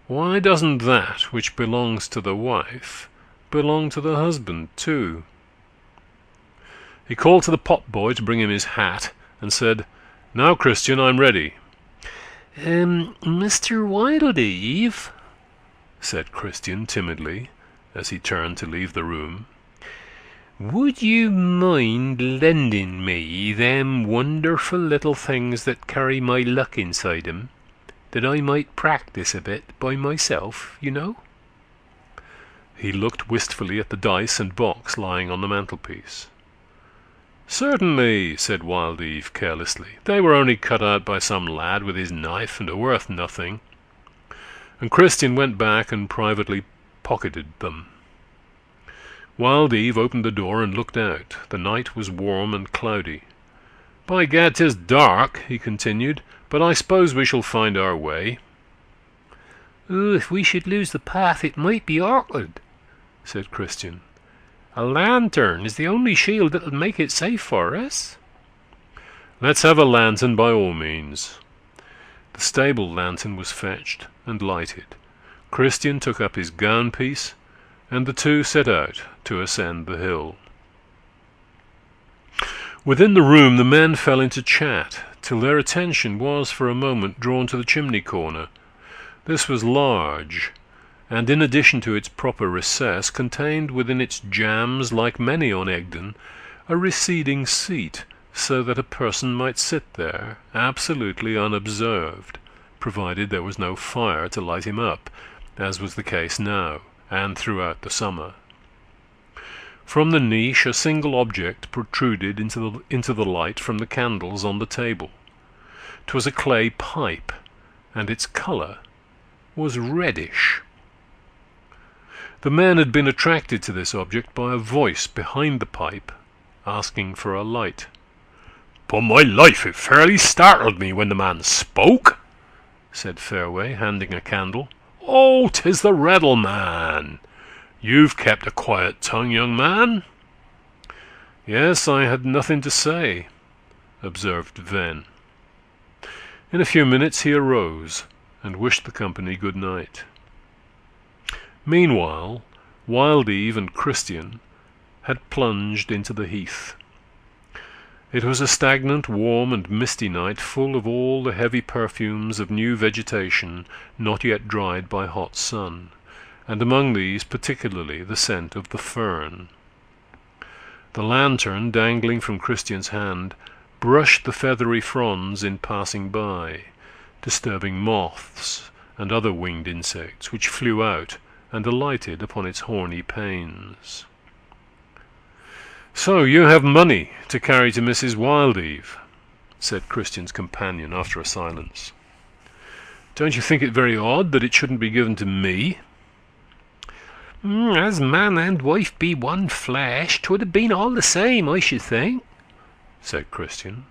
Why doesn't that which belongs to the wife belong to the husband too? He called to the pot-boy to bring him his hat, and said, "Now, Christian, I'm ready." "Mr. Wild Eve," said Christian timidly, as he turned to leave the room, "would you mind lending me them wonderful little things that carry my luck inside 'em, that I might practice a bit by myself, you know?" He looked wistfully at the dice and box lying on the mantelpiece. "Certainly," said Wild Eve carelessly. "They were only cut out by some lad with his knife, and are worth nothing." And Christian went back and privately pocketed them. Wild Eve opened the door and looked out. The night was warm and cloudy. "By gad, 'tis dark," he continued, "but I suppose we shall find our way." "If we should lose the path, it might be awkward," said Christian. "A lantern is the only shield that'll make it safe for us." "Let's have a lantern by all means." The stable lantern was fetched and lighted. Christian took up his gown-piece, and the two set out to ascend the hill. Within the room the men fell into chat, till their attention was for a moment drawn to the chimney-corner. This was large, and in addition to its proper recess, contained within its jambs, like many on Egdon, a receding seat, so that a person might sit there, absolutely unobserved, provided there was no fire to light him up, as was the case now, and throughout the summer. From the niche a single object protruded into the light from the candles on the table. 'Twas a clay pipe, and its colour was reddish. The men had been attracted to this object by a voice behind the pipe, asking for a light. "'Pon my life, it fairly startled me when the man spoke," said Fairway, handing a candle. "Oh, 'tis the Reddle man! You've kept a quiet tongue, young man." "Yes, I had nothing to say," observed Venn. In a few minutes he arose, and wished the company good night. Meanwhile, Wild Eve and Christian had plunged into the heath. It was a stagnant, warm, and misty night, full of all the heavy perfumes of new vegetation not yet dried by hot sun, and among these particularly the scent of the fern. The lantern, dangling from Christian's hand, brushed the feathery fronds in passing by, disturbing moths and other winged insects which flew out and alighted upon its horny panes. "So you have money to carry to Mrs. Wildeve," said Christian's companion after a silence. "Don't you think it very odd that it shouldn't be given to me?" "As man and wife be one flesh, 'twould have been all the same, I should think," said Christian.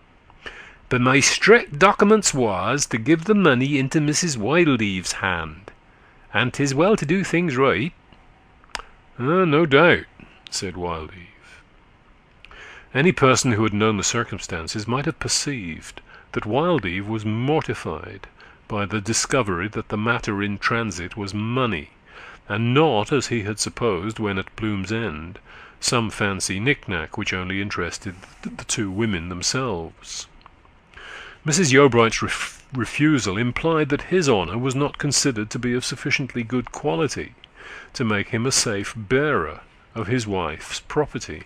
"But my strict documents was to give the money into Mrs. Wildeve's hand, and 'tis well to do things right." "No doubt," said Wildeve. Any person who had known the circumstances might have perceived that Wildeve was mortified by the discovery that the matter in transit was money, and not, as he had supposed when at Bloom's End, some fancy knick-knack which only interested the two women themselves. Mrs. Yeobright's refusal implied that his honour was not considered to be of sufficiently good quality to make him a safe bearer of his wife's property.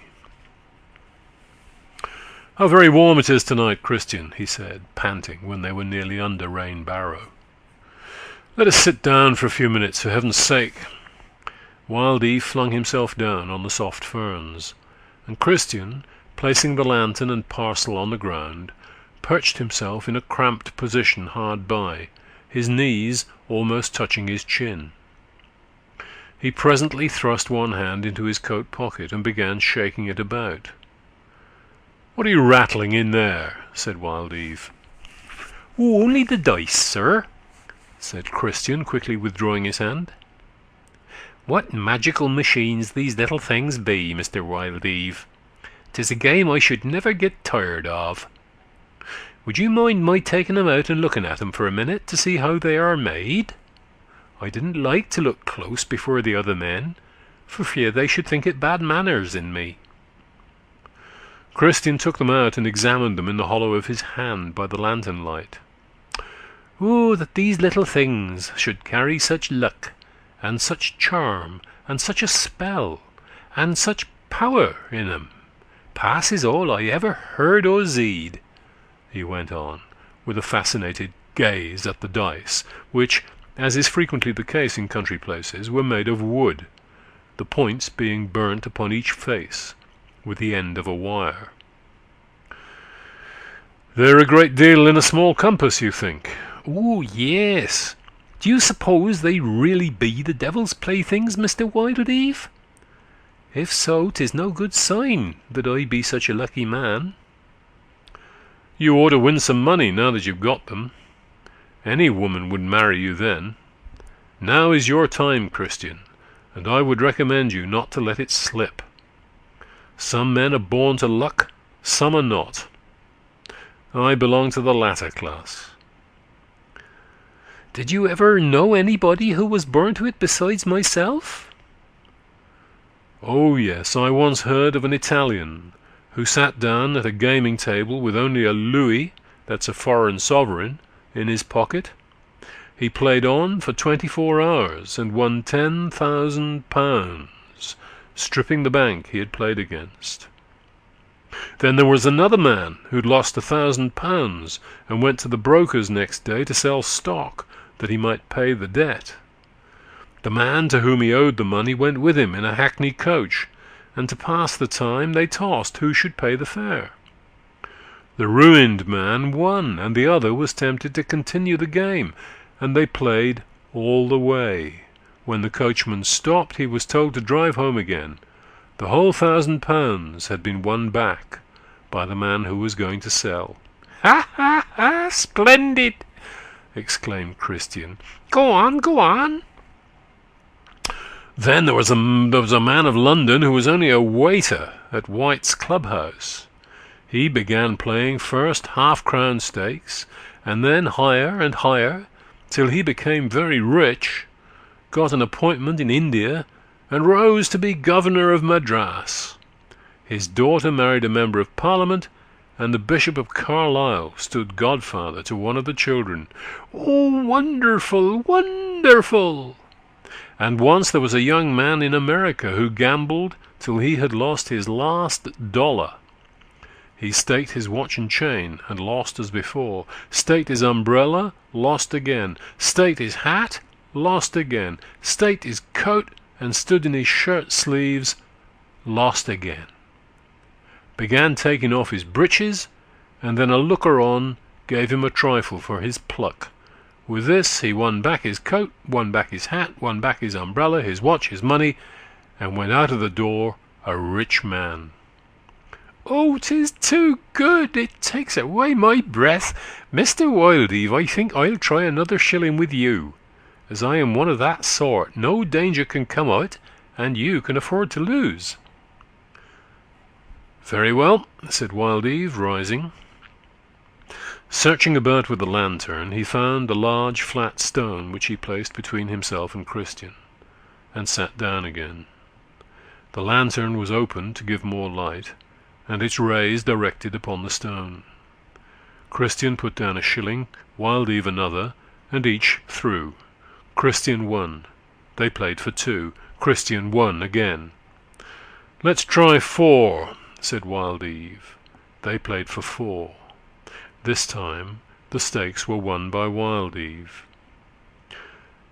"How very warm it is tonight, Christian," he said, panting, when they were nearly under Rain Barrow. "Let us sit down for a few minutes, for heaven's sake." Wildeve flung himself down on the soft ferns, and Christian, placing the lantern and parcel on the ground, perched himself in a cramped position hard by, his knees almost touching his chin. He presently thrust one hand into his coat pocket and began shaking it about. "What are you rattling in there?" said Wildeve. "Only the dice, sir," said Christian, quickly withdrawing his hand. "What magical machines these little things be, Mr. Wildeve! 'Tis a game I should never get tired of. Would you mind my taking 'em out and looking at 'em for a minute to see how they are made? I didn't like to look close before the other men, for fear they should think it bad manners in me." Christian took them out and examined them in the hollow of his hand by the lantern light. "Oh, that these little things should carry such luck, and such charm, and such a spell, and such power in 'em, passes all I ever heard or zeed," he went on, with a fascinated gaze at the dice, which, as is frequently the case in country places, were made of wood, the points being burnt upon each face with the end of a wire. "They're a great deal in a small compass, you think?" "Oh, yes. Do you suppose they really be the devil's playthings, Mr. Wildeve? If so, 'tis no good sign that I be such a lucky man." "You ought to win some money now that you've got them. Any woman would marry you then. Now is your time, Christian, and I would recommend you not to let it slip. Some men are born to luck, some are not. I belong to the latter class." "Did you ever know anybody who was born to it besides myself?" "Oh, yes, I once heard of an Italian who sat down at a gaming table with only a louis, that's a foreign sovereign, in his pocket. He played on for 24 hours and won £10,000, stripping the bank he had played against. Then there was another man who'd lost £1,000 and went to the broker's next day to sell stock that he might pay the debt. The man to whom he owed the money went with him in a hackney coach, and to pass the time they tossed who should pay the fare. The ruined man won, and the other was tempted to continue the game, and they played all the way. When the coachman stopped, he was told to drive home again. The whole £1,000 had been won back by the man who was going to sell." "Ha, ha, ha! Splendid!" exclaimed Christian. "Go on, go on." "Then there was a man of London who was only a waiter at White's Clubhouse. He began playing first half-crown stakes, and then higher and higher, till he became very rich, got an appointment in India, and rose to be governor of Madras. His daughter married a member of Parliament, and the Bishop of Carlisle stood godfather to one of the children. Oh, wonderful, wonderful! And once there was a young man in America who gambled till he had lost his last dollar. He staked his watch and chain, and lost as before, staked his umbrella, lost again, staked his hat, lost again, staked his coat and stood in his shirt sleeves, lost again. Began taking off his breeches, and then a looker-on gave him a trifle for his pluck. With this he won back his coat, won back his hat, won back his umbrella, his watch, his money, and went out of the door a rich man. "Oh, 'tis too good, it takes away my breath. Mr. Wildeve, I think I'll try another shilling with you. As I am one of that sort, no danger can come of it, and you can afford to lose." "Very well," said Wildeve, rising. Searching about with the lantern, he found a large flat stone which he placed between himself and Christian, and sat down again. The lantern was opened to give more light, and its rays directed upon the stone. Christian put down a shilling, Wildeve another, and each threw. Christian won. They played for 2. Christian won again. "Let's try 4, said Wildeve. They played for 4. This time the stakes were won by Wildeve.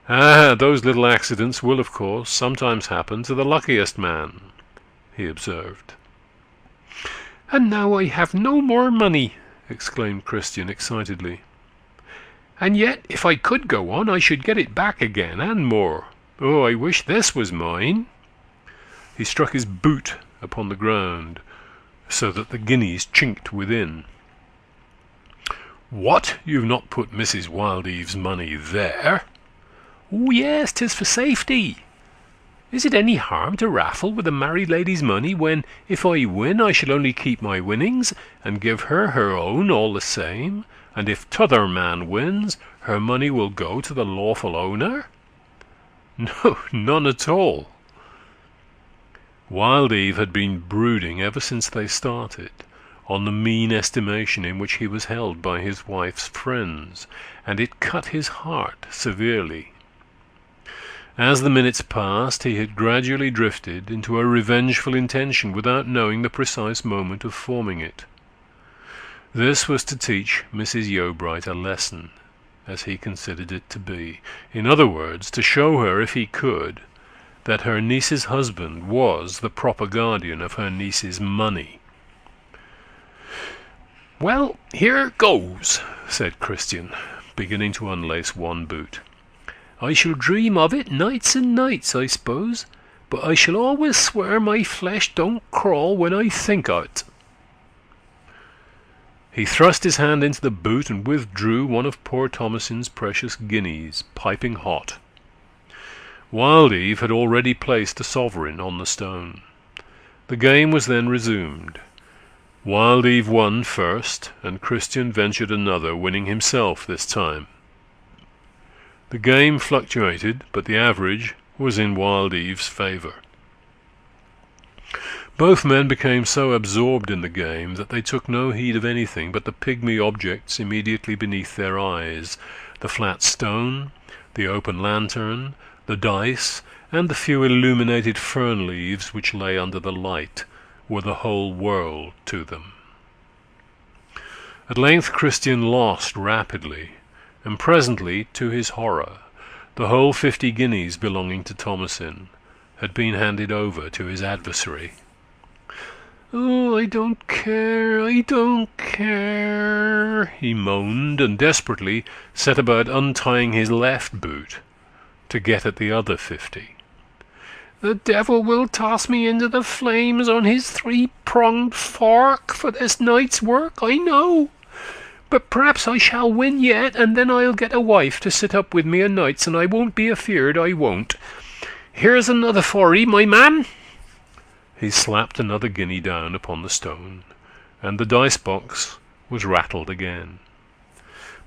"Ah, those little accidents will, of course, sometimes happen to the luckiest man," he observed. "And now I have no more money," exclaimed Christian excitedly. "And yet, if I could go on, I should get it back again, and more. Oh, I wish this was mine." He struck his boot upon the ground, so that the guineas chinked within. "What, you've not put Mrs. Wildeve's money there?" "Oh, yes, 'tis for safety. Is it any harm to raffle with a married lady's money, when, if I win, I shall only keep my winnings, and give her her own all the same, and if t'other man wins, her money will go to the lawful owner?" "No, none at all." Wildeve had been brooding ever since they started on the mean estimation in which he was held by his wife's friends, and it cut his heart severely. As the minutes passed, he had gradually drifted into a revengeful intention without knowing the precise moment of forming it. This was to teach Mrs. Yeobright a lesson, as he considered it to be. In other words, to show her, if he could, that her niece's husband was the proper guardian of her niece's money. "Well, here goes," said Christian, beginning to unlace one boot. "I shall dream of it nights and nights, I suppose, but I shall always swear my flesh don't crawl when I think o't." He thrust his hand into the boot and withdrew one of poor Thomason's precious guineas, piping hot. Wildeve had already placed a sovereign on the stone. The game was then resumed. Wildeve won first, and Christian ventured another, winning himself this time. The game fluctuated, but the average was in Wildeve's favour. Both men became so absorbed in the game that they took no heed of anything but the pygmy objects immediately beneath their eyes, the flat stone, the open lantern, the dice, and the few illuminated fern leaves which lay under the light, were the whole world to them. At length Christian lost rapidly, and presently, to his horror, the whole 50 guineas belonging to Thomasin had been handed over to his adversary. "Oh, I don't care, he moaned, and desperately set about untying his left boot to get at the other 50. "The devil will toss me into the flames on his 3-pronged fork for this night's work, I know. But perhaps I shall win yet, and then I'll get a wife to sit up with me o' nights, and I won't be afeard, I won't. Here's another for 'ee, my man." He slapped another guinea down upon the stone, and the dice-box was rattled again.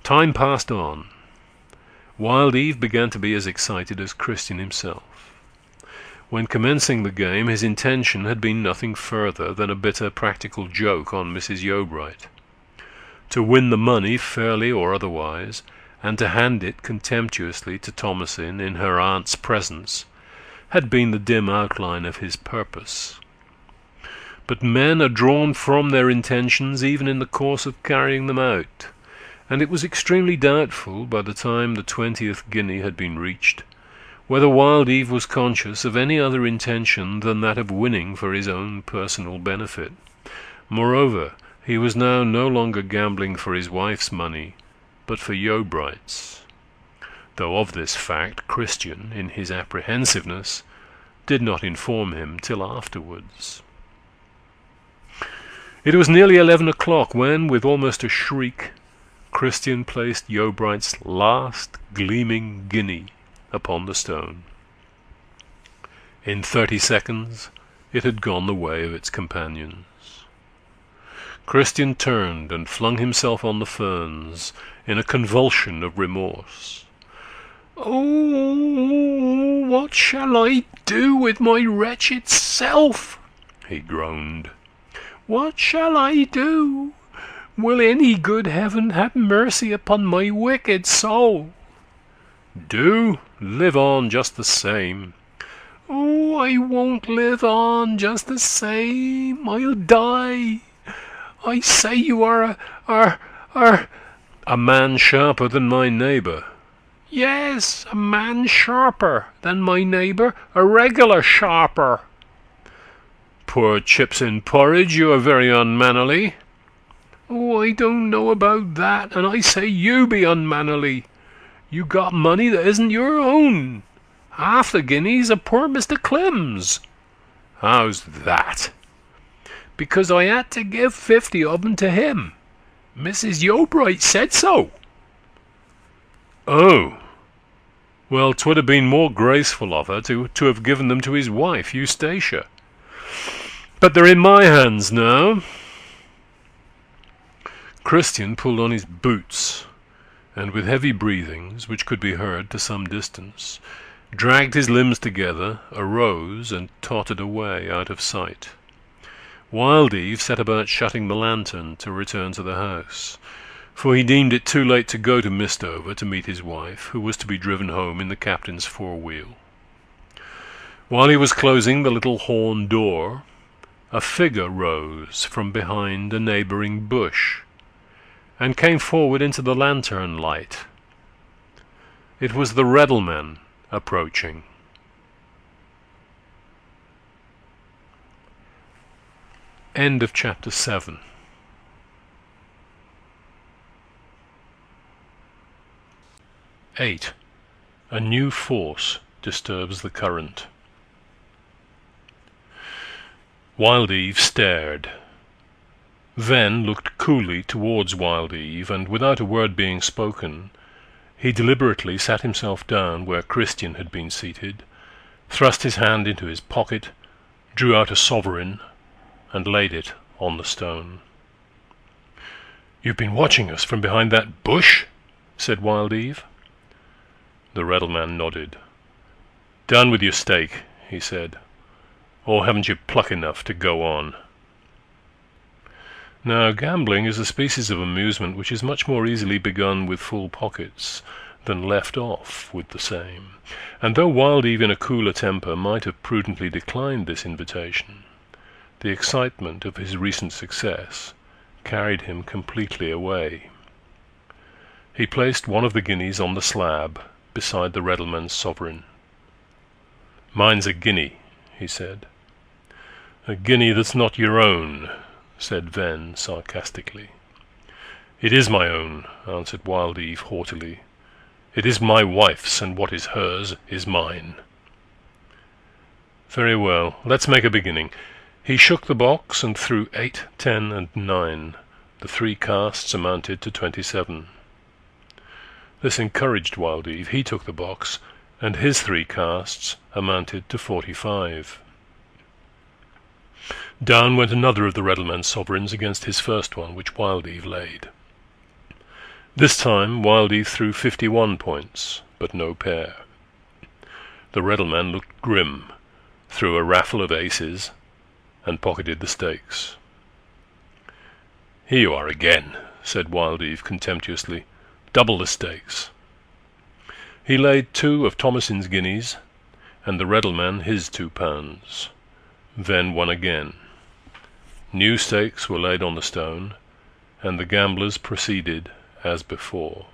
Time passed on. Wildeve began to be as excited as Christian himself. When commencing the game, his intention had been nothing further than a bitter practical joke on Mrs. Yeobright. To win the money, fairly or otherwise, and to hand it contemptuously to Thomasin in her aunt's presence, had been the dim outline of his purpose. But men are drawn from their intentions even in the course of carrying them out, and it was extremely doubtful, by the time the 20th guinea had been reached, whether Wild Eve was conscious of any other intention than that of winning for his own personal benefit. Moreover, he was now no longer gambling for his wife's money, but for Yeobright's, though of this fact Christian, in his apprehensiveness, did not inform him till afterwards. It was nearly 11 o'clock when, with almost a shriek, Christian placed Yeobright's last gleaming guinea upon the stone. In 30 seconds it had gone the way of its companions. Christian turned and flung himself on the ferns in a convulsion of remorse. "Oh, what shall I do with my wretched self?" he groaned. "What shall I do? Will any good heaven have mercy upon my wicked soul?" "Do? Live on just the same." "Oh, I won't live on just the same. I'll die. I say you are a man sharper than my neighbour." "Yes, a man sharper than my neighbour, a regular sharper." "Poor chips in porridge, you are very unmannerly." "Oh, I don't know about that, and I say you be unmannerly. You got money that isn't your own. Half the guineas are poor Mr. Clem's." "How's that?" "Because I had to give 50 of them to him. Mrs. Yeobright said so." "Oh, well, 'twould have been more graceful of her to have given them to his wife, Eustacia. But they're in my hands now." Christian pulled on his boots, and with heavy breathings, which could be heard to some distance, dragged his limbs together, arose, and tottered away out of sight. Wild Eve set about shutting the lantern to return to the house, for he deemed it too late to go to Mistover to meet his wife, who was to be driven home in the captain's four-wheel. While he was closing the little horn door, a figure rose from behind a neighbouring bush, and came forward into the lantern light. It was the Reddleman approaching. End of chapter 7. (8) A new force disturbs the current. Wild Eve stared. Then looked coolly towards Wild Eve, and without a word being spoken, he deliberately sat himself down where Christian had been seated, thrust his hand into his pocket, drew out a sovereign, and laid it on the stone. "You've been watching us from behind that bush?" said Wild Eve. The Reddleman nodded. "Down with your stake," he said. "Or haven't you pluck enough to go on?" Now, gambling is a species of amusement which is much more easily begun with full pockets than left off with the same, and though Wild Eve in a cooler temper might have prudently declined this invitation, the excitement of his recent success carried him completely away. He placed one of the guineas on the slab beside the Reddleman's sovereign. "Mine's a guinea," he said. "A guinea that's not your own," said Venn sarcastically. "It is my own," answered Wild Eve haughtily. "It is my wife's, and what is hers is mine." "Very well, let's make a beginning." He shook the box and threw 8, 10, and 9. The 3 casts amounted to 27. This encouraged Wild Eve. He took the box, and his 3 casts amounted to 45. Down went another of the Reddleman's sovereigns against his first one, which Wild Eve laid. This time Wild Eve threw 51 points, but no pair. The Reddleman looked grim, threw a raffle of aces, and pocketed the stakes. "Here you are again," said Wild Eve contemptuously. "Double the stakes." He laid 2 of Thomason's guineas, and the Reddleman his £2, then won again. New stakes were laid on the stone, and the gamblers proceeded as before.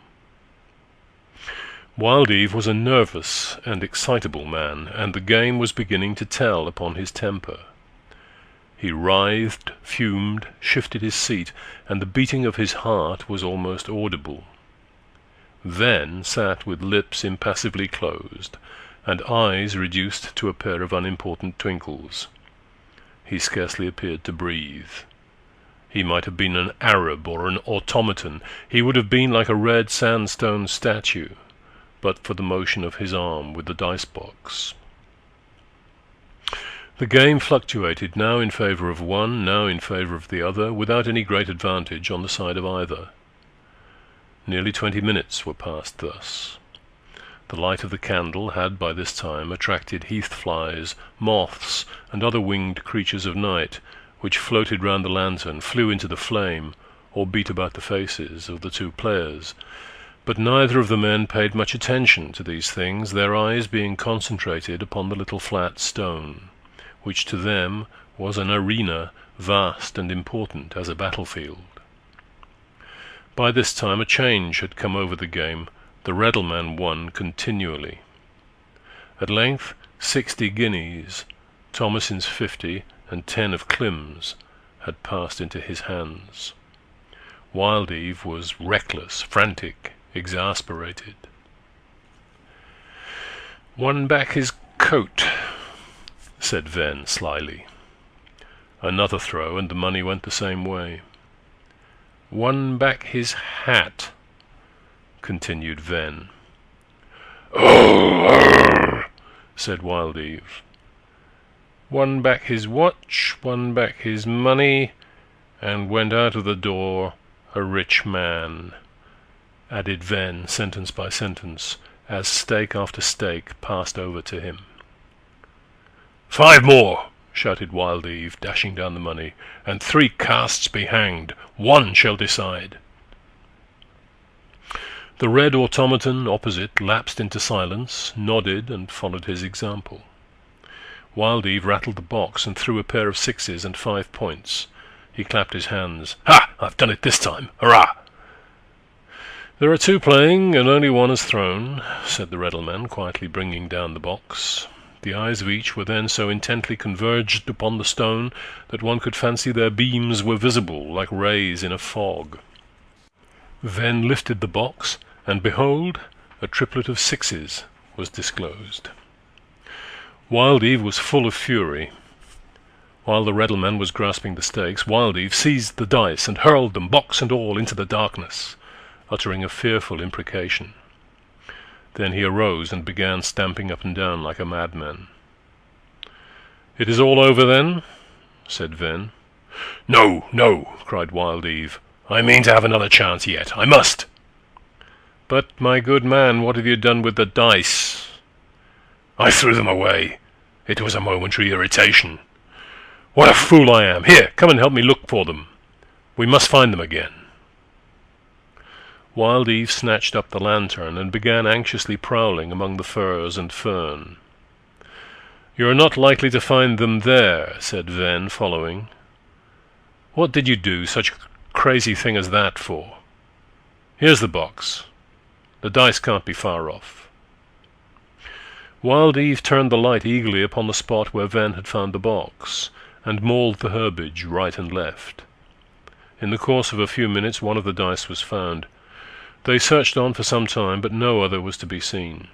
Wild Eve was a nervous and excitable man, and the game was beginning to tell upon his temper. He writhed, fumed, shifted his seat, and the beating of his heart was almost audible. Ven sat with lips impassively closed, and eyes reduced to a pair of unimportant twinkles. He scarcely appeared to breathe. He might have been an Arab or an automaton. He would have been like a red sandstone statue, but for the motion of his arm with the dice-box. The game fluctuated, now in favour of one, now in favour of the other, without any great advantage on the side of either. Nearly 20 minutes were passed thus. The light of the candle had by this time attracted heath flies, moths, and other winged creatures of night, which floated round the lantern, flew into the flame, or beat about the faces of the two players. But neither of the men paid much attention to these things, their eyes being concentrated upon the little flat stone, which to them was an arena vast and important as a battlefield. By this time a change had come over the game. The Reddleman won continually. At length 60 guineas, Thomason's 50, and 10 of Klim's had passed into his hands. Wild Eve was reckless, frantic, exasperated. "Won back his coat," said Ven slyly. Another throw, and the money went the same way. "Won back his hat," continued Ven. "Oh!" said Wild Eve. "Won back his watch, won back his money, and went out of the door a rich man," added Ven, sentence by sentence, as stake after stake passed over to him. "5 more!" shouted Wild Eve, dashing down the money, "and 3 casts be hanged. 1 shall decide." The red automaton opposite lapsed into silence, nodded, and followed his example. Wild Eve rattled the box and threw a pair of 6s and 5 points. He clapped his hands. "Ha! I've done it this time! Hurrah!" "There are 2 playing, and only 1 has thrown," said the Reddleman, quietly bringing down the box. The eyes of each were then so intently converged upon the stone that one could fancy their beams were visible, like rays in a fog. Ven lifted the box, and behold, a triplet of 6s was disclosed. Wild Eve was full of fury. While the Reddleman was grasping the stakes, Wild Eve seized the dice and hurled them, box and all, into the darkness, uttering a fearful imprecation. Then he arose and began stamping up and down like a madman. "It is all over, then?" said Ven. "No, no," cried Wild Eve. "I mean to have another chance yet. I must." "But, my good man, what have you done with the dice?" "I threw them away. It was a momentary irritation. What a fool I am! Here, come and help me look for them. We must find them again." Wild Eve snatched up the lantern and began anxiously prowling among the furze and fern. "You are not likely to find them there," said Ven, following. "What did you do such a crazy thing as that for? Here's the box. The dice can't be far off." Wild Eve turned the light eagerly upon the spot where Ven had found the box, and mauled the herbage right and left. In the course of a few minutes 1 of the dice was found. They searched on for some time, but no other was to be seen.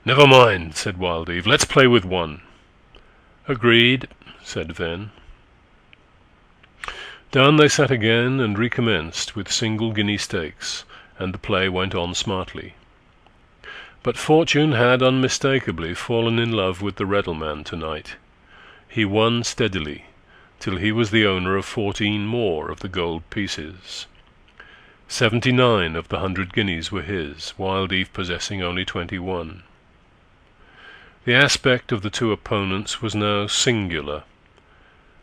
"Never mind," said Wild Eve. "Let's play with 1. "Agreed," said Ven. Down they sat again and recommenced with single guinea stakes, and the play went on smartly. But fortune had unmistakably fallen in love with the Reddleman tonight. He won steadily, till he was the owner of 14 more of the gold pieces. 79 of the 100 guineas were his, Wild Eve possessing only 21. The aspect of the 2 opponents was now singular.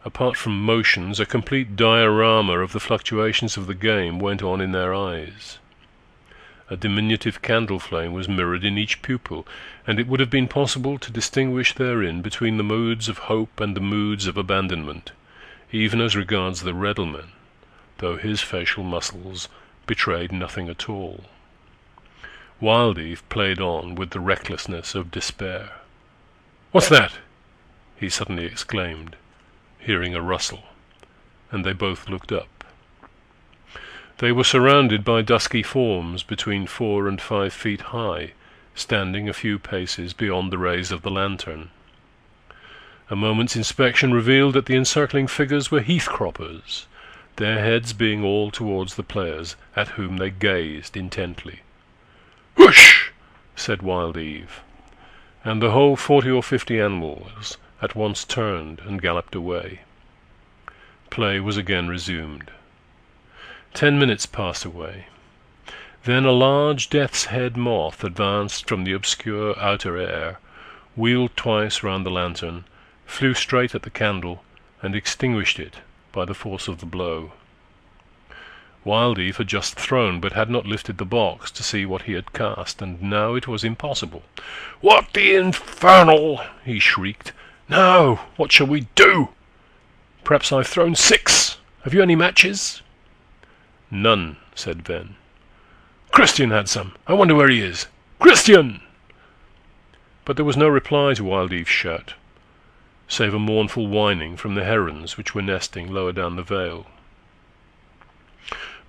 Apart from motions, a complete diorama of the fluctuations of the game went on in their eyes. A diminutive candle flame was mirrored in each pupil, and it would have been possible to distinguish therein between the moods of hope and the moods of abandonment, even as regards the Reddleman, though his facial muscles betrayed nothing at all. Wild Eve played on with the recklessness of despair. "What's that?" he suddenly exclaimed, hearing a rustle, and they both looked up. They were surrounded by dusky forms between 4 and 5 feet high, standing a few paces beyond the rays of the lantern. A moment's inspection revealed that the encircling figures were heath croppers, their heads being all towards the players, at whom they gazed intently. "Whoosh!" said Wild Eve, and the whole 40 or 50 animals at once turned and galloped away. Play was again resumed. 10 minutes passed away. Then a large death's head moth advanced from the obscure outer air, wheeled twice round the lantern, flew straight at the candle, and extinguished it by the force of the blow. Wild Eve had just thrown, but had not lifted the box to see what he had cast, and now it was impossible. "What the infernal!" he shrieked. "Now, what shall we do? Perhaps I've thrown 6. Have you any matches?" "None," said Ven. "Christian had some. I wonder where he is. Christian!" But there was no reply to Wild Eve's shout, save a mournful whining from the herons which were nesting lower down the vale.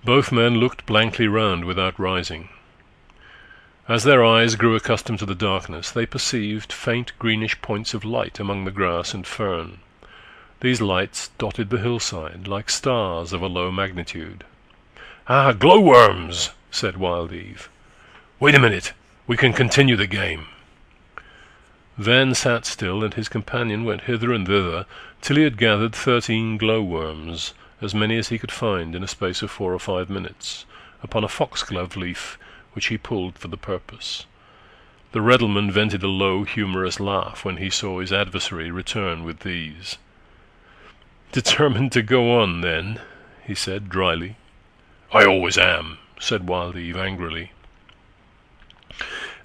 Both men looked blankly round without rising. As their eyes grew accustomed to the darkness, they perceived faint greenish points of light among the grass and fern. These lights dotted the hillside like stars of a low magnitude. "Ah, glowworms!" said Wild Eve. "Wait a minute, we can continue the game." Ven sat still, and his companion went hither and thither till he had gathered 13 glowworms, as many as he could find in a space of 4 or 5 minutes, upon a foxglove leaf which he pulled for the purpose. The reddleman vented a low, humorous laugh when he saw his adversary return with these. "Determined to go on, then?" he said dryly. "I always am," said Wild Eve angrily.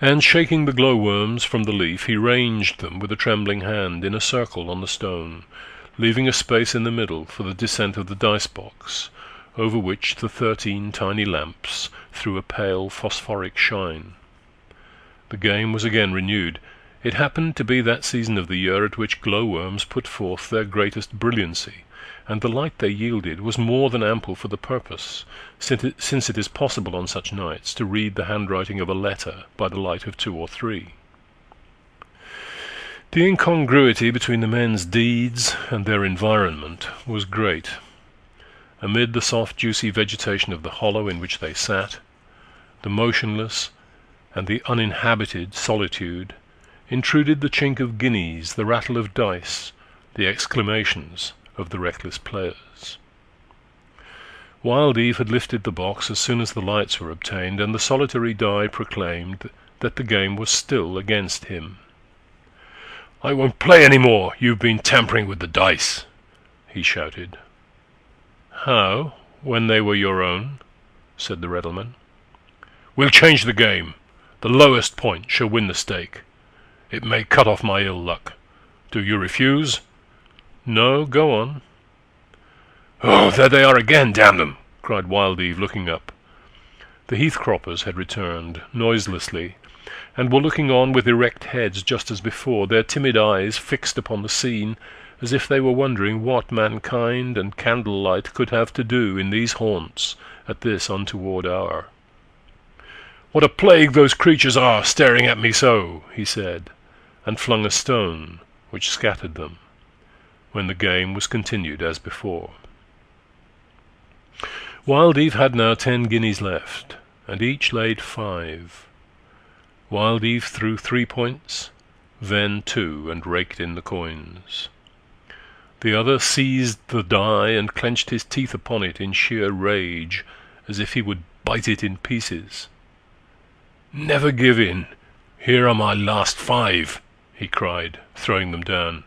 And shaking the glowworms from the leaf, he ranged them with a trembling hand in a circle on the stone, leaving a space in the middle for the descent of the dice-box, over which the 13 tiny lamps threw a pale phosphoric shine. The game was again renewed. It happened to be that season of the year at which glowworms put forth their greatest brilliancy, and the light they yielded was more than ample for the purpose, since it is possible on such nights to read the handwriting of a letter by the light of 2 or 3. The incongruity between the men's deeds and their environment was great. Amid the soft, juicy vegetation of the hollow in which they sat, the motionless and the uninhabited solitude, intruded the chink of guineas, the rattle of dice, the exclamations of the reckless players. Wild Eve had lifted the box as soon as the lights were obtained, and the solitary die proclaimed that the game was still against him. "I won't play any more. You've been tampering with the dice," he shouted. "How, when they were your own?" said the reddleman. "We'll change the game. The lowest point shall win the stake. It may cut off my ill luck. Do you refuse?" "No, go on." "Oh, there they are again, damn them!" cried Wild Eve, looking up. The heath croppers had returned noiselessly, and were looking on with erect heads just as before, their timid eyes fixed upon the scene, as if they were wondering what mankind and candlelight could have to do in these haunts at this untoward hour. "What a plague those creatures are, staring at me so!" he said, and flung a stone, which scattered them, when the game was continued as before. Wild Eve had now 10 guineas left, and each laid 5. Wild Eve threw 3 points, then 2, and raked in the coins. The other seized the die and clenched his teeth upon it in sheer rage, as if he would bite it in pieces. "Never give in. Here are my last 5, he cried, throwing them down.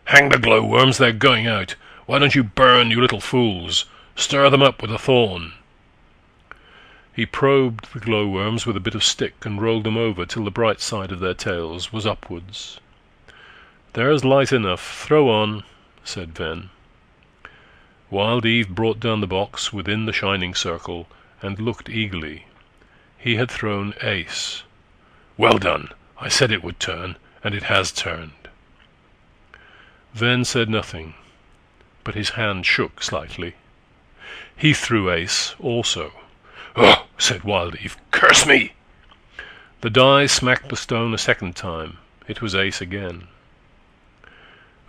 "Hang the glowworms, they're going out. Why don't you burn, you little fools? Stir them up with a thorn." He probed the glowworms with a bit of stick and rolled them over till the bright side of their tails was upwards. "There's light enough. Throw on," said Ven. Wild Eve brought down the box within the shining circle and looked eagerly. He had thrown ace. "Well done! I said it would turn, and it has turned." Ven said nothing, but his hand shook slightly. He threw ace also. "Oh!" said Wildeve. "Curse me!" The die smacked the stone a second time. It was ace again.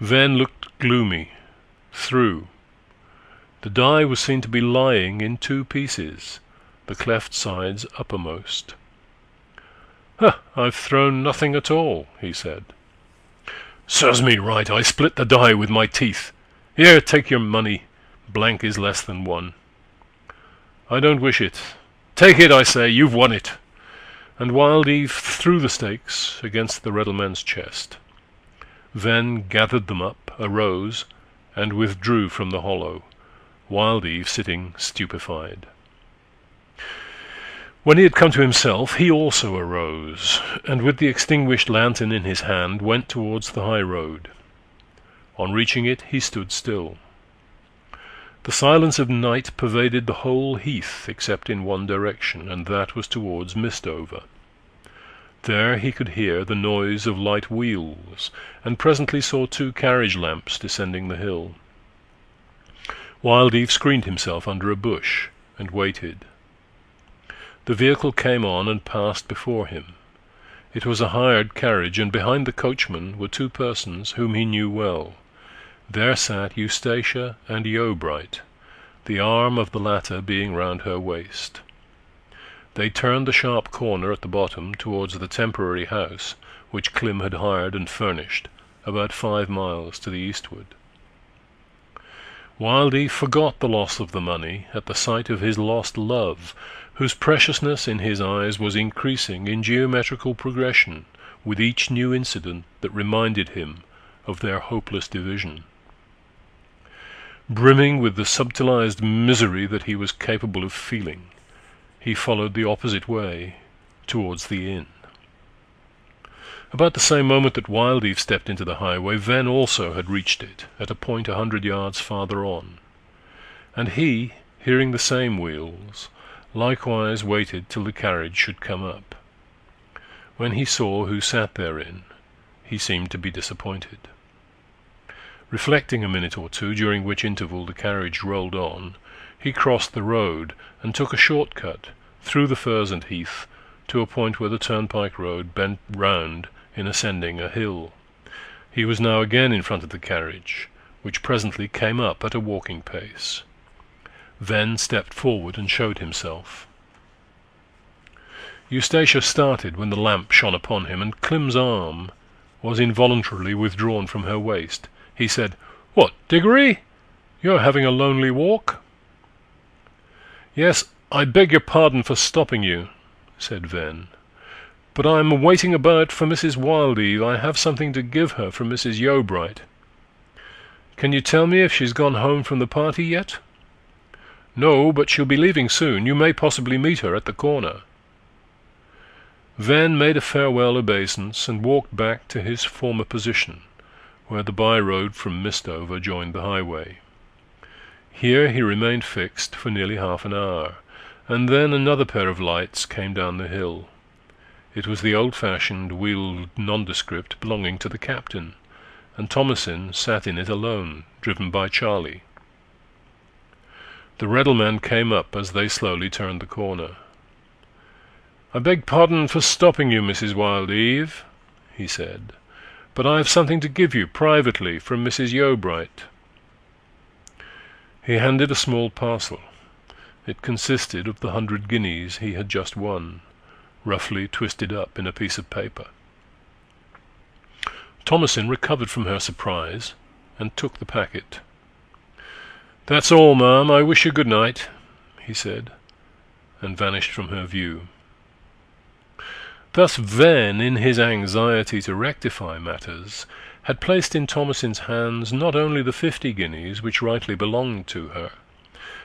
Ven looked gloomy, threw. The die was seen to be lying in 2 pieces, the cleft sides uppermost. "I've thrown nothing at all," he said. "Serves me right. I split the die with my teeth. Here, take your money. Blank is less than 1. "I don't wish it." "Take it, I say. You've won it." And Wildeve threw the stakes against the Reddleman's chest. Ven gathered them up, arose, and withdrew from the hollow, Wildeve sitting stupefied. When he had come to himself, he also arose, and with the extinguished lantern in his hand went towards the high road. On reaching it, he stood still. The silence of night pervaded the whole heath except in one direction, and that was towards Mistover. There he could hear the noise of light wheels, and presently saw 2 carriage lamps descending the hill. Wildeve screened himself under a bush and waited. The vehicle came on and passed before him. It was a hired carriage, and behind the coachman were 2 persons whom he knew well. There sat Eustacia and Yeobright, the arm of the latter being round her waist. They turned the sharp corner at the bottom towards the temporary house which Clym had hired and furnished, about 5 miles to the eastward. Wildeve forgot the loss of the money at the sight of his lost love, whose preciousness in his eyes was increasing in geometrical progression with each new incident that reminded him of their hopeless division. Brimming with the subtilized misery that he was capable of feeling, he followed the opposite way, towards the inn. About the same moment that Wildeve stepped into the highway, Ven also had reached it, at a point 100 yards farther on, and he, hearing the same wheels, likewise waited till the carriage should come up. When he saw who sat therein, he seemed to be disappointed. Reflecting a minute or 2, during which interval the carriage rolled on, he crossed the road and took a short cut through the furze and heath to a point where the turnpike road bent round in ascending a hill. He was now again in front of the carriage, which presently came up at a walking pace. Ven stepped forward and showed himself. Eustacia started when the lamp shone upon him, and Clym's arm was involuntarily withdrawn from her waist. He said, "What, Diggory? You're having a lonely walk?" "Yes, I beg your pardon for stopping you," said Ven, "but I am waiting about for Mrs. Wildeve. I have something to give her from Mrs. Yeobright. Can you tell me if she's gone home from the party yet?" "No, but she'll be leaving soon. You may possibly meet her at the corner." Ven made a farewell obeisance and walked back to his former position, where the by-road from Mistover joined the highway. Here he remained fixed for nearly half an hour, and then another pair of lights came down the hill. It was the old-fashioned wheeled nondescript belonging to the captain, and Thomasin sat in it alone, driven by Charlie. The Reddleman came up as they slowly turned the corner. "I beg pardon for stopping you, Mrs. Wildeve," he said, "but I have something to give you privately from Mrs. Yeobright." He handed a small parcel. It consisted of the 100 guineas he had just won, roughly twisted up in a piece of paper. Thomasin recovered from her surprise and took the packet. "That's all, ma'am. I wish you good night," he said, and vanished from her view. Thus Ven, in his anxiety to rectify matters, had placed in Thomasin's hands not only the 50 guineas which rightly belonged to her,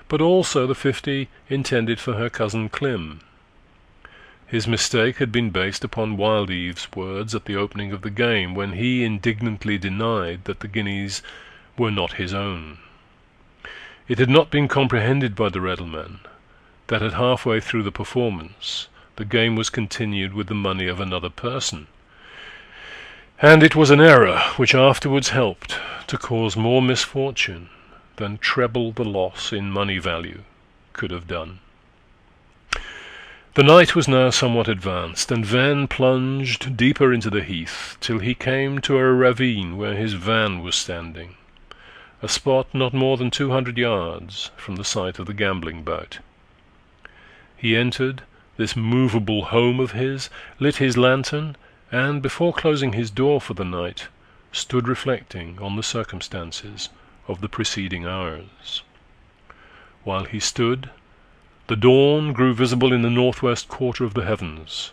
but also the 50 intended for her cousin Clym. His mistake had been based upon Wildeve's words at the opening of the game, when he indignantly denied that the guineas were not his own. It had not been comprehended by the Reddleman that at halfway through the performance the game was continued with the money of another person, and it was an error which afterwards helped to cause more misfortune than treble the loss in money value could have done. The night was now somewhat advanced, and Van plunged deeper into the heath till he came to a ravine where his van was standing, a spot not more than 200 yards from the site of the gambling bout. He entered this movable home of his, lit his lantern, and, before closing his door for the night, stood reflecting on the circumstances of the preceding hours. While he stood, the dawn grew visible in the northwest quarter of the heavens,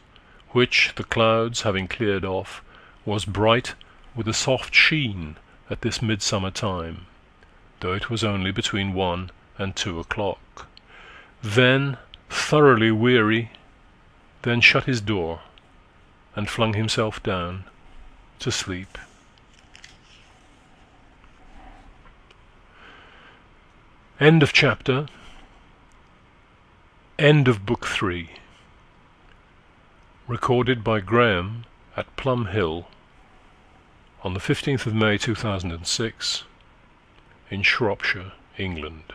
which, the clouds having cleared off, was bright with a soft sheen at this midsummer time, though it was only between 1 and 2 o'clock. Then, thoroughly weary, then shut his door and flung himself down to sleep. End of chapter. End of Book 3. Recorded by Graham at Plum Hill on the 15th of May 2006 in Shropshire, England.